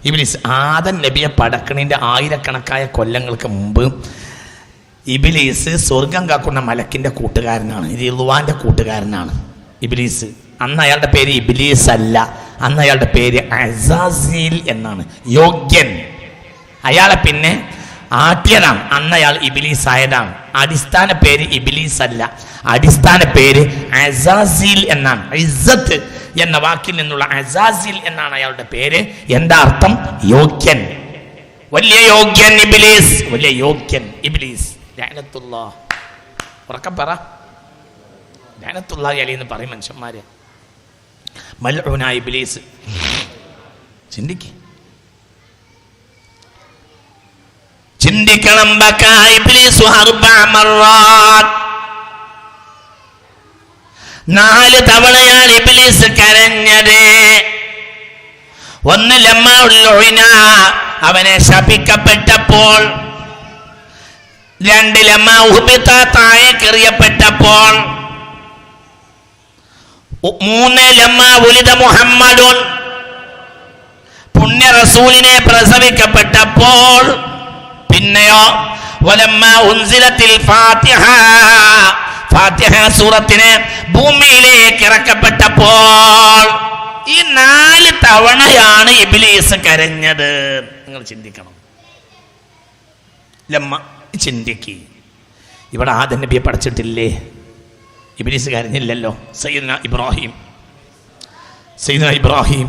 ഇബ്ലീസ്. ആദം നബിയെ പടക്കണിൻ്റെ ആയിരക്കണക്കായ കൊല്ലങ്ങൾക്ക് മുമ്പ് ഇബ്ലീസ് സ്വർഗം കാക്കുന്ന മലക്കിൻ്റെ കൂട്ടുകാരനാണ്, റിദ്വാന്റെ കൂട്ടുകാരനാണ് ഇബ്ലീസ്. അന്ന് അയാളുടെ പേര് ഇബ്ലീസ് അല്ല, അന്ന് അയാളുടെ പേര് അസാസീൽ എന്നാണ്. യോഗ്യൻ. അയാളെ പിന്നെ ആട്ടിയതാണ്. അന്ന് അയാൾ ഇബ്ലീസ് ആയതാണ്. അടിസ്ഥാന പേര് ഇബ്ലീസ് അല്ല, അടിസ്ഥാന പേര് അസാസീൽ എന്നാണ്. ഇസ്സത്ത് എന്ന വാക്കിൽ നിന്നുള്ള അസാസീൽ എന്നാണ് അയാളുടെ പേര്. എന്താ അർത്ഥം? യോഗ്യൻ. വലിയ യോഗ്യൻ ഇബ്ലീസ്, വലിയ യോഗ്യൻ ഇബ്ലീസ്. ലഅനത്തുല്ലാഹ്. ഉറക്കം പറ. ലഅനത്തുല്ലാഹി അലൈഹി എന്ന് പറയും മനുഷ്യന്മാര്. മൽഊന ഇബ്ലീസ്. ചിന്തിക്കണം. ബകാ ഇബ്ലീസു 4 മർറാത്ത്. 4 തവണയാണ് ഇബ്ലീസ് കരഞ്ഞത്. ഒന്ന് ലമ്മാ ലുഈന, അവനെ ശപിക്കപ്പെട്ടപ്പോൾ. 2 ലമ്മാ ഉഹ്ബിത, താഴേക്കെറിയപ്പെട്ടപ്പോൾ. 3 ലമ്മാ ഉലിദ മുഹമ്മദുൻ, പുണ്യ റസൂലിനെ പ്രസവിക്കപ്പെട്ടപ്പോൾ. പിന്നെയോ വലമ്മാ ഉൻസിലത്തിൽ ഫാത്തിഹ, ഫാത്തിഹ സൂറത്തിനെ ഭൂമിയിലേക്ക് ഇറക്കപ്പെട്ടപ്പോൾ. ഈ 4 തവണയാണ് ഇബ്ലീസ് കരഞ്ഞത്. നിങ്ങൾ ചിന്തിക്കണം. ലമ്മ ചിന്തിക്ക്. ഇവിടെ ആദം നബിയെ പഠിച്ചിട്ടില്ലേ? ഇബ്ലീസ് കരഞ്ഞില്ലല്ലോ. സയ്യിദുന ഇബ്രാഹിം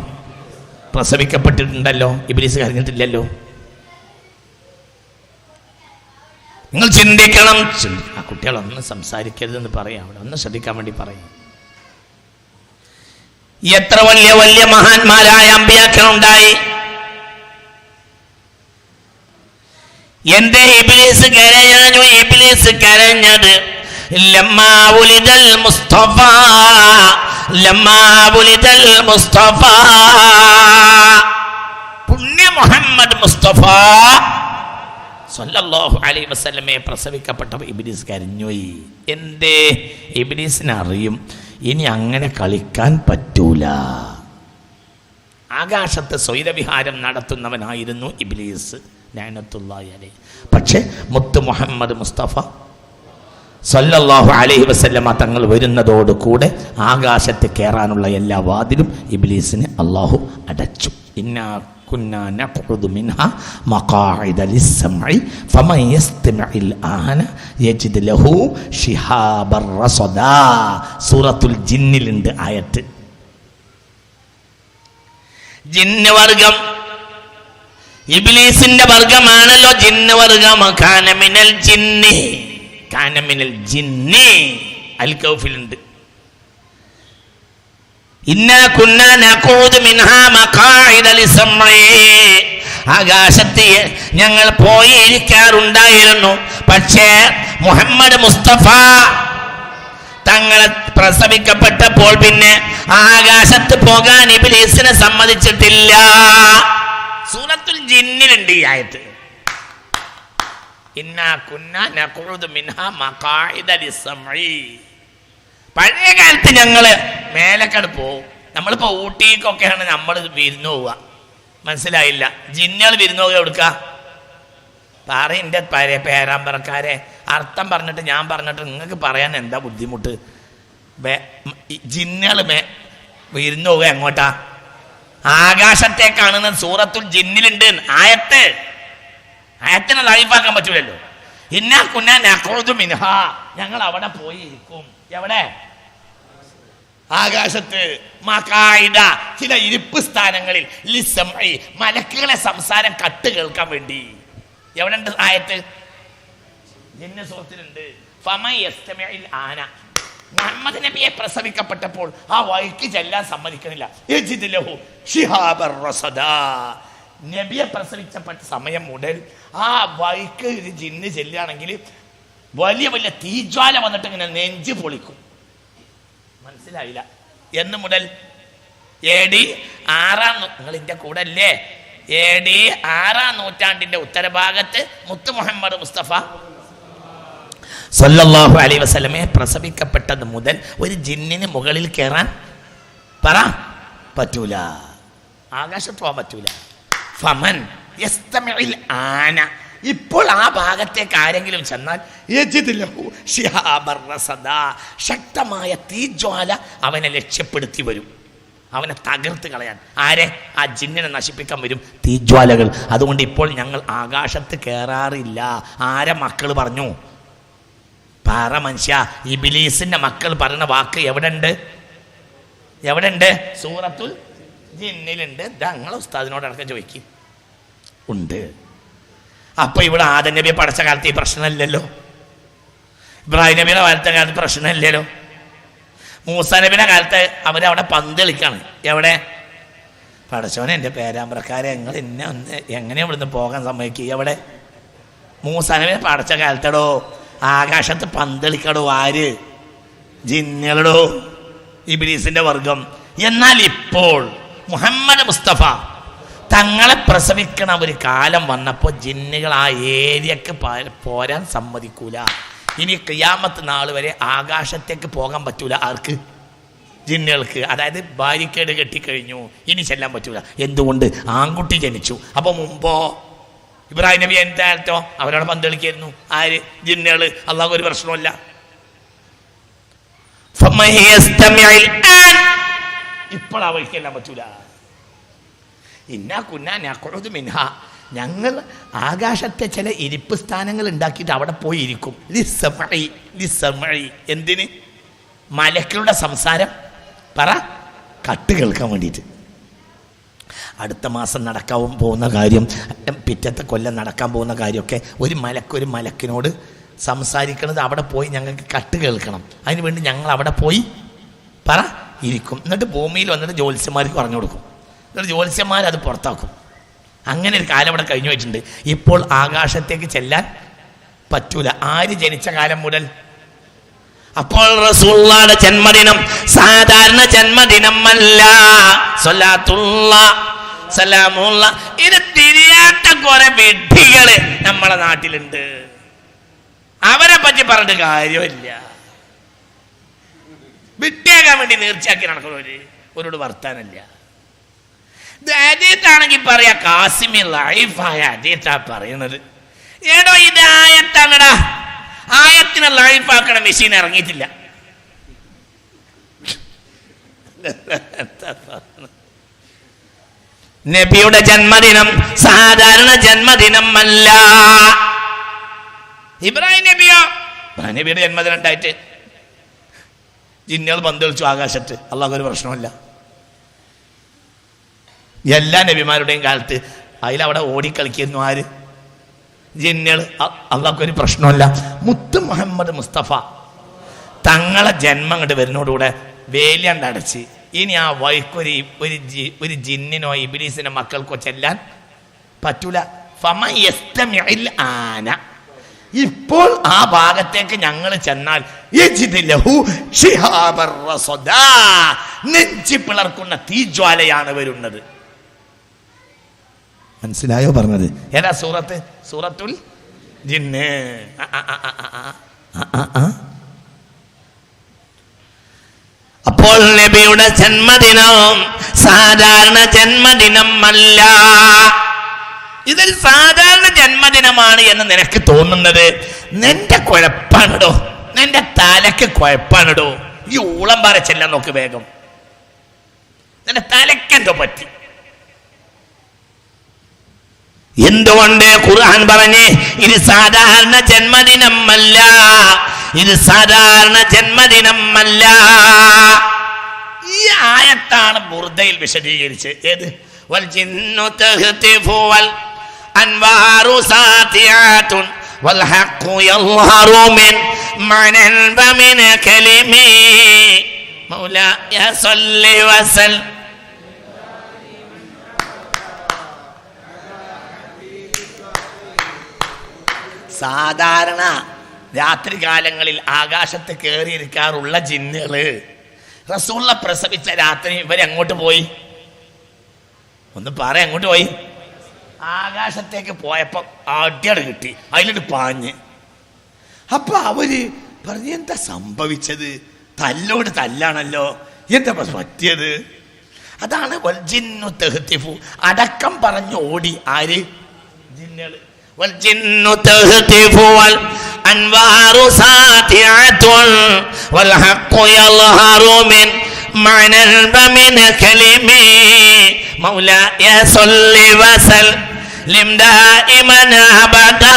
പ്രസവിക്കപ്പെട്ടിട്ടുണ്ടല്ലോ, ഇബ്ലീസ് കരഞ്ഞിട്ടില്ലല്ലോ. നിങ്ങൾ ചിന്തിക്കണം. ആ കുട്ടികളൊന്നും സംസാരിക്കരുതെന്ന് പറയാം, അവിടെ ഒന്ന് ശ്രദ്ധിക്കാൻ വേണ്ടി പറയാം. എത്ര വലിയ വലിയ മഹാന്മാരായ അമ്പിയാക്കളുണ്ടായി. എന്തേ ഇബ്ലീസ് കരഞ്ഞു? ഇബ്ലീസ് കരഞ്ഞത് ലമ്മാ ഉലിദൽ മുസ്തഫ, ലമ്മാ ഉലിദൽ മുസ്തഫ, പുണ്യ മുഹമ്മദ് മുസ്തഫ സല്ലല്ലാഹു അലൈഹി വസല്ലമയെ പ്രസവിക്കപ്പെട്ടപ്പോൾ ഇബ്ലീസ് കരഞ്ഞുപോയി. എന്തേ? ഇബ്ലീസിന് അറിയും ഇനി അങ്ങനെ കളിക്കാൻ പറ്റൂല. ആകാശത്ത് സ്വൈരവിഹാരം നടത്തുന്നവനായിരുന്നു ഇബ്ലീസ് ലഅനത്തുല്ലാഹി അലൈഹി. പക്ഷേ മുത്ത് മുഹമ്മദ് മുസ്തഫ സല്ലല്ലാഹു അലൈഹി വസല്ലമ തങ്ങൾ വരുന്നതോടുകൂടെ ആകാശത്ത് കയറാനുള്ള എല്ലാ വാതിലും ഇബ്ലീസിന് അള്ളാഹു അടച്ചു. ഇന്നാ കുന്നാ നഖുദു മിൻഹാ മഖാഇദ ലിസ്സംഇ ഫമൻ യസ്തമിഇൽ ആന യജിദ് ലഹു ശിഹാബർ റസദാ. സൂറത്തുൽ ജിന്നിലുണ്ട് ആയത്ത്. ജിന്ന് വർഗം ഇബ്ലീസിന്റെ വർഗമാണല്ലോ ജിന്ന് വർഗം. കാനമിനൽ ജിന്നി, കാനമിനൽ ജിന്നി അൽ കൗഫിലുണ്ട്. ഇന്നാ കുന്നാ നഖൂദു മിൻഹാ മഖാഇദ ലിസ്സംഇ. ആകാശത്ത് ഞങ്ങൾ പോയി ഇരിക്കാറുണ്ടായിരുന്നു. പക്ഷേ മുഹമ്മദ് മുസ്തഫ തങ്ങളെ പ്രസവിക്കപ്പെട്ടപ്പോൾ പിന്നെ ആകാശത്ത് പോകാൻ ഇബ്ലീസിനെ സമ്മതിച്ചിട്ടില്ല. സൂറത്തുൽ ജിന്നിലുണ്ട് ഈ ആയത്ത്. ഇന്നാ കുന്നാ നഖൂദു മിൻഹാ മഖാഇദ ലിസ്സംഇ. പഴയ കാലത്ത് ഞങ്ങള് മേലക്കട് പോവും. നമ്മളിപ്പോ ഊട്ടിക്കൊക്കെയാണ് നമ്മൾ വിരുന്ന് പോവുക. മനസ്സിലായില്ല? ജിന്നുകൾ വിരുന്ന് പോവുക എവിടുക്ക? പറയൻ്റെ പേരാമ്പറക്കാരെ അർത്ഥം പറഞ്ഞിട്ട് ഞാൻ പറഞ്ഞിട്ട് നിങ്ങൾക്ക് പറയാൻ എന്താ ബുദ്ധിമുട്ട്? ജിന്നുകൾ വിരുന്ന് പോവുക എങ്ങോട്ടാ? ആകാശത്തേക്കാണെന്ന് സൂറത്തുൽ ജിന്നിലുണ്ട് ആയത്ത്. ആയത്തിനെ ലൈഫാക്കാൻ പറ്റൂലല്ലോ. ഇന്നാ കുന്നാ നഖൂദു മിൻഹാ, ഞങ്ങൾ അവിടെ പോയി ഇരിക്കും. എവിടെ? ആകാശത്ത്. മഖാഇദ, ചില ഇരിപ്പ് സ്ഥാനങ്ങളിൽ. ലിസ്സംഇ, മലക്കുകളെ സംസാരം കട്ട് കേൾക്കാൻ വേണ്ടി. എവിടെ ഉണ്ട് ആയത്ത്? ജിന്ന് സൂറത്തിലുണ്ട്. ഫമൻ യസ്തമിഇൽ ആന, മുഹമ്മദ് നബിയെ പ്രസവിക്കപ്പെട്ടപ്പോൾ ആ വഴിക്ക് ചെല്ലാൻ സമ്മതിക്കണില്ല. യജിദ് ലഹു ശിഹാബർ റസദാ. നബിയെ പ്രസവിച്ചപ്പെട്ട സമയം മുതൽ ആ വഴിക്ക് ഒരു ജിന്ന് ചെല്ലുകയാണെങ്കിൽ വലിയ വലിയ തീജ്വാല വന്നിട്ട് ഇങ്ങനെ നെഞ്ച് പൊളിക്കും. മനസ്സിലായില്ല? എന്ന് മുതൽ AD 6 നിങ്ങൾ ഇതിന്റെ കൂടെ അല്ലേ? AD 6 നൂറ്റാണ്ടിന്റെ ഉത്തരഭാഗത്ത് മുത്ത് മുഹമ്മദ് മുസ്തഫ സല്ലല്ലാഹു അലൈഹി വസല്ലമയെ പ്രസവിക്കപ്പെട്ടത് മുതൽ ഒരു ജിന്നിന് മുകളിൽ കയറാൻ പറ്റൂല. ആകാശത്ത് പോകാൻ പറ്റൂല. ഫമൻ യസ്തമിഇൽ ആന, ഇപ്പോൾ ആ ഭാഗത്തേക്ക് ആരെങ്കിലും ചെന്നാൽ യജിദ് ലഹു ശിഹാബർ റസദാ, ശക്തമായ തീജ്വാല അവനെ ലക്ഷ്യപ്പെടുത്തി വരും. അവനെ തകർത്ത് കളയാൻ. ആരെ? ആ ജിന്നിനെ നശിപ്പിക്കാൻ വരും തീജ്വാലകൾ. അതുകൊണ്ട് ഇപ്പോൾ ഞങ്ങൾ ആകാശത്ത് കയറാറില്ല. ആരെ മക്കൾ പറഞ്ഞു? പറ മനുഷ്യ. ഇബ്ലീസിന്റെ മക്കൾ പറഞ്ഞ വാക്ക് എവിടെ ഉണ്ട്? എവിടെ ഉണ്ട്? സൂറത്തുൽ ജിന്നിലുണ്ട്. ഞങ്ങളെ ഉസ്താദിനോട് അടക്കം ചോദിക്കും. ഉണ്ട്. അപ്പൊ ഇവിടെ ആദം നബിയെ പഠിച്ച കാലത്ത് ഈ പ്രശ്നമില്ലല്ലോ. ഇബ്രാഹിം നബിയുടെ കാലത്തെ പ്രശ്നമില്ലല്ലോ. മൂസാ നബിയുടെ കാലത്ത് അവരവിടെ പന്ത് കളിക്കാണ്. എവിടെ? പഠിച്ചവനെ എൻ്റെ പേരാമ്പ്രക്കാരെ ഞങ്ങൾ എന്നെ ഒന്ന് എങ്ങനെ ഇവിടുന്ന് പോകാൻ സമ്മതിക്കുക? എവിടെ? മൂസാ നബിയെ പഠിച്ച കാലത്തടോ ആകാശത്ത് പന്ത് കളിക്കടോ. ആര്? ജിന്നുകളടോ, ഇബ്ലീസിന്റെ വർഗം. എന്നാൽ ഇപ്പോൾ മുഹമ്മദ് മുസ്തഫ തങ്ങളെ പ്രസവിക്കണ ഒരു കാലം വന്നപ്പോൾ ജിന്നുകൾ ആ ഏരിയക്ക് പോരാൻ സമ്മതിക്കൂല. ഇനി ഖിയാമത്ത് നാൾ വരെ ആകാശത്തേക്ക് പോകാൻ പറ്റൂല. ആർക്ക്? ജിന്നുകൾക്ക്. അതായത് ബാരിക്കേഡ് കെട്ടിക്കഴിഞ്ഞു, ഇനി ചെല്ലാൻ പറ്റൂല. എന്തുകൊണ്ട്? ആൺകുട്ടി ജനിച്ചു. അപ്പൊ മുമ്പോ ഇബ്രാഹിം നബി എന്തായിട്ടോ അവരവിടെ പന്ത് കളിക്കായിരുന്നു. ആര്? ജിന്നുകൾ. അള്ളാഹു ഒരു പ്രശ്നമില്ല. ഇപ്പോൾ ആ വഴിക്കെല്ലാം പറ്റൂല. ഇന്നാ കുന്നാ നഖുദു മിൻഹാ, ഞങ്ങൾ ആകാശത്തെ ചില ഇരിപ്പ് സ്ഥാനങ്ങൾ ഉണ്ടാക്കിയിട്ട് അവിടെ പോയി ഇരിക്കും. ലിസ്സംഇ, എന്തിന്? മലക്കുകളുടെ സംസാരം കട്ട് കേൾക്കാൻ വേണ്ടിയിട്ട്. അടുത്ത മാസം നടക്കാൻ പോകുന്ന കാര്യം, പിറ്റത്തെ കൊല്ലം നടക്കാൻ പോകുന്ന കാര്യമൊക്കെ ഒരു മലക്കിനോട് സംസാരിക്കണത് അവിടെ പോയി ഞങ്ങൾക്ക് കട്ട് കേൾക്കണം. അതിന് വേണ്ടി ഞങ്ങൾ അവിടെ പോയി ഇരിക്കും. എന്നിട്ട് ഭൂമിയിൽ വന്നിട്ട് ജ്യോത്സ്യന്മാർക്ക് പറഞ്ഞു കൊടുക്കും. എന്നിട്ട് ജ്യോത്സ്യന്മാർ അത് പുറത്താക്കും. അങ്ങനെ ഒരു കാലം ഇവിടെ കഴിഞ്ഞു പോയിട്ടുണ്ട്. ഇപ്പോൾ ആകാശത്തേക്ക് ചെല്ലാൻ പറ്റൂല. ആര് ജനിച്ച കാലം മുതൽ? അപ്പോൾ റസൂലുള്ളാഹിയുടെ ജന്മദിനം സാധാരണ ജന്മദിനമല്ല. സ്വലാത്തുല്ലാഹ് സലാമുല്ലാഹ്. ഇത് തിരിയാത്ത കുറെ വിഡ്ഢികള് നമ്മളെ നാട്ടിലുണ്ട്. അവരെ പറ്റി പറഞ്ഞിട്ട് കാര്യമില്ല. വിട്ടേക്കാൻ വേണ്ടി നേർച്ചയാക്കി നടക്കുന്നവര് അവരോട് വർത്താനല്ല. ഹദീത്താണെങ്കിൽ പറയാ കാസിമി ലൈഫായ ഹദീത്താ പറയുന്നത്. ഏടോ ഇത് ആയത്താണടാ. ആയത്തിനെ ലൈഫാക്കണ മെഷീൻ ഇറങ്ങിയിട്ടില്ല. നബിയുടെ ജന്മദിനം സാധാരണ ജന്മദിനമല്ല. ഇബ്രാഹിം നബിയോ, ഇബ്രാഹിം നബിയുടെ ജന്മദിനം ഉണ്ടായിട്ട് ജിന്നുകൾ പന്ത് കളിച്ചു ആകാശത്ത്. അള്ളാഹ് ഒരു പ്രശ്നമല്ല. എല്ലാ നബിമാരുടെയും കാലത്ത് അതിലവിടെ ഓടിക്കളിക്കുന്നു ആര്? ജിന്നുകൾ. അള്ളാഹ്ക്കൊരു പ്രശ്നമല്ല. മുത്ത് മുഹമ്മദ് മുസ്തഫ തങ്ങളെ ജന്മം അങ്ങോട്ട് വരുന്നതോടുകൂടെ വേലിയാണ്ട് അടച്ച് ഇനി ആ വഴിക്കൊരു ഒരു ജിന്നിനോ ഇബ്ലീസിനോ മക്കൾക്കോ ചെല്ലാൻ പറ്റൂല. ആന ഇപ്പോൾ ആ ഭാഗത്തേക്ക് ഞങ്ങൾ ചെന്നാൽ നെഞ്ചി പിളർക്കുന്ന തീജ്വാലയാണ് വരുന്നത്. മനസ്സിലായോ പറഞ്ഞത്? ഏതാ സൂറത്ത്? സൂറത്തുൽ ജിന്ന്. അപ്പോൾ നബിയുടെ ജന്മദിനം സാധാരണ ജന്മദിനമല്ല. ഇതൊരു സാധാരണ ജന്മദിനമാണ് എന്ന് നിനക്ക് തോന്നുന്നത് നിന്റെ കുഴപ്പാണിടോ, നിന്റെ തലക്ക് കുഴപ്പാണിടോ. ഈ ഊളം പറച്ചെല്ലാം നോക്ക് വേഗം. നിന്റെ തലക്കെന്തോ പറ്റി. എന്തുകൊണ്ട് ഖുർആൻ പറഞ്ഞേ ഇത് സാധാരണ ജന്മദിനമല്ല, ഇത് സാധാരണ ജന്മദിനമല്ല. ഈ ആയത്താണ് ബുർദയിൽ വിശദീകരിച്ച്. ഏത്? വൽ ജിന്നു തഹ്തിഫു വൽ അൻവാറു സാതിയാതുൻ വൽ ഹഖ്ഖു യൽഹറു മിൻ മഅനൻ വമിൻ കലിമി മൗലായ സല്ലി വസൽ. സാധാരണ രാത്രി കാലങ്ങളിൽ ആകാശത്ത് കയറിയിരിക്കാറുള്ള ജിന്നുകള് റസൂലുള്ള പ്രസവിച്ച രാത്രി ഇവരെങ്ങോട്ട് പോയി? ഒന്ന് പറ, എങ്ങോട്ട് പോയി? ആകാശത്തേക്ക് പോയപ്പോ അടിയട് കിട്ടി, അതിലൊരു പാഞ്ഞ്. അപ്പൊ അവര് പറഞ്ഞു, എന്താ സംഭവിച്ചത്? തല്ലോട് തല്ലാണല്ലോ, എന്താ പറ്റിയത്? അതാണ് വൽ ജിന്നു തഹ്തിഫു, അടക്കം പറഞ്ഞു ഓടി. ആര്? ജിന്നുകള്. വൽ ജിന്നു തഹ്തിഫു വൽ അൻവാറു സാതിഅതുൻ വൽ ഹഖ്ഖു യൽഹറു മിൻ മഅനൻ വമിൻ കലിമി മൗലായ സല്ലി വസല്ലിം ദായിമൻ അബദാ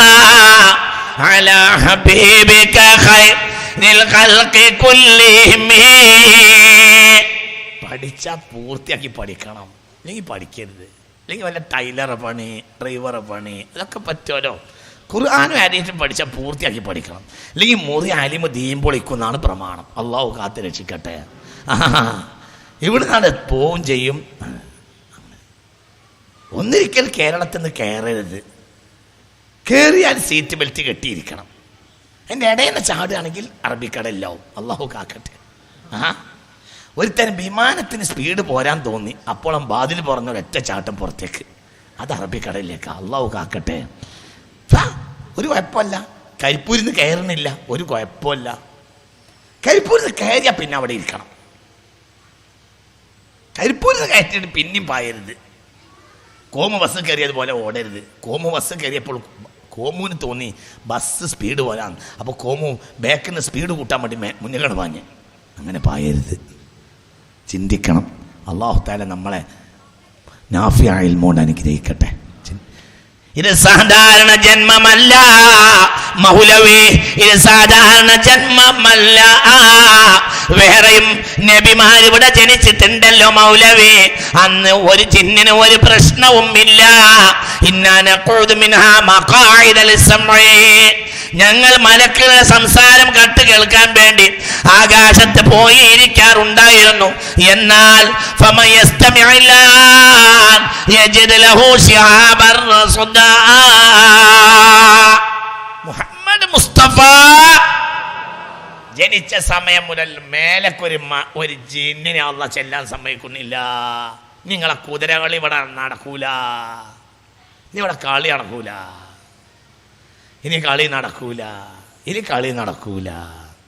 അലാ ഹബീബിക ഖൈറിൽ ഖൽഖി കുല്ലിഹിം. പഠിച്ചാ പൂർത്തിയാക്കി പഠിക്കണം, അല്ലെങ്കിൽ പഠിക്കരുത്. അല്ലെങ്കിൽ വല്ല ടൈലറെ പണി, ഡ്രൈവറെ പണി, ഇതൊക്കെ പറ്റുമല്ലോ. ഖുർആനും ആരെയും പഠിച്ചാൽ പൂർത്തിയാക്കി പഠിക്കണം, അല്ലെങ്കിൽ മുറി ആലിമ ദീൻ പൊളിക്കുന്നാണ് പ്രമാണം. അള്ളാഹു കാത്ത് രക്ഷിക്കട്ടെ. ഇവിടുന്നാണ് പോവും ചെയ്യും. ഒന്നിരിക്കൽ കേരളത്തിൽ നിന്ന് കയറരുത്. കയറിയാൽ സീറ്റ് ബെൽറ്റ് കെട്ടിയിരിക്കണം. എൻ്റെ ഇടയിൽ നിന്ന് ചാടുകയാണെങ്കിൽ അറബിക്കടലിലാവും. അള്ളാഹു കാക്കട്ടെ. ഒരുത്തരം വിമാനത്തിന് സ്പീഡ് പോരാൻ തോന്നി, അപ്പോഴും വാതിൽ പറഞ്ഞ ഒരൊറ്റ ചാട്ടം പുറത്തേക്ക്. അത് അറബിക്കടലിലേക്ക്. അള്ളാഹു കാക്കട്ടെ. ഒരു കുഴപ്പമില്ല. കരിപ്പൂരിന്ന് കയറുന്നില്ല, ഒരു കുഴപ്പമില്ല. കരിപ്പൂരിന്ന് കയറിയാൽ പിന്നെ അവിടെ ഇരിക്കണം. കരിപ്പൂരിന്ന് കയറ്റിയിട്ട് പിന്നെയും പായരുത്. കോമു ബസ് കയറിയതുപോലെ ഓടരുത്. കോമു ബസ് കയറിയപ്പോൾ കോമുവിന് തോന്നി ബസ് സ്പീഡ് പോരാൻ. അപ്പോൾ കോമു ബാക്കിൽ നിന്ന് സ്പീഡ് കൂട്ടാൻ വേണ്ടി മുന്നിലാണ് പാഞ്ഞ്. അങ്ങനെ പായരുത്. ചിന്തിക്കണം. അല്ലാഹു തആല നമ്മളെ നാഫിഅ ഇൽമോട് അനുഗ്രഹിക്കട്ടെ. ഇത് സാധാരണ ജന്മമല്ല മൗലവി, ഇത് സാധാരണ ജന്മമല്ല. വേറെയും നബിമാർ ഇവിടെ ജനിച്ചിട്ടുണ്ടല്ലോ മൗലവി. അന്ന് ഒരു ജിന്നിന് ഒരു പ്രശ്നവും ഇല്ല. ഇന്നാ നഖൂദു മിൻഹാ മഖാഇദ ലിസ്സംഇ, ഞങ്ങൾ മലക്കുകളുടെ സംസാരം കട്ട് കേൾക്കാൻ വേണ്ടി ആകാശത്ത് പോയി ഇരിക്കാറുണ്ടായിരുന്നു. എന്നാൽ മുഹമ്മദ് മുസ്തഫ ജനിച്ച സമയം മുതൽ മേലക്കൊരു ജിന്നിനെ അള്ളാഹ് ചെല്ലാൻ സമ്മതിക്കുന്നില്ല. നിങ്ങളെ കുതിരകളി ഇവിടെ നടക്കൂല, ഇനി ഇവിടെ കളി നടക്കൂല, ഇനി കളി നടക്കൂല, ഇനി കളി നടക്കൂല,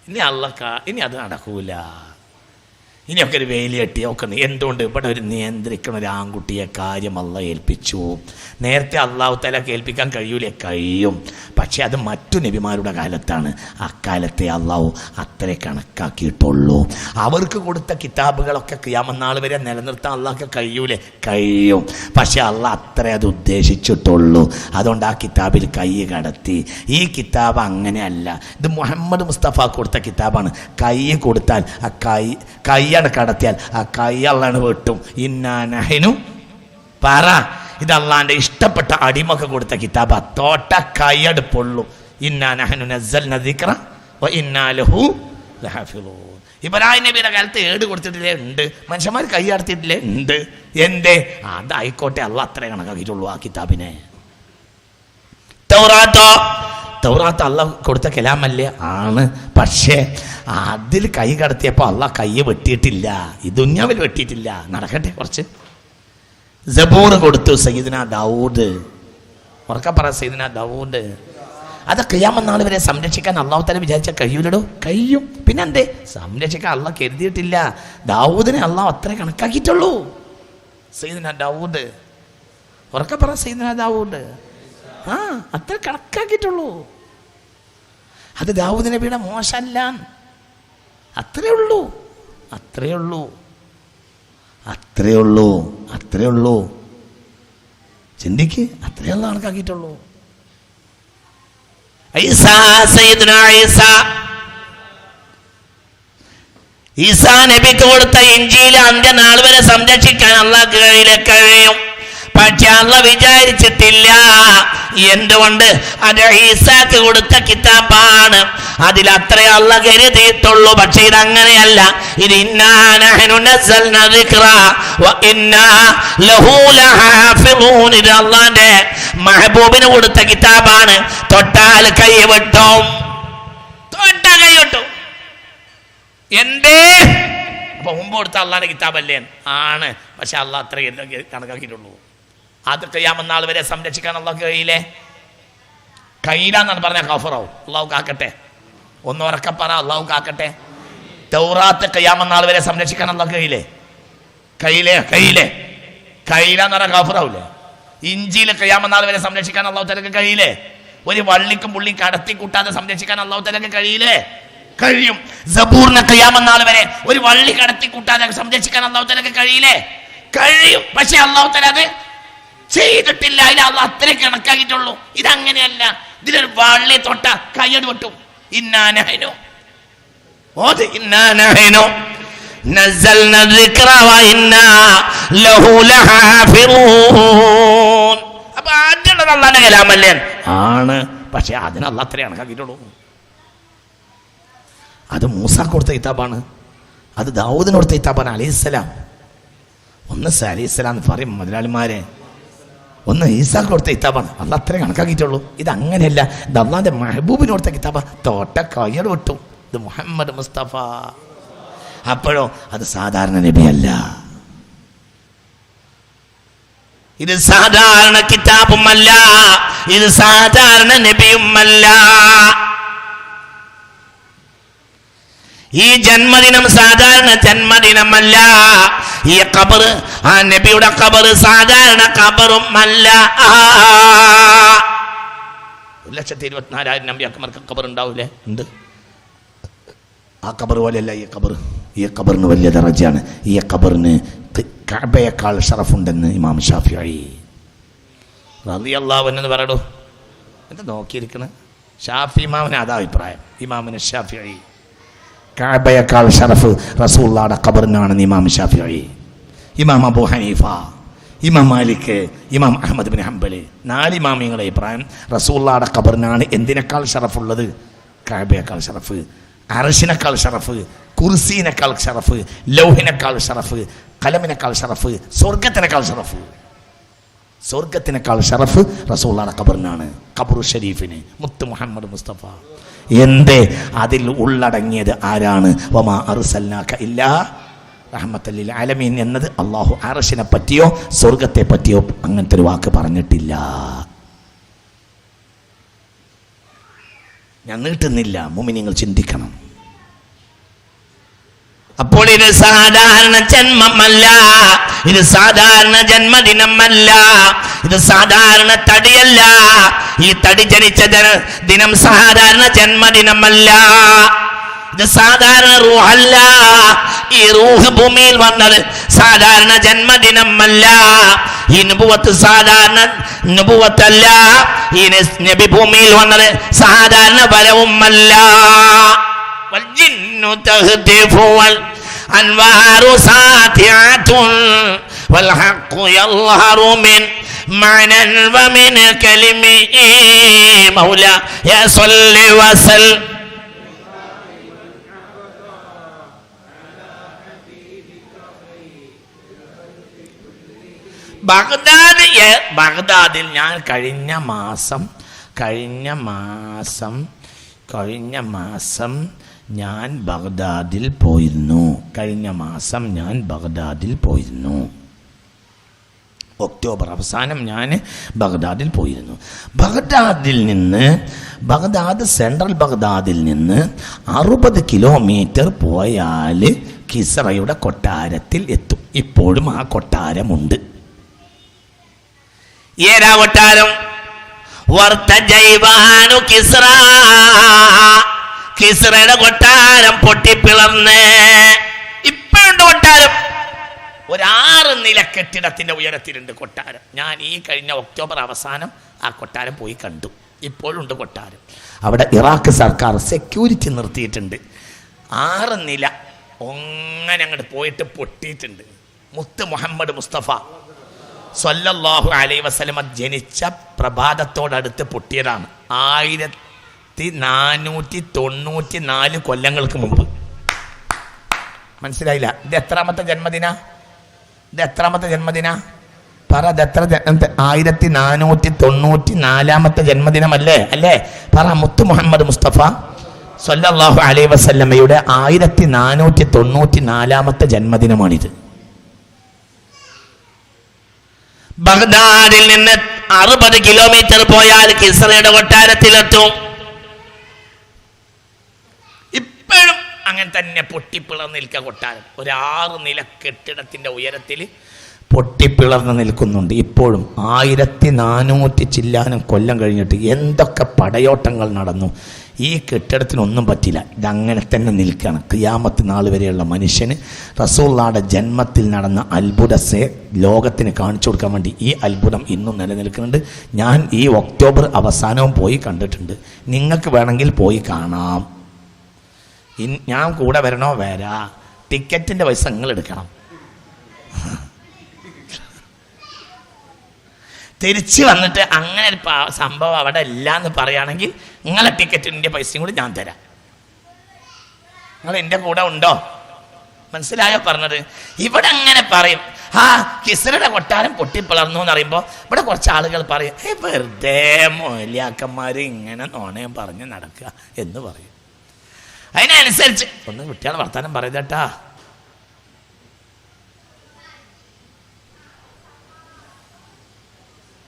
ഇനി ഇനി അത് നടക്കൂല. ഇനിയൊക്കെ ഒരു വേലി കെട്ടി നോക്കണം. എന്തുകൊണ്ട്? ഇവിടെ ഒരു നിയന്ത്രിക്കണ ഒരു ആൺകുട്ടിയെ കാര്യം അള്ളാഹ് ഏൽപ്പിച്ചു. നേരത്തെ അള്ളാഹു തആല ഏൽപ്പിക്കാൻ കഴിയൂലേ? കഴിയും. പക്ഷെ അത് മറ്റു നബിമാരുടെ കാലത്താണ്. അക്കാലത്തെ അള്ളാഹു അത്രേ കണക്കാക്കിയിട്ടുള്ളൂ. അവർക്ക് കൊടുത്ത കിതാബുകളൊക്കെ ഖിയാമത്ത് നാൾ വരെ നിലനിർത്താൻ അള്ളാഹ്ക്ക് കഴിയൂലേ? കഴിയും. പക്ഷെ അള്ളാഹ് അത്രേ അത് ഉദ്ദേശിച്ചിട്ടുള്ളൂ. അതുകൊണ്ട് ആ കിതാബിൽ കൈ കടത്തി. ഈ കിതാബ് അങ്ങനെയല്ല. ഇത് മുഹമ്മദ് മുസ്തഫ കൊടുത്ത കിതാബാണ്. കൈ കൊടുത്താൽ ആ കൈയാണ് കടത്തിയാൽ ആ കൈ അള്ളാണ് വെട്ടും. ഇന്നാ നഹ്നു പറ, ഇത് അള്ളാന്റെ ഇഷ്ടപ്പെട്ട അടിമൊക്കെ കൊടുത്ത കിതാബ്. തോട്ട കൈയട് പൊള്ളു. ഇന്നാ നഹ്നു നസ്സൽന ദിക്റ വ ഇന്നാ ലഹു ലഹാഫിളൂൻ. ഇബ്രാഹിം നബിയുടെ കാലത്ത് ഏട് കൊടുത്തിട്ടില്ലേ? ഉണ്ട്. മനുഷ്യന്മാർ കൈ അടത്തിയിട്ടില്ലേ? ഉണ്ട്. എന്തേ? അതായിക്കോട്ടെ, അള്ളാഹ് അത്രേ കണക്കാക്കിയിട്ടുള്ളൂ ആ കിതാബിനെ. തൗറാത്ത് അള്ളാഹ് കൊടുത്ത കലാമല്ലേ? ആണ്. പക്ഷേ അതിൽ കൈ കടത്തിയപ്പോൾ അള്ളാഹ് കൈ വെട്ടിയിട്ടില്ല. ഈ ദുന്യാവിൽ വെട്ടിയിട്ടില്ല. നടക്കട്ടെ കുറച്ച്. സബൂർ കൊടുത്തു സയ്യിദ്ന ദാവൂദ്. ഉറക്കെ പറ, സയ്യിദ്ന ദാവൂദ്. അത് ഖിയാമത്ത് നാൾ വരെ സംരക്ഷിക്കാൻ അള്ളാഹു തആല വിചാരിച്ചാൽ കഴിയൂലടോ? കഴിയും. പിന്നെ എന്തേ? സംരക്ഷിക്കാൻ അള്ളാഹ് കരുതിയിട്ടില്ല. ദാവൂദിനെ അള്ളാഹു അത്രേ കണക്കാക്കിയിട്ടുള്ളൂ. സയ്യിദ്ന ദാവൂദ്. ഉറക്കെ പറ, സയ്യിദ്ന ദാവൂദ്. അത്ര കണക്കാക്കിയിട്ടുള്ളൂ. അത് ദാവൂദ് നബിയുടെ മോശമല്ല. അത്രേ ഉള്ളൂ. അത്രേ ഉള്ളൂ. അത്രേ ഉള്ളൂ. അത്രേ ഉള്ളൂ. ചിന്തിക്ക്. അത്രേ ഉള്ളൂ കണക്കാക്കിയിട്ടുള്ളൂ. ഈസാ നബിക്ക് കൊടുത്ത ഇഞ്ചീൽ അന്ത്യനാൾ വരെ സംരക്ഷിക്കാൻ അള്ളാഹ്ക്ക് കഴിയും. പക്ഷെ അള്ളാഹ് വിചാരിച്ചിട്ടില്ല. എന്തുകൊണ്ട്? അത് ഈസാക്ക് കൊടുത്ത കിതാബാണ്. അതിലത്രേ അള്ളാഹ് കരുതിയിട്ടുള്ളൂ. പക്ഷെ ഇതങ്ങനെയല്ല. ഇത് ഇന്നാ നഹ്നു നസ്സൽന ദിക്റ വ ഇന്നാ ലഹു ലഹാഫിളൂൻ. ഇത് അള്ളാന്റെ മെഹബൂബിന് കൊടുത്ത കിതാബാണ്. തൊട്ടാൽ കൈ വെട്ടും. തൊട്ടാൽ കൈ വെട്ടും. എന്തേ? അപ്പൊ മുമ്പ് കൊടുത്ത അള്ളാന്റെ കിതാബല്ലേ? ആണ്. പക്ഷെ അള്ളാഹ് അത്ര കണക്കാക്കിയിട്ടുള്ളൂ. അത് ഖിയാമത്ത് നാൾ വരെ സംരക്ഷിക്കാൻ അള്ളാഹ് കഴിയില്ലേ? കഴിയില്ലെന്നാണ് പറഞ്ഞാൽ കഫറാവും. അള്ളാഹു കാക്കട്ടെ. ഒന്ന് ഉറക്കെ പറ, അള്ളാഹു കാക്കട്ടെ. തൗറാത്ത് ഖിയാമത്ത് നാൾ വരെ സംരക്ഷിക്കാൻ അള്ളാഹ് കഴിയില്ലേ? കഴിയില്ലേ? കഴിയില്ലെന്ന് പറഞ്ഞാൽ കഫറാവൂലേ? ഇഞ്ചീൽ ഖിയാമത്ത് നാൾ വരെ സംരക്ഷിക്കാൻ അള്ളാഹു തആലക്ക് കഴിയില്ലേ? ഒരു വള്ളിക്കും പുള്ളിയും കടത്തി കൂട്ടാതെ സംരക്ഷിക്കാൻ അള്ളാഹു തആലക്ക് കഴിയില്ലേ? കഴിയും. സബൂറിനെ ഖിയാമത്ത് നാൾ വരെ ഒരു വള്ളി കടത്തി കൂട്ടാതെ സംരക്ഷിക്കാൻ അള്ളാഹു തആലക്ക് കഴിയില്ലേ? കഴിയും. പക്ഷെ അള്ളാഹു തആല അത് ചെയ്തിട്ടില്ല. അതിൽ അള്ളാഹ് അത്രേ കണക്കാക്കിയിട്ടുള്ളൂ. ഇതങ്ങനെയല്ല. ഇതിലൊരു വള്ളി തൊട്ട കയ്യട് വെട്ടും. ഇന്നാ നഹ്നു നസ്സൽന ദിക്റ വ ഇന്നാ ലഹു ലഹാഫിളൂൻ. അപ്പൊ ആദ്യമുള്ളത് അള്ളാന്റെ കലാമല്ലേ? ആണ്. പക്ഷെ അതിന് അള്ളാഹ് അത്രേ കണക്കാക്കിയിട്ടുള്ളൂ. അത് മൂസാ കൊടുത്ത കിതാബാണ്. അത് ദാവൂദിന് കൊടുത്ത കിതാബാണ്. അലൈഹിസ്സലാം. ഒന്ന് അലൈഹിസ്സലാം എന്ന് പറയും മുതലാളിമാരെ. ഒന്ന് ഈസാക്ക് കൊടുത്ത കിതാബാണ്. അള്ളാഹ് അത്രേ കണക്കാക്കിയിട്ടുള്ളൂ. ഇത് അങ്ങനെയല്ല. ഇത് അള്ളാന്റെ മെഹബൂബിന് കൊടുത്ത കിതാബ. തോട്ട കയ്യട് വെട്ടും. ഇത് മുഹമ്മദ് മുസ്തഫ. അപ്പോഴോ അത് സാധാരണ നബിയല്ല. ഇത് സാധാരണ കിതാബുമല്ല. ഇത് സാധാരണ നബിയുമല്ല. ഈ ജന്മദിനം സാധാരണ ജന്മദിനമല്ല. ഈ ഖബർ, ആ നബിയുടെ ഖബർ സാധാരണ ഖബറും അല്ല. 1,24,000 നബിയാക്കന്മാർക്ക് ഖബർ ഉണ്ടാവൂലേ? ഉണ്ട്. ആ ഖബർ പോലെയല്ല ഈ ഖബർ. ഈ ഖബറിന് വലിയ ദറജയാണ്. ഈ ഖബറിന് കഅബയേക്കാൾ ഷറഫുണ്ടെന്ന് ഇമാം ഷാഫിഈ റളിയല്ലാഹു അൻഹു എന്ന് പറയടോ. എന്താ നോക്കിയിരിക്കണ? ഷാഫി ഇമാമിന് അതാ അഭിപ്രായം. ഇമാമിന് ഷാഫിഈ കഅബയേക്കാൾ ഷറഫ് റസൂലുള്ളാഹിയുടെ ഖബറിനാണെന്ന് ഇമാം ഷാഫിഈ, ഇമാം അബൂ ഹനീഫ, ഇമാം മാലിക്, ഇമാം അഹ്മദ് ബിൻ ഹംബൽ, 4 ഇമാമിങ്ങളുടെ അഭിപ്രായം റസൂലുള്ളാഹിയുടെ ഖബറിനാണ് എന്തിനേക്കാൾ ഷറഫുള്ളത്? കഅബയേക്കാൾ ഷറഫ്, അർശിനേക്കാൾ ഷറഫ്, കുർസീനേക്കാൾ ഷറഫ്, ലൗഹിനേക്കാൾ ഷറഫ്, കലമിനേക്കാൾ ഷറഫ്, സ്വർഗത്തിനേക്കാൾ ഷറഫ്. സ്വർഗത്തിനേക്കാൾ ഷറഫ് റസൂലുള്ളാഹിയുടെ ഖബറിനാണ്, ഖബറു ഷരീഫിന്, മുത്ത് മുഹമ്മദ് മുസ്തഫ. എന്തേ? അതിൽ ഉള്ളടങ്ങിയത് ആരാണ്? വമാ അർസൽനാക ഇല്ലാ റഹ്മത്തൽ ലിൽ ആലമീൻ എന്നത് അല്ലാഹു അർശിനെ പറ്റിയോ സ്വർഗത്തെ പറ്റിയോ അങ്ങനത്തെ ഒരു വാക്ക് പറഞ്ഞിട്ടില്ല. ഞാൻ നീട്ടുന്നില്ല, മുഅ്മിനീങ്ങൾ ചിന്തിക്കണം. അപ്പോൾ ഇത് സാധാരണ ജന്മമല്ല, ഇത് സാധാരണ ജന്മദിനമല്ല, ഇത് സാധാരണ തടിയല്ല. ഈ തടി ജനിച്ച ദിനം സാധാരണ ജന്മദിനമല്ല, ഇത് സാധാരണ റൂഹല്ല. ഈ റൂഹ് ഭൂമിയിൽ വന്നത് സാധാരണ ജന്മദിനമല്ല. ഈ നുബുവത്ത് സാധാരണ നുബുവത്തല്ല. ഈ നബി ഭൂമിയിൽ വന്നത് സാധാരണ വരവുമല്ല. والجن تهتف والأنوار ساطعة والحق يظهر من معنى ومن كلمه مولاي صل وسلم. ബഗ്ദാദിൽ ഞാൻ കഴിഞ്ഞ മാസം ഞാൻ ബഗ്ദാദിൽ പോയിരുന്നു. ഒക്ടോബർ അവസാനം ഞാൻ ബഗ്ദാദിൽ പോയിരുന്നു. സെൻട്രൽ ബഗ്ദാദിൽ നിന്ന് 60 കിലോമീറ്റർ പോയാൽ കിസ്റയുടെ കൊട്ടാരത്തിൽ എത്തും. ഇപ്പോഴും ആ കൊട്ടാരമുണ്ട്. ഏതാ കൊട്ടാരം? കിസ്റയുടെ കൊട്ടാരം പൊട്ടിപ്പിളർന്ന് ഇപ്പോഴുണ്ട് കൊട്ടാരം. ഒരു 6 നില കെട്ടിടത്തിന്റെ ഉയരത്തിലുണ്ട് കൊട്ടാരം. ഞാൻ ഈ കഴിഞ്ഞ ഒക്ടോബർ അവസാനം ആ കൊട്ടാരം പോയി കണ്ടു. ഇപ്പോഴുണ്ട് കൊട്ടാരം. അവിടെ ഇറാഖ് സർക്കാർ സെക്യൂരിറ്റി നിർത്തിയിട്ടുണ്ട്. 6 നില അങ്ങനെ അങ്ങോട്ട് പോയിട്ട് പൊട്ടിയിട്ടുണ്ട്. മുത്ത് മുഹമ്മദ് മുസ്തഫ സ്വല്ലല്ലാഹു അലൈഹി വസല്ലമ ജനിച്ച പ്രഭാതത്തോടടുത്ത് പൊട്ടിയതാണ്. 1494 കൊല്ലങ്ങൾക്ക് മുമ്പ്. മനസ്സിലായില്ല? ഇത് എത്രാമത്തെ ജന്മദിന? പറ, ഇത് എത്ര? 1494 ജന്മദിനമല്ലേ? അല്ലേ? പറ. മുത്ത് മുഹമ്മദ് മുസ്തഫ സ്വല്ലല്ലാഹു അലൈഹി വസല്ലമയുടെ 1494 ജന്മദിനമാണിത്. ബഗ്ദാദിൽ നിന്ന് 60 കിലോമീറ്റർ പോയാൽ കിസ്റയുടെ കൊട്ടാരത്തിലെത്തും. ഇപ്പോഴും അങ്ങനെ തന്നെ പൊട്ടിപ്പിളർന്ന് നിൽക്കുക കൊട്ടാരം. ഒരു 6 നില കെട്ടിടത്തിന്റെ ഉയരത്തിൽ പൊട്ടിപ്പിളർന്ന് നിൽക്കുന്നുണ്ട്. ഇപ്പോഴും 1400 ചില്ലാനും കൊല്ലം കഴിഞ്ഞിട്ട് എന്തൊക്കെ പടയോട്ടങ്ങൾ നടന്നു. ഈ കെട്ടിടത്തിനൊന്നും പറ്റില്ല. ഇതങ്ങനെ തന്നെ നിൽക്കുകയാണ്. ഖിയാമത്ത് നാൾ വരെയുള്ള മനുഷ്യന് റസൂലുള്ളാഹിയുടെ ജന്മത്തിൽ നടന്ന അത്ഭുതത്തെ ലോകത്തിന് കാണിച്ചു കൊടുക്കാൻ വേണ്ടി ഈ അത്ഭുതം ഇന്നും നിലനിൽക്കുന്നുണ്ട്. ഞാൻ ഈ ഒക്ടോബർ അവസാനവും പോയി കണ്ടിട്ടുണ്ട്. നിങ്ങൾക്ക് വേണമെങ്കിൽ പോയി കാണാം. ഞാൻ കൂടെ വരണോ? വരാ. ടിക്കറ്റിൻ്റെ പൈസ നിങ്ങൾ എടുക്കണം. തിരിച്ച് വന്നിട്ട് അങ്ങനെ ഒരു സംഭവം അവിടെ ഇല്ല എന്ന് പറയുകയാണെങ്കിൽ നിങ്ങളെ ടിക്കറ്റിൻ്റെ പൈസയും കൂടി ഞാൻ തരാം. നിങ്ങൾ എൻ്റെ കൂടെ ഉണ്ടോ? മനസ്സിലായോ പറഞ്ഞത്? ഇവിടെ അങ്ങനെ പറയും, കിസ്റയുടെ കൊട്ടാരം പൊട്ടിപ്പിളർന്നു എന്ന് പറയുമ്പോൾ ഇവിടെ കുറച്ച് ആളുകൾ പറയും, വെറുതെ മൊയ്ലിയാക്കന്മാർ ഇങ്ങനെ നോണയം പറഞ്ഞ് നടക്കുക എന്ന് പറയും. അതിനനുസരിച്ച് ഒന്ന് കുട്ടികളെ വർത്താനം പറയുതട്ടാ.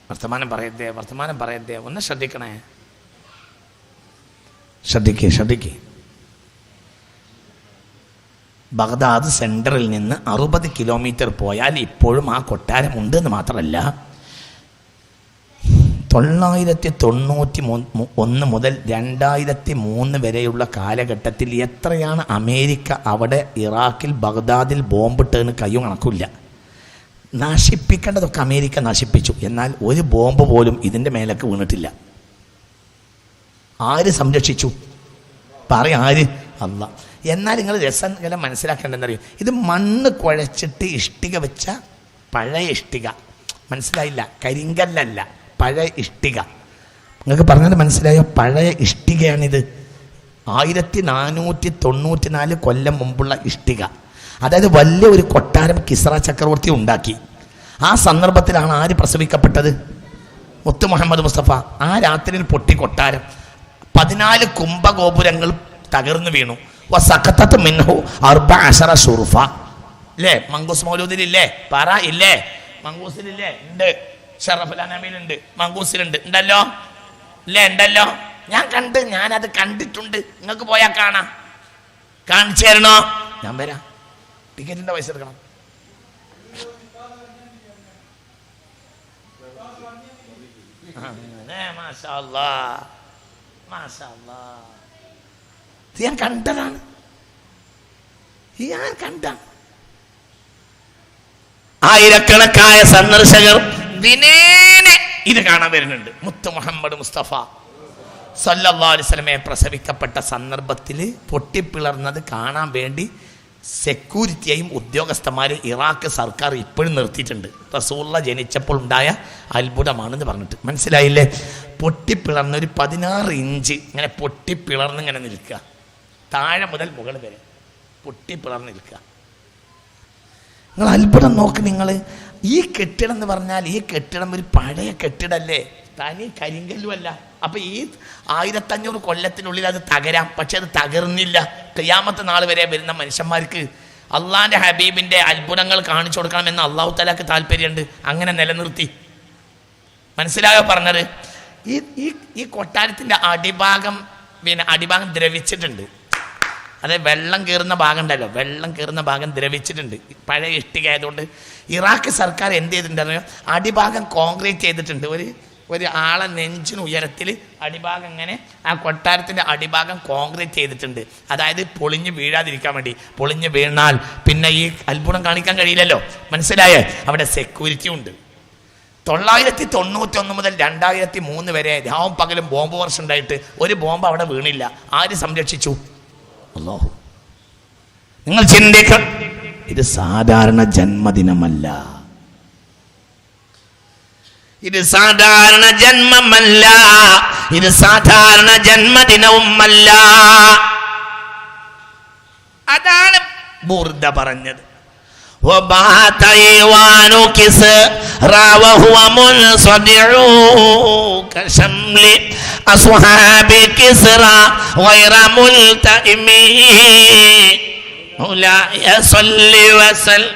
വർത്തമാനം പറയരുതേ. ഒന്ന് ശ്രദ്ധിക്കണേ. ശ്രദ്ധിക്കേ. ബഗ്ദാദ് സെൻട്രലിൽ നിന്ന് 60 കിലോമീറ്റർ പോയാൽ ഇപ്പോഴും ആ കൊട്ടാരമുണ്ട് എന്ന് മാത്രമല്ല, 991 മുതൽ 2003 വരെയുള്ള കാലഘട്ടത്തിൽ എത്രയാണ് അമേരിക്ക അവിടെ ഇറാഖിൽ ബഗ്ദാദിൽ ബോംബിട്ടതിന് കയ്യും കണക്കില്ല. നശിപ്പിക്കേണ്ടതൊക്കെ അമേരിക്ക നശിപ്പിച്ചു. എന്നാൽ ഒരു ബോംബ് പോലും ഇതിൻ്റെ മേലേക്ക് വീണിട്ടില്ല. ആര് സംരക്ഷിച്ചു? ആര്? അല്ലാഹ്. എന്നാൽ നിങ്ങൾ രസം മനസ്സിലാക്കേണ്ടതെന്നറിയും, ഇത് മണ്ണ് കുഴച്ചിട്ട് ഇഷ്ടിക വെച്ച പഴയ ഇഷ്ടിക. മനസ്സിലായില്ല? കരിങ്കല്ലല്ല, പഴയ ഇഷ്ടിക. നിങ്ങൾക്ക് പറഞ്ഞത് മനസ്സിലായോ? പഴയ ഇഷ്ടികയാണിത്. 1494 കൊല്ലം മുമ്പുള്ള ഇഷ്ടിക. അതായത് വലിയ ഒരു കൊട്ടാരം കിസ്റ ചക്രവർത്തി ഉണ്ടാക്കി. ആ സന്ദർഭത്തിലാണ് ആര് പ്രസവിക്കപ്പെട്ടത്? മുത്ത് മുഹമ്മദ് മുസ്തഫ. ആ രാത്രിയിൽ പൊട്ടി കൊട്ടാരം. 14 കുംഭഗോപുരങ്ങൾ തകർന്നു വീണു. വസഖത്തത് മിൻഹു 14 ശുർഫ. ഇല്ലേ? മങ്കൂസ് മൗലൂദിലില്ലേ? പറ ഇല്ലേ? മങ്കൂസിലില്ലേ? ഉണ്ട്. ഷറഫുൽ അനമീലുണ്ട്, മങ്കൂസിലുണ്ട്. ഉണ്ടല്ലോ? ഇല്ലേ? ഉണ്ടല്ലോ. ഞാനത് കണ്ടിട്ടുണ്ട്. നിങ്ങൾക്ക് പോയാൽ കാണാം. കാണിച്ചു തരണോ? ഞാൻ വരാം. ടിക്കറ്റിന്റെ പൈസ എടുക്കണം. ഞാൻ കണ്ടതാണ്, ഞാൻ കണ്ട ആയിരക്കണക്കായ സന്ദർശകർ ദിനേനെ ഇത് കാണാൻ വരുന്നുണ്ട്. മുത്ത് മുഹമ്മദ് മുസ്തഫ സല്ലല്ലാഹു അലൈഹി വസല്ലമയെ പ്രസവിക്കപ്പെട്ട സന്ദർഭത്തിൽ പൊട്ടിപ്പിളർന്നത് കാണാൻ വേണ്ടി സെക്യൂരിറ്റിയെയും ഉദ്യോഗസ്ഥന്മാരെ ഇറാഖ് സർക്കാർ ഇപ്പോഴും നിർത്തിയിട്ടുണ്ട്. റസൂലുള്ള ജനിച്ചപ്പോൾ ഉണ്ടായ അത്ഭുതമാണെന്ന് പറഞ്ഞിട്ട്. മനസ്സിലായില്ലേ? പൊട്ടിപ്പിളർന്ന ഒരു 16 ഇഞ്ച് ഇങ്ങനെ പൊട്ടിപ്പിളർന്ന് ഇങ്ങനെ നിൽക്കുക, താഴെ മുതൽ മുകൾ വരെ പൊട്ടിപ്പിളർന്ന് നിൽക്കുക. നിങ്ങൾ അത്ഭുതം നോക്ക്. നിങ്ങൾ ഈ കെട്ടിടം എന്ന് പറഞ്ഞാൽ ഈ കെട്ടിടം ഒരു പഴയ കെട്ടിടല്ലേ, തനി കരിങ്കല്ലുമല്ല. അപ്പം ഈ 1500 കൊല്ലത്തിനുള്ളിൽ അത് തകരാം, പക്ഷെ അത് തകർന്നില്ല. ഖിയാമത്ത് നാൾ വരെ വരുന്ന മനുഷ്യന്മാർക്ക് അള്ളാഹിൻ്റെ ഹബീബിൻ്റെ അത്ഭുതങ്ങൾ കാണിച്ചു കൊടുക്കണമെന്ന് അള്ളാഹു തആലക്ക് താല്പര്യമുണ്ട്. അങ്ങനെ നിലനിർത്തി. മനസ്സിലായോ പറഞ്ഞത്? ഈ കൊട്ടാരത്തിൻ്റെ അടിഭാഗം അടിഭാഗം ദ്രവിച്ചിട്ടുണ്ട്. അതെ, വെള്ളം കയറുന്ന ഭാഗം ഉണ്ടല്ലോ, വെള്ളം കയറുന്ന ഭാഗം ദ്രവിച്ചിട്ടുണ്ട്. പഴയ ഇഷ്ടിക ആയതുകൊണ്ട് ഇറാഖ് സർക്കാർ എന്ത് ചെയ്തിട്ടുണ്ടെന്നോ, അടിഭാഗം കോൺക്രീറ്റ് ചെയ്തിട്ടുണ്ട്. ഒരു ആളെ നെഞ്ചിന് ഉയരത്തിൽ അടിഭാഗം ഇങ്ങനെ ആ കൊട്ടാരത്തിൻ്റെ അടിഭാഗം കോൺക്രീറ്റ് ചെയ്തിട്ടുണ്ട്. അതായത് പൊളിഞ്ഞ് വീഴാതിരിക്കാൻ വേണ്ടി. പൊളിഞ്ഞ് വീണാൽ പിന്നെ ഈ അത്ഭുതം കാണിക്കാൻ കഴിയില്ലല്ലോ. മനസ്സിലായേ? അവിടെ സെക്യൂരിറ്റി ഉണ്ട്. 991 മുതൽ 2003 വരെ രാവും പകലും ബോംബ് വർഷം ഉണ്ടായിട്ട് ഒരു ബോംബ് അവിടെ വീണില്ല. ആര് സംരക്ഷിച്ചു? അല്ലാഹു. നിങ്ങൾ ചിന്തിക്കണം, ഇത് സാധാരണ ജന്മദിനമല്ല, ഇത് സാധാരണ ജന്മമല്ല, ഇത് സാധാരണ ജന്മദിനവുമല്ല. അതാണ് ബുർദ പറഞ്ഞത്. وبات ايوان كسرى وهو منصدع كشمل اصحاب كسرى غير ملتئم مولاي صل وسلم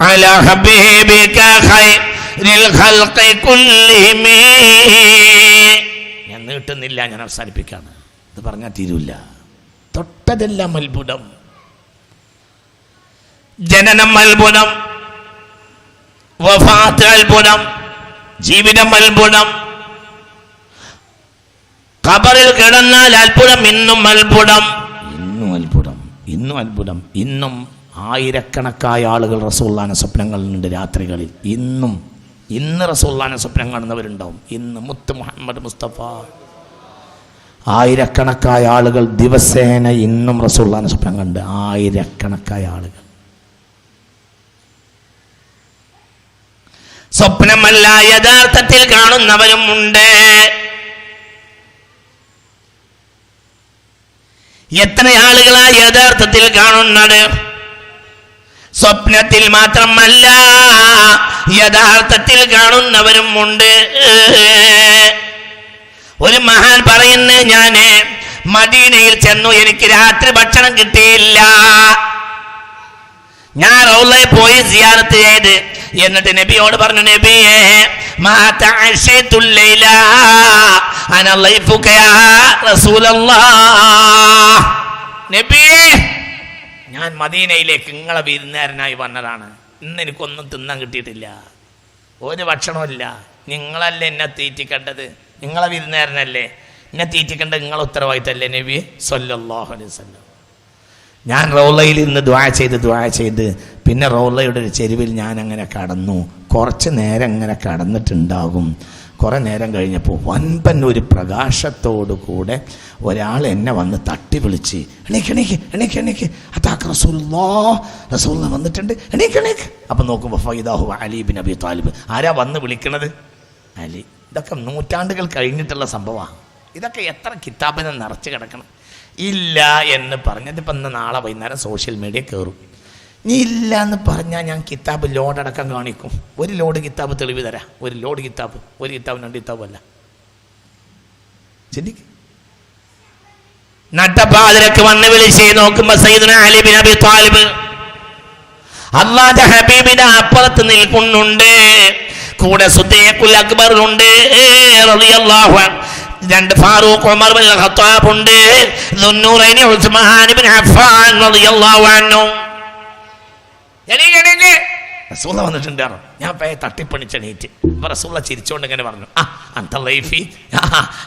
على حبيبك خير الخلق كلهم. ഞാൻ നീട്ടുന്നില്ല, ഞാൻ അവസാനിപ്പിക്കാണ്. ഇത് പറഞ്ഞാൽ തീരൂല്ല. തൊട്ടതെല്ലാം അത്ഭുതം. ജനനം അത്ഭുതം, വഫാത്ത് അത്ഭുതം, ജീവിതം അത്ഭുതം, ഖബറിൽ കിടന്നാൽ അത്ഭുതം, ഇന്നും അത്ഭുതം, ഇന്നും അത്ഭുതം, ഇന്നും അത്ഭുതം. ഇന്നും ആയിരക്കണക്കായ ആളുകൾ റസൂലുള്ളാഹിനെ സ്വപ്നം കാണുന്നുണ്ട് രാത്രികളിൽ. ഇന്ന് റസൂലുള്ളാഹിനെ സ്വപ്നം കാണുന്നവരുണ്ടാവും. ഇന്ന് മുത്ത് മുഹമ്മദ് മുസ്തഫ ആയിരക്കണക്കായ ആളുകൾ ദിവസേന ഇന്നും റസൂലുള്ളാഹിനെ സ്വപ്നം കണ്ട്. ആയിരക്കണക്കായ ആളുകൾ. സ്വപ്നമല്ല, യഥാർത്ഥത്തിൽ കാണുന്നവരും ഉണ്ട്. എത്ര ആളുകളാ യഥാർത്ഥത്തിൽ കാണുന്നത്? സ്വപ്നത്തിൽ മാത്രമല്ല, യഥാർത്ഥത്തിൽ കാണുന്നവരും ഉണ്ട്. ഒരു മഹാൻ പറയുന്നു, ഞാന് മദീനയിൽ ചെന്നു, എനിക്ക് രാത്രി ഭക്ഷണം കിട്ടിയില്ല. ഞാൻ റൗളയിൽ പോയി സിയാറത്ത് ചെയ്ത് എന്നിട്ട് നബിയോട് പറഞ്ഞു, നബിയേ മാ തഅശൈതുൽ ലൈല അന ലൈഫുക യാ റസൂലല്ലാഹ്. നബിയേ, ഞാൻ മദീനയിലേക്ക് നിങ്ങളെ വിരുന്നുകാരനായി വന്നതാണ്. ഇന്ന് എനിക്കൊന്നും തിന്നാൻ കിട്ടിയിട്ടില്ല, ഒരു ഭക്ഷണമില്ല. നിങ്ങളല്ലേ എന്നെ തീറ്റിക്കേണ്ടത്, നിങ്ങളെ വിരുന്നുകാരനല്ലേ എന്നെ തീറ്റിക്കേണ്ടത്, നിങ്ങളെ ഉത്തരവാദിത്തമല്ലേ നബി സല്ലല്ലാഹു അലൈഹി വസല്ലം. ഞാൻ റൗളയിൽ ഇന്ന് ദുആ ചെയ്ത് പിന്നെ റൗളയുടെ ഒരു ചെരുവിൽ ഞാൻ അങ്ങനെ കടന്നു. കുറച്ച് നേരം അങ്ങനെ കടന്നിട്ടുണ്ടാകും. കുറേ നേരം കഴിഞ്ഞപ്പോൾ വൻപൻ ഒരു പ്രകാശത്തോടു കൂടെ ഒരാൾ എന്നെ വന്ന് തട്ടി വിളിച്ച്, എണീക്ക് അതാക്ക് റസൂലുള്ളാഹ് വന്നിട്ടുണ്ട്, എണീക്ക്. അപ്പം നോക്കുമ്പോൾ ഫൈദാഹു അലി ബിൻ അബി താലിബ്. ആരാ വന്ന് വിളിക്കണത്? അലി. ഇതൊക്കെ നൂറ്റാണ്ടുകൾ കഴിഞ്ഞിട്ടുള്ള സംഭവമാണ്. ഇതൊക്കെ എത്ര കിതാബിനെ നിറച്ച് കിടക്കണം. ഇല്ല എന്ന് പറഞ്ഞതിപ്പം ഇന്ന് നാളെ വൈകുന്നേരം സോഷ്യൽ മീഡിയ കയറും. നീ ഇല്ല എന്ന് പറഞ്ഞാൽ ഞാൻ കിതാബ് ലോഡടക്കം കാണിക്കും. ഒരു ലോഡ് കിതാബ് തെളിവ് തരാം. ഒരു ലോഡ് കിതാബ്, ഒരു കിതാബ് 2 കിതാബല്ല. ചിന്തിക്ക്. നട്ടപ്പാതിരക്ക് വന്ന് വിളിച്ച് നോക്കുമ്പോ സയ്യിദുനാ അലി ബിൻ അബി താലിബ് അല്ലാഹുവിന്റെ ഹബീബിന്റെ അപ്പുറത്ത് നിൽക്കുന്നുണ്ട്. കൂടെ സുദ്ദീഖുൽ അക്ബറുണ്ട് റളിയല്ലാഹു അൻഹു. രണ്ട് ഫാറൂഖ് ഉമർ ബിൻ ഖത്താബ് ഉണ്ട്, ദുന്നൂറൈനി ഉസ്മാൻ ഇബ്നു അഫ്ഫാൻ റളിയല്ലാഹു അൻഹു. റസൂല വന്നിട്ടുണ്ട്. ഞാൻ പേ തട്ടിപ്പണിച്ചെണീറ്റ്. അപ്പൊ റസൂല ചിരിച്ചോണ്ട് ഇങ്ങനെ പറഞ്ഞു, അന്ത ലൈഫി,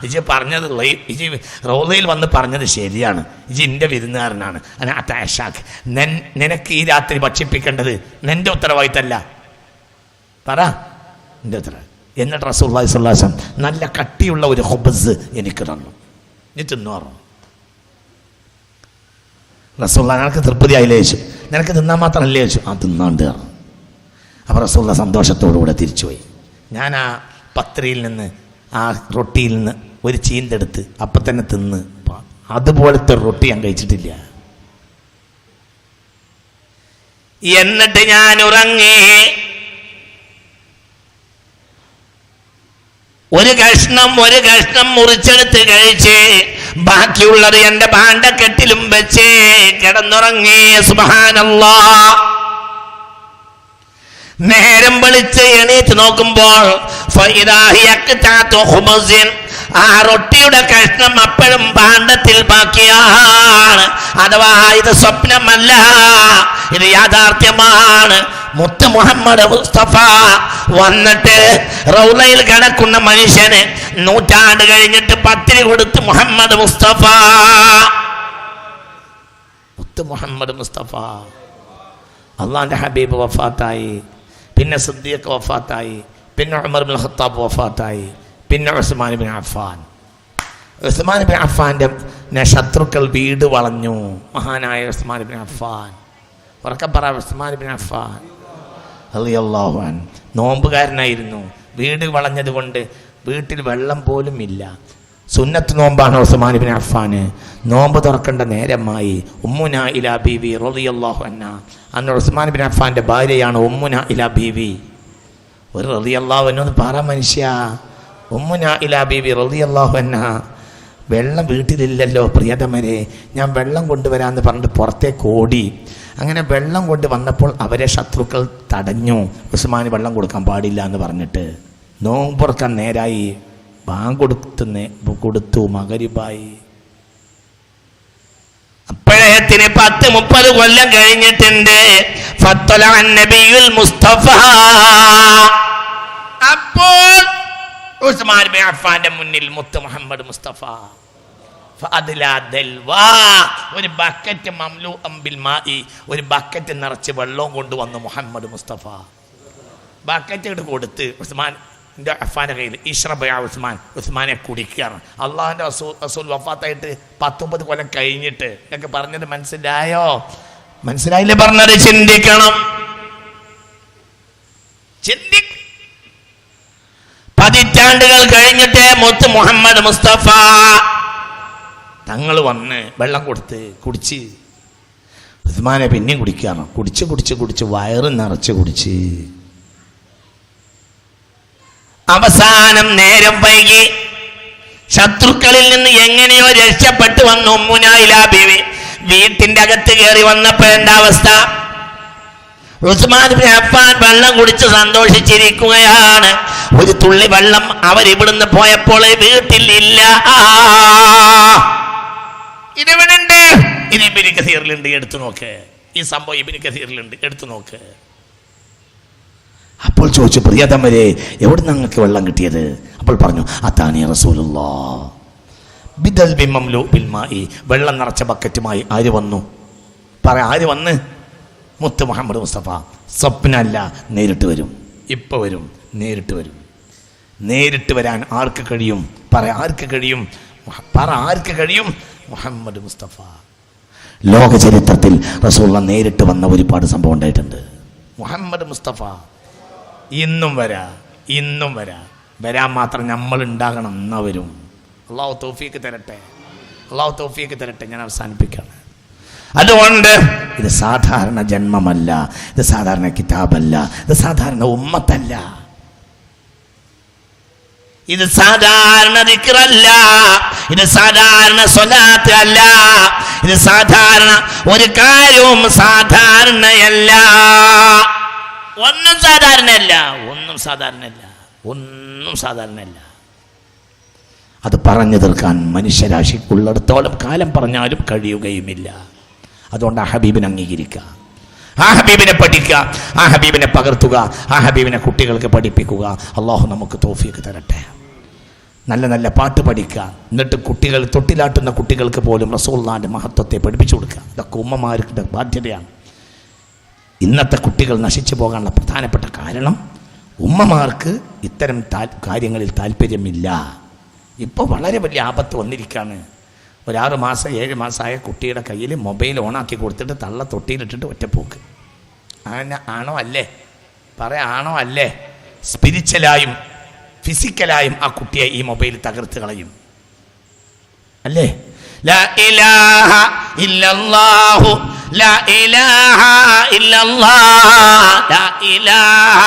ഇജ് പറഞ്ഞത് ഇജ് റോളയിൽ വന്ന് പറഞ്ഞത് ശരിയാണ്, ഇജ് എൻ്റെ വിരുന്നുകാരനാണ്. നിനക്ക് ഈ രാത്രി ഭക്ഷിപ്പിക്കേണ്ടത് നിന്റെ ഉത്തരവാദിത്തമല്ല, പറ എൻ്റെ ഉത്തരവ്. എന്നിട്ട് റസൂലുള്ളാഹി സ്വല്ലല്ലാഹു അലൈഹി വസല്ലം നല്ല കട്ടിയുള്ള ഒരു ഖുബ്സ് എനിക്ക് തന്നു. നീ തിന്നു പറഞ്ഞു. റസൂലുള്ളാഹി നിനക്ക് തൃപ്തിയായില്ലേ ചോദിച്ചു. നിനക്ക് തിന്നാൻ മാത്രമല്ലേ ചോദിച്ചു. തിന്നാണ്ട്. അപ്പോൾ റസൂലുള്ളാഹി സന്തോഷത്തോടുകൂടെ തിരിച്ചുപോയി. ഞാൻ ആ പത്രിയിൽ നിന്ന് ആ റൊട്ടിയിൽ നിന്ന് ഒരു ചീന്തെടുത്ത് അപ്പം തന്നെ തിന്ന്, അതുപോലത്തെ റൊട്ടി ഞാൻ കഴിച്ചിട്ടില്ല. എന്നിട്ട് ഞാൻ ഉറങ്ങി. ഒരു കഷ്ണം മുറിച്ചെടുത്ത് കഴിച്ച് ബാക്കിയുള്ളത് എൻ്റെ ഭാണ്ഡക്കെട്ടിലും വെച്ച് കിടന്നുറങ്ങി. സുബ്ഹാനല്ലാഹ്. നേരം വെളിച്ച് എണീറ്റ് നോക്കുമ്പോൾ ആ റൊട്ടിയുടെ കഷ്ണം അപ്പോഴും ഭാണ്ഡത്തിൽ ബാക്കിയാണ്. അഥവാ ഇത് സ്വപ്നമല്ല, ഇത് യാഥാർത്ഥ്യമാണ്. മുത്ത് മുഹമ്മദ് മുസ്തഫ വന്നിട്ട് റൗളയിൽ കിടക്കുന്ന മനുഷ്യന് നൂറ്റാണ്ട് കഴിഞ്ഞിട്ട് പത്തിരി കൊടുത്ത് മുഹമ്മദ് മുസ്തഫ, മുത്ത് മുഹമ്മദ് മുസ്തഫ. അള്ളാന്റെ ഹബീബ് വഫാത്തായി, പിന്നെ സിദ്ദീഖ് വഫാത്തായി, പിന്നെ ഉമർ ഇബ്നുൽ ഖത്താബ് വഫാത്തായി, പിന്നെ ഉസ്മാൻ ഇബ്നു അഫ്ഫാൻ. ഉസ്മാൻ ഇബ്നു അഫ്ഫാന്റെ ശത്രുക്കൾ വീട് വളഞ്ഞു. മഹാനായ ഉസ്മാൻ ഇബ്നു അഫ്ഫാൻ, ഉറക്കെ പറ, ഉസ്മാൻ ഇബ്നു അഫ്ഫാൻ റളിയല്ലാഹു അൻഹു നോമ്പുകാരനായിരുന്നു. വീട് വളഞ്ഞത് കൊണ്ട് വീട്ടിൽ വെള്ളം പോലും ഇല്ല. സുന്നത്ത് നോമ്പാണ് ഉസ്മാൻ ഇബ്നു അഫ്ഫാന്. നോമ്പ് തുറക്കേണ്ട നേരമായി. ഉമ്മുന ഇലാ ബീവി റളിയല്ലാഹു അൻഹാ, അന്ന് ഉസ്മാൻ ഇബ്നു അഫ്ഫാന്റെ ഭാര്യയാണ് ഉമ്മുന ഇലാ ബീവി. ഒരു റളിയല്ലാഹു അൻഹു പറ മനുഷ്യ, ഉമ്മുന ഇലാ ബീവി റളിയല്ലാഹു അൻഹാ, വെള്ളം വീട്ടിലില്ലല്ലോ പ്രിയതമരെ, ഞാൻ വെള്ളം കൊണ്ടുവരാമെന്ന് പറഞ്ഞിട്ട് പുറത്തേക്ക് ഓടി. അങ്ങനെ വെള്ളം കൊണ്ട് വന്നപ്പോൾ അവരെ ശത്രുക്കൾ തടഞ്ഞു. ഉസ്മാന് വെള്ളം കൊടുക്കാൻ പാടില്ല എന്ന് പറഞ്ഞിട്ട് നോമ്പുറക്കാൻ നേരായി. ബാങ്ക് കൊടുത്തു മഗ്‌രിബായി. അപ്പോഴത്തിന് 10-30 കൊല്ലം കഴിഞ്ഞിട്ടുണ്ട്. നബിയുൽ മുസ്തഫ. അപ്പോൾ ഉസ്മാൻ ബിൻ അഫ്ഫാന്റെ മുന്നിൽ മുത്ത് മുഹമ്മദ് മുസ്തഫ ഒരു ബക്കറ്റ് ഒരു ബക്കറ്റ് നിറച്ച് വെള്ളവും കൊണ്ടുവന്നു മുഹമ്മദ് മുസ്തഫ. ബക്കറ്റ് ഇട്ട് കൊടുത്ത് ഉസ്മാൻ്റെ അഫ്ഫാന്റെ കയ്യിൽ, ഇശ്റബ് യാ ഉസ്മാൻ, ഉസ്മാനെ കുടിക്കുകയാണ്. അള്ളാഹുന്റെ റസൂൽ വഫാത്തായിട്ട് 19 കൊല്ലം കഴിഞ്ഞിട്ട്. എന്നൊക്കെ പറഞ്ഞത് മനസ്സിലായോ? മനസ്സിലായില്ലേ പറഞ്ഞത്? ചിന്തിക്കണം. 10 പതിറ്റാണ്ടുകൾ കഴിഞ്ഞിട്ട് മുത്ത് മുഹമ്മദ് മുസ്തഫ തങ്ങൾ വന്ന് വെള്ളം കൊടുത്ത് കുടിച്ച്. ഉസ്മാനെ പിന്നെയും കുടിക്കാണ്. കുടിച്ച് വയറ് നിറച്ച് കുടിച്ച് അവസാനം നേരം വൈകി ശത്രുക്കളിൽ നിന്ന് എങ്ങനെയോ രക്ഷപ്പെട്ടു വന്നു ഉമ്മുനായിലാ ബീവി. വീട്ടിന്റെ അകത്ത് കയറി വന്നപ്പോഴെന്താ അവസ്ഥ? ഉസ്മാൻ ഇബ്നു അഫ്ഫാൻ വെള്ളം കുടിച്ച് സന്തോഷിച്ചിരിക്കുകയാണ്. ഒരു തുള്ളി വെള്ളം അവരിവിടുന്ന് പോയപ്പോൾ വീട്ടിൽ ഇല്ല. ഇതെവിടുണ്ട്? ഇത് ഇബ്നു കസീറിലുണ്ട്, എടുത്തു നോക്ക്. ഈ സംഭവം ഇബ്നു കസീറിലുണ്ട്, എടുത്തു നോക്ക്. അപ്പോൾ ചോദിച്ചു, പ്രിയതമരെ എവിടെ നിങ്ങൾക്ക് വെള്ളം കിട്ടിയത്? അപ്പോൾ പറഞ്ഞു, അതാനി റസൂലുള്ളാഹ് ബിദൽബി മംലൂ ബിൽ മാഇ. വെള്ളം നിറച്ച ബക്കറ്റുമായി ആര് വന്നു? പറ, ആര് വന്ന്? മുത്ത് മുഹമ്മദ് മുസ്തഫ. സ്വപ്നമല്ല, നേരിട്ട് വരും. ഇപ്പൊ വരും, നേരിട്ട് വരും. നേരിട്ട് വരാൻ ആർക്ക് കഴിയും? പറ, ആർക്ക് കഴിയും? പറ, ആർക്ക് കഴിയും? മുഹമ്മദ് മുസ്തഫ. ലോക ചരിത്രത്തിൽ റസൂലുള്ളാഹ് നേരിട്ട് വന്ന ഒരുപാട് സംഭവം ഉണ്ടായിട്ടുണ്ട്. മുഹമ്മദ് മുസ്തഫ ഇന്നും വരാൻ മാത്രം നമ്മൾ ഉണ്ടാകണം. എന്നാ വരും. അള്ളാഹു തൗഫീക്ക് തരട്ടെ. ഞാൻ അവസാനിപ്പിക്കുകയാണ്. അതുകൊണ്ട് ഇത് സാധാരണ ജന്മമല്ല, ഇത് സാധാരണ കിതാബല്ല, ഇത് സാധാരണ ഉമ്മത്തല്ല, ഇത് സാധാരണ ദിക്റല്ല, ഇത് സാധാരണ സ്വലാത്ത് അല്ല, ഇത് സാധാരണ ഒരു കാര്യവും സാധാരണയല്ല. ഒന്നും സാധാരണയല്ല. അത് പറഞ്ഞു തീർക്കാൻ മനുഷ്യരാശിക്കുള്ളിടത്തോളം കാലം പറഞ്ഞാലും കഴിയുകയുമില്ല. അതുകൊണ്ട് ആ ഹബീബിനെ അംഗീകരിക്കുക, ആ ഹബീബിനെ പഠിക്കുക, ആ ഹബീബിനെ പകർത്തുക, ആ ഹബീബിനെ കുട്ടികൾക്ക് പഠിപ്പിക്കുക. അള്ളാഹു നമുക്ക് തൗഫീഖ് തരട്ടെ. നല്ല നല്ല പാട്ട് പഠിക്കുക, എന്നിട്ട് കുട്ടികൾ തൊട്ടിലാട്ടുന്ന കുട്ടികൾക്ക് പോലും റസൂലുള്ളാഹിന്റെ മഹത്വത്തെ പഠിപ്പിച്ചു കൊടുക്കുക. ഇതൊക്കെ ഉമ്മമാരുടെ ബാധ്യതയാണ്. ഇന്നത്തെ കുട്ടികൾ നശിച്ചു പോകാനുള്ള പ്രധാനപ്പെട്ട കാരണം ഉമ്മമാർക്ക് ഇത്തരം കാര്യങ്ങളിൽ താല്പര്യമില്ല. ഇപ്പോൾ വളരെ വലിയ ആപത്ത് വന്നിരിക്കുകയാണ്. ഒരു 6 മാസം 7 മാസമായ കുട്ടിയുടെ കയ്യിൽ മൊബൈൽ ഓണാക്കി കൊടുത്തിട്ട് തള്ള തൊട്ടിയിലിട്ടിട്ട് ഒറ്റപ്പോക്ക്. ആണോ അല്ലേ? ആണോ അല്ലേ? സ്പിരിച്വലായും ഫിസിക്കലായും ആ കുട്ടിയെ ഈ മൊബൈൽ തകർത്ത് കളയും അല്ലേ? ലാ ഇലാഹ ഇല്ലല്ലാഹു ലാ ഇലാഹ ഇല്ലല്ലാഹ് ലാ ഇലാഹ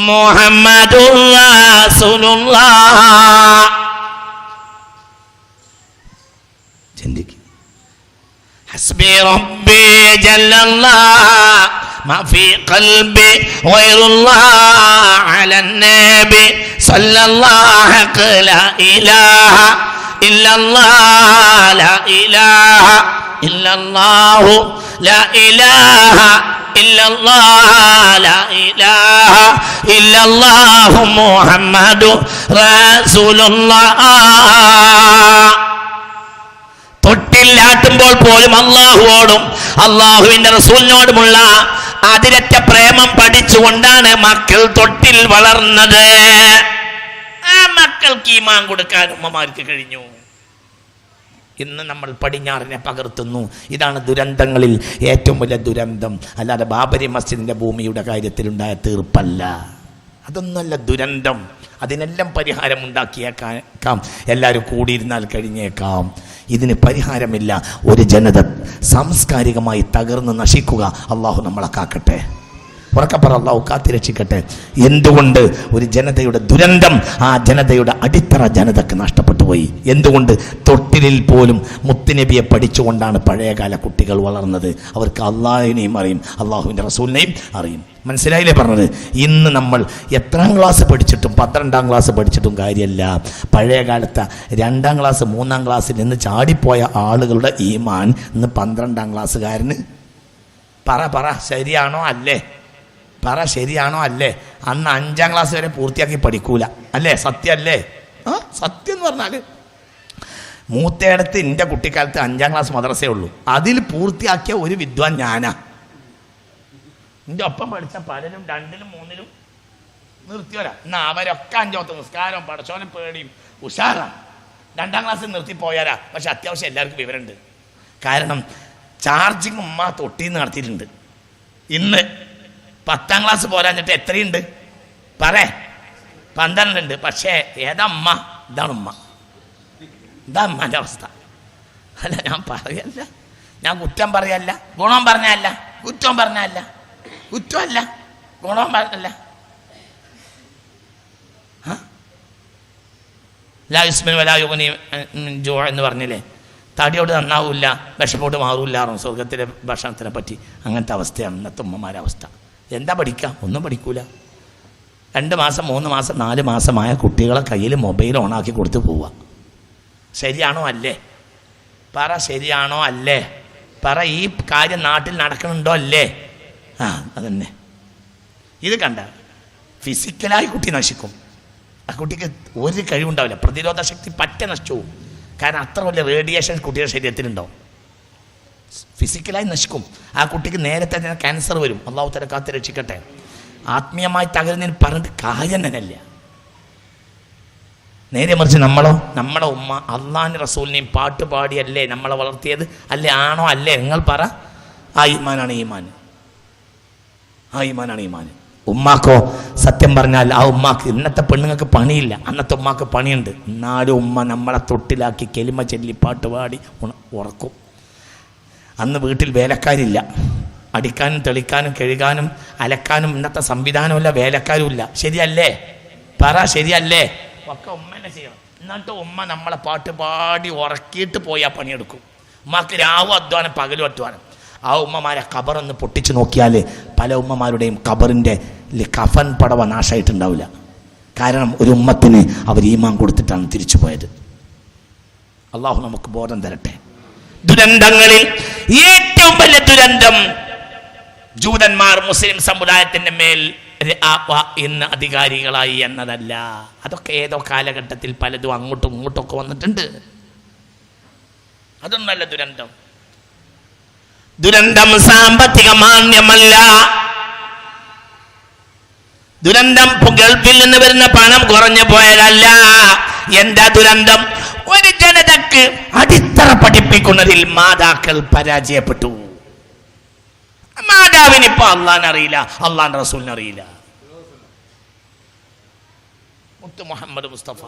മുഹമ്മദുർ റസൂലുള്ളാഹ്. ചിന്തിക്കുക. ഹസ്ബി റബ്ബി ജല്ലല്ലാഹ് മാ ഫീ ഖൽബി ഗൈറുല്ലാഹ് അലൻ നബി സല്ലല്ലാഹു ലാ ഇലാഹ ഇല്ലല്ലാഹ് ലാ ഇലാഹ ഇല്ലല്ലാഹു ലാ ഇലാഹ ഇല്ലല്ലാഹ് ലാ ഇലാഹ ഇല്ലല്ലാഹു മുഹമ്മദുർ റസൂലുള്ളാഹ്. തൊട്ടില്ലാട്ടുമ്പോൾ പോലും അള്ളാഹുവോടും അള്ളാഹുവിന്റെ റസൂലിനോടുമുള്ള അതിരറ്റ പ്രേമം പഠിച്ചുകൊണ്ടാണ് മക്കൾ തൊട്ടിൽ വളർന്നത്. ആ മക്കൾക്ക് ഈമാൻ കൊടുക്കാൻ ഉമ്മമാർക്ക് കഴിഞ്ഞു. ഇന്ന് നമ്മൾ പടിഞ്ഞാറിനെ പകർത്തുന്നു. ഇതാണ് ദുരന്തങ്ങളിൽ ഏറ്റവും വലിയ ദുരന്തം. അല്ലാതെ ബാബരി മസ്ജിദിന്റെ ഭൂമിയുടെ കാര്യത്തിലുണ്ടായ തീർപ്പല്ല. അതൊന്നല്ല ദുരന്തം. അതിനെല്ലാം പരിഹാരം ഉണ്ടാക്കിയേക്കാം. എല്ലാവരും കൂടിയിരുന്നാൽ കഴിഞ്ഞേക്കാം. ഇതിന് പരിഹാരമില്ല. ഒരു ജനത സാംസ്കാരികമായി തകർന്ന് നശിക്കുക. അള്ളാഹു നമ്മളെ കാക്കട്ടെ. ഉറക്കപ്പറ അള്ളാഹു കാത്തിരക്ഷിക്കട്ടെ. എന്തുകൊണ്ട് ഒരു ജനതയുടെ ദുരന്തം ആ ജനതയുടെ അടിത്തറ ജനതക്ക് നഷ്ടപ്പെട്ടു പോയി? എന്തുകൊണ്ട്? തൊട്ടിലിൽ പോലും മുത്തുനബിയെ പഠിച്ചുകൊണ്ടാണ് പഴയകാല കുട്ടികൾ വളർന്നത്. അവർക്ക് അള്ളാഹിനെയും അറിയും, അള്ളാഹുവിൻ്റെ റസൂലിനെയും അറിയും. മനസ്സിലായില്ലേ പറഞ്ഞത്? ഇന്ന് നമ്മൾ എത്രാം ക്ലാസ് പഠിച്ചിട്ടും 12ാം ക്ലാസ് പഠിച്ചിട്ടും കാര്യമല്ല. പഴയ കാലത്ത് 2ാം ക്ലാസ് 3ാം ക്ലാസ്സിൽ നിന്ന് ചാടിപ്പോയ ആളുകളുടെ ഈമാൻ ഇന്ന് 12ാം ക്ലാസ്സുകാരന് പറ ശരിയാണോ അല്ലേ? ശരിയാണോ അല്ലേ? അന്ന് 5ാം ക്ലാസ് വരെ പൂർത്തിയാക്കി പഠിക്കൂല അല്ലേ? സത്യമല്ലേ? സത്യം എന്ന് പറഞ്ഞാൽ മൂത്തയിടത്ത് എൻ്റെ കുട്ടിക്കാലത്ത് 5ാം ക്ലാസ് മദ്രസേ ഉള്ളൂ. അതിൽ പൂർത്തിയാക്കിയ ഒരു വിദ്വാൻ ഞാനാ. എൻ്റെ ഒപ്പം പഠിച്ച പലരും 2ലും 3ലും നിർത്തിയോരാ. എന്നാൽ അവരൊക്കെ 5ാമത്തെ നിസ്കാരവും പടച്ചോനും പേടിയും ഉഷാറാണ്. 2ാം ക്ലാസ്സിൽ നിർത്തിപ്പോയാരാ. പക്ഷെ അത്യാവശ്യം എല്ലാവർക്കും വിവരമുണ്ട്. കാരണം ചാർജിങ് ഉമ്മ തൊട്ടിന്ന് നടത്തിയിട്ടുണ്ട്. ഇന്ന് 10ാം ക്ലാസ് പോരാഞ്ഞിട്ട് എത്രയുണ്ട്? 12 ഉണ്ട്. പക്ഷേ ഏതാ ഉമ്മ? ഇതാണ് ഉമ്മ. ഇതാ ഉമ്മാൻ്റെ അവസ്ഥ. അല്ല, ഞാൻ പറയല്ല, ഞാൻ കുറ്റം പറയല്ല, ഗുണം പറഞ്ഞല്ല, കുറ്റം പറഞ്ഞല്ല, കുറ്റമല്ല, ഗുണം പറഞ്ഞല്ല. ലായുസ്മിൻ വലായുഗ്നി ജൂ എന്ന് പറഞ്ഞില്ലേ? തടിയോട് നന്നാവില്ല, വിഷമോട് മാറില്ല. സ്വർഗത്തിലെ ഭക്ഷണത്തിനെ പറ്റി അങ്ങനത്തെ അവസ്ഥയാണ് ഇന്നത്തെ ഉമ്മമാരുടെ അവസ്ഥ. എന്താ പഠിക്കുക? ഒന്നും പഠിക്കൂല. 2 മാസം 3 മാസം 4 മാസമായ കുട്ടികളെ കയ്യിൽ മൊബൈൽ ഓണാക്കി കൊടുത്ത് പോവുക. ശരിയാണോ അല്ലേ? ശരിയാണോ അല്ലേ? ഈ കാര്യം നാട്ടിൽ നടക്കണുണ്ടോ അല്ലേ? അതന്നെ. ഇത് കണ്ട ഫിസിക്കലായി കുട്ടി നശിക്കും. ആ കുട്ടിക്ക് ഒരു കഴിവുണ്ടാവില്ല. പ്രതിരോധ ശക്തി പറ്റെ നശിച്ചു പോകും. കാരണം അത്ര വലിയ റേഡിയേഷൻ കുട്ടിയുടെ ശരീരത്തിലുണ്ടാവും. ഫിസിക്കലായി നശിക്കും. ആ കുട്ടിക്ക് നേരത്തെ തന്നെ ക്യാൻസർ വരും. അള്ളാഹു തആല കാത്ത് രക്ഷിക്കട്ടെ. ആത്മീയമായി തകരുന്നതിന് പറഞ്ഞിട്ട് കാര്യം തന്നെയല്ല. നേരെ മറിച്ച് നമ്മളെ ഉമ്മ അള്ളാഹിൻ്റെ റസൂലിനെയും പാട്ട് പാടിയല്ലേ നമ്മളെ വളർത്തിയത്? അല്ലേ? ആണോ അല്ലേ? നിങ്ങൾ പറ. ആ ഈമാനാണ് ഈമാൻ. ഉമ്മാക്കോ സത്യം പറഞ്ഞാൽ ആ ഉമ്മാക്ക് ഇന്നത്തെ പെണ്ണുങ്ങൾക്ക് പണിയില്ല, അന്നത്തെ ഉമ്മാക്ക് പണിയുണ്ട്. എന്നാലും ഉമ്മ നമ്മളെ തൊട്ടിലാക്കി കെലിമ ചൊല്ലി പാട്ട് പാടി ഉറക്കും. അന്ന് വീട്ടിൽ വേലക്കാരില്ല. അടിക്കാനും തെളിക്കാനും കഴുകാനും അലക്കാനും ഇന്നത്തെ സംവിധാനമില്ല, വേലക്കാരും ഇല്ല. ശരിയല്ലേ? ശരിയല്ലേ? ഒക്കെ ഉമ്മ തന്നെ ചെയ്യണം. എന്നിട്ട് ഉമ്മ നമ്മളെ പാട്ട് പാടി ഉറക്കിയിട്ട് പോയി ആ പണിയെടുക്കും. ഉമ്മാക്ക് രാവും അധ്വാനം പകലും അധ്വാനം. ആ ഉമ്മമാരെ ഖബറൊന്ന് പൊട്ടിച്ച് നോക്കിയാൽ പല ഉമ്മമാരുടെയും ഖബറിൻ്റെ കഫൻ പടവ നാശമായിട്ടുണ്ടാവില്ല. കാരണം ഒരു ഉമ്മത്തിന് അവർ ഈമാൻ കൊടുത്തിട്ടാണ് തിരിച്ചു പോയത്. അള്ളാഹു നമുക്ക് ബോധം തരട്ടെ. ദുരന്തങ്ങളിൽ ഏറ്റവും വലിയ ദുരന്തം ജൂതന്മാർ മുസ്ലിം സമുദായത്തിന്റെ മേൽ ഇന്ന് അധികാരികളായി എന്നതല്ല. അതൊക്കെ ഏതോ കാലഘട്ടത്തിൽ പലതും അങ്ങോട്ടും ഇങ്ങോട്ടൊക്കെ വന്നിട്ടുണ്ട്. അതൊന്നല്ല ദുരന്തം. ദുരന്തം സാമ്പത്തിക മാന്യമല്ല. ദുരന്തം ഗൾഫിൽ നിന്ന് വരുന്ന പണം കുറഞ്ഞു പോയതല്ല. എന്താ ദുരന്തം? ഒരു ജനതക്ക് അടിത്തറ പഠിപ്പിക്കുന്നതിൽ മാതാക്കൾ പരാജയപ്പെട്ടു. മാതാവിന് ഇപ്പൊ അള്ളാഹിനെ അറിയില്ല, അള്ളാഹിന്റെ റസൂലിനെ അറിയില്ല. മുത്ത് മുഹമ്മദ് മുസ്തഫ.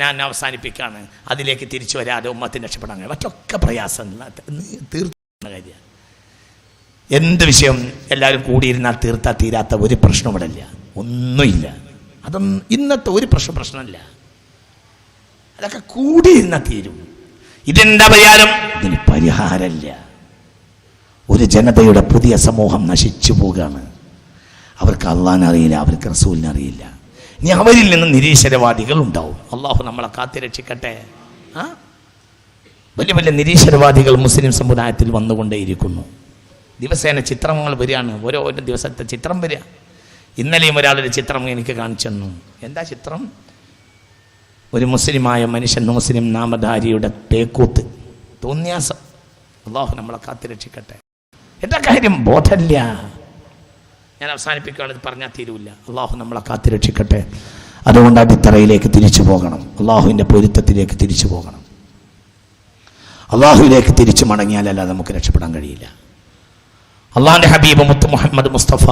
ഞാൻ അവസാനിപ്പിക്കാണ്. അതിലേക്ക് തിരിച്ചു വരാതെ ഉമ്മത്തിന് രക്ഷപ്പെടാൻ മറ്റൊക്കെ പ്രയാസം തീർത്തുന്ന കാര്യമാണ്. എന്ത് വിഷയം എല്ലാവരും കൂടിയിരുന്നാൽ തീർത്താൽ തീരാത്ത ഒരു പ്രശ്നം ഇവിടെ ഇല്ല, ഒന്നുമില്ല. അതൊന്നും ഇന്നത്തെ ഒരു പ്രശ്നമല്ല. അതൊക്കെ കൂടിയിരുന്നാൽ തീരും. ഇതെന്താ പരിഹാരം? ഇതിന് പരിഹാരമില്ല. ഒരു ജനതയുടെ പുതിയ സമൂഹം നശിച്ചു പോവുകയാണ്. അവർക്ക് അള്ളാഹിനെ അറിയില്ല, അവർക്ക് റസൂലിനെ അറിയില്ല. ഇനി അവരിൽ നിന്ന് നിരീശ്വരവാദികൾ ഉണ്ടാവും. അള്ളാഹു നമ്മളെ കാത്തിരക്ഷിക്കട്ടെ. വലിയ വലിയ നിരീശ്വരവാദികൾ മുസ്ലിം സമുദായത്തിൽ വന്നുകൊണ്ടേയിരിക്കുന്നു. ദിവസേന ചിത്രങ്ങൾ വരികയാണ്, ഓരോ ദിവസത്തെ ചിത്രം വരിക. ഇന്നലെയും ഒരാളൊരു ചിത്രം എനിക്ക് കാണിച്ചു തന്നു. എന്താ ചിത്രം? ഒരു മുസ്ലിമായ മനുഷ്യൻ, മുസ്ലിം നാമധാരിയുടെ പേക്കൂത്ത്, തോന്നിയാസം. അള്ളാഹു നമ്മളെ കാത്തിരക്ഷിക്കട്ടെ. എന്താ കാര്യം? ബോധമില്ല. ഞാൻ അവസാനിപ്പിക്കുകയാണ്, ഇത് പറഞ്ഞാൽ തീരൂല്ല. അള്ളാഹു നമ്മളെ കാത്തിരക്ഷിക്കട്ടെ. അതുകൊണ്ട് അടിത്തറയിലേക്ക് തിരിച്ചു പോകണം, അള്ളാഹുവിൻ്റെ പൊരുത്തത്തിലേക്ക് തിരിച്ചു പോകണം. അള്ളാഹുവിലേക്ക് തിരിച്ചു മടങ്ങിയാലല്ലാതെ നമുക്ക് രക്ഷപ്പെടാൻ കഴിയില്ല. അള്ളാഹിൻ്റെ ഹബീബ് മുത്ത് മുഹമ്മദ് മുസ്തഫ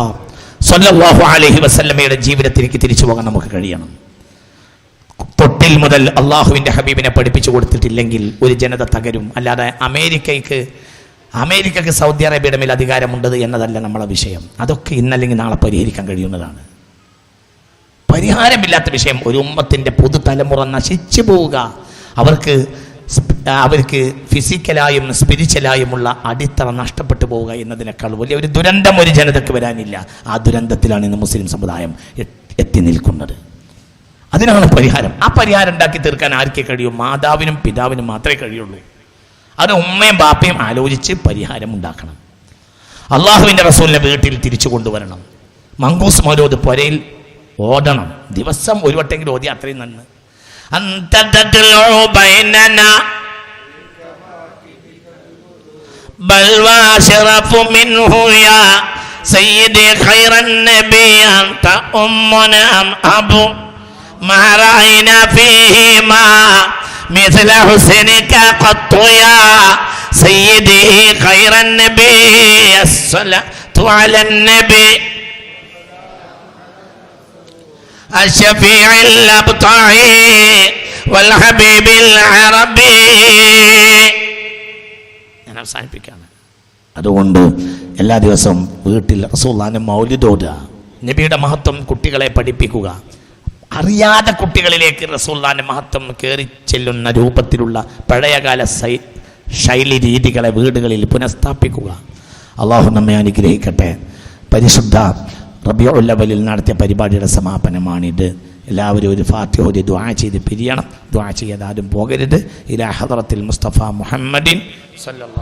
സല്ലല്ലാഹു അലൈഹി വസല്ലമയുടെ ജീവിതത്തിലേക്ക് തിരിച്ചു പോകാൻ നമുക്ക് കഴിയണം. തൊട്ടിൽ മുതൽ അള്ളാഹുവിൻ്റെ ഹബീബിനെ പഠിപ്പിച്ചു കൊടുത്തിട്ടില്ലെങ്കിൽ ഒരു ജനത തകരും. അല്ലാതെ അമേരിക്കക്ക് സൗദി അറേബ്യയുടെ മേൽ അധികാരമുണ്ട് എന്നതല്ല നമ്മളെ വിഷയം. അതൊക്കെ ഇന്നല്ലെങ്കിൽ നാളെ പരിഹരിക്കാൻ കഴിയുന്നതാണ്. പരിഹാരമില്ലാത്ത വിഷയം ഒരു ഉമ്മത്തിൻ്റെ പുതുതലമുറ നശിച്ചു പോവുക, അവർക്ക് ഫിസിക്കലായും സ്പിരിച്വലായുമുള്ള അടിത്തറ നഷ്ടപ്പെട്ടു പോവുക എന്നതിനേക്കാൾ വലിയ ഒരു ദുരന്തം ഒരു ജനതയ്ക്ക് വരാനില്ല. ആ ദുരന്തത്തിലാണ് ഇന്ന് മുസ്ലിം സമുദായം എത്തി നിൽക്കുന്നത്. അതിനാണ് പരിഹാരം. ആ പരിഹാരം ഉണ്ടാക്കി തീർക്കാൻ ആർക്കേ കഴിയൂ? മാതാവിനും പിതാവിനും മാത്രമേ കഴിയുള്ളൂ. അത് ഉമ്മയും ബാപ്പയും ആലോചിച്ച് പരിഹാരം ഉണ്ടാക്കണം. അള്ളാഹുവിൻ്റെ റസൂലിനെ വീട്ടിൽ തിരിച്ചു കൊണ്ടുവരണം. മങ്കൂസ് മൗലൂദ് പുരയിൽ ഓടണം. ദിവസം ഒരു വട്ടെങ്കിലും ഓതി അത്രയും നന്ന്. مثل حسنك قط يا سيدي خير النبي الصلاة على النبي الشفيع الأبطعي والحبيب العربي. ഞാൻ അവസാനിപ്പിക്കുകയാണ്. അതുകൊണ്ട് എല്ലാ ദിവസവും വീട്ടിൽ റസൂലുള്ളാഹിന്റെ മൗലിദ് ഓതുക, നബിയുടെ മഹത്വം കുട്ടികളെ പഠിപ്പിക്കുക. അറിയാതെ കുട്ടികളിലേക്ക് റസൂലുള്ളാഹിന്റെ മഹത്വം കയറി ചെല്ലുന്ന രൂപത്തിലുള്ള പഴയകാല ശൈലി രീതികളെ വീടുകളിൽ പുനഃസ്ഥാപിക്കുക. അള്ളാഹു നമ്മെ അനുഗ്രഹിക്കട്ടെ. പരിശുദ്ധ റബീഉൽ അവ്വലിൽ നടത്തിയ പരിപാടിയുടെ സമാപനമാണിത്. എല്ലാവരും ഒരു ഫാത്തിഹ ഓതി ദുആ ചെയ്ത് പിരിയണം. ദുആ ചെയ്യാതെ ആരും പോകരുത്. ഇലാ ഹദറത്തിൽ മുസ്തഫ മുഹമ്മദിൻ സല്ലല്ലാഹു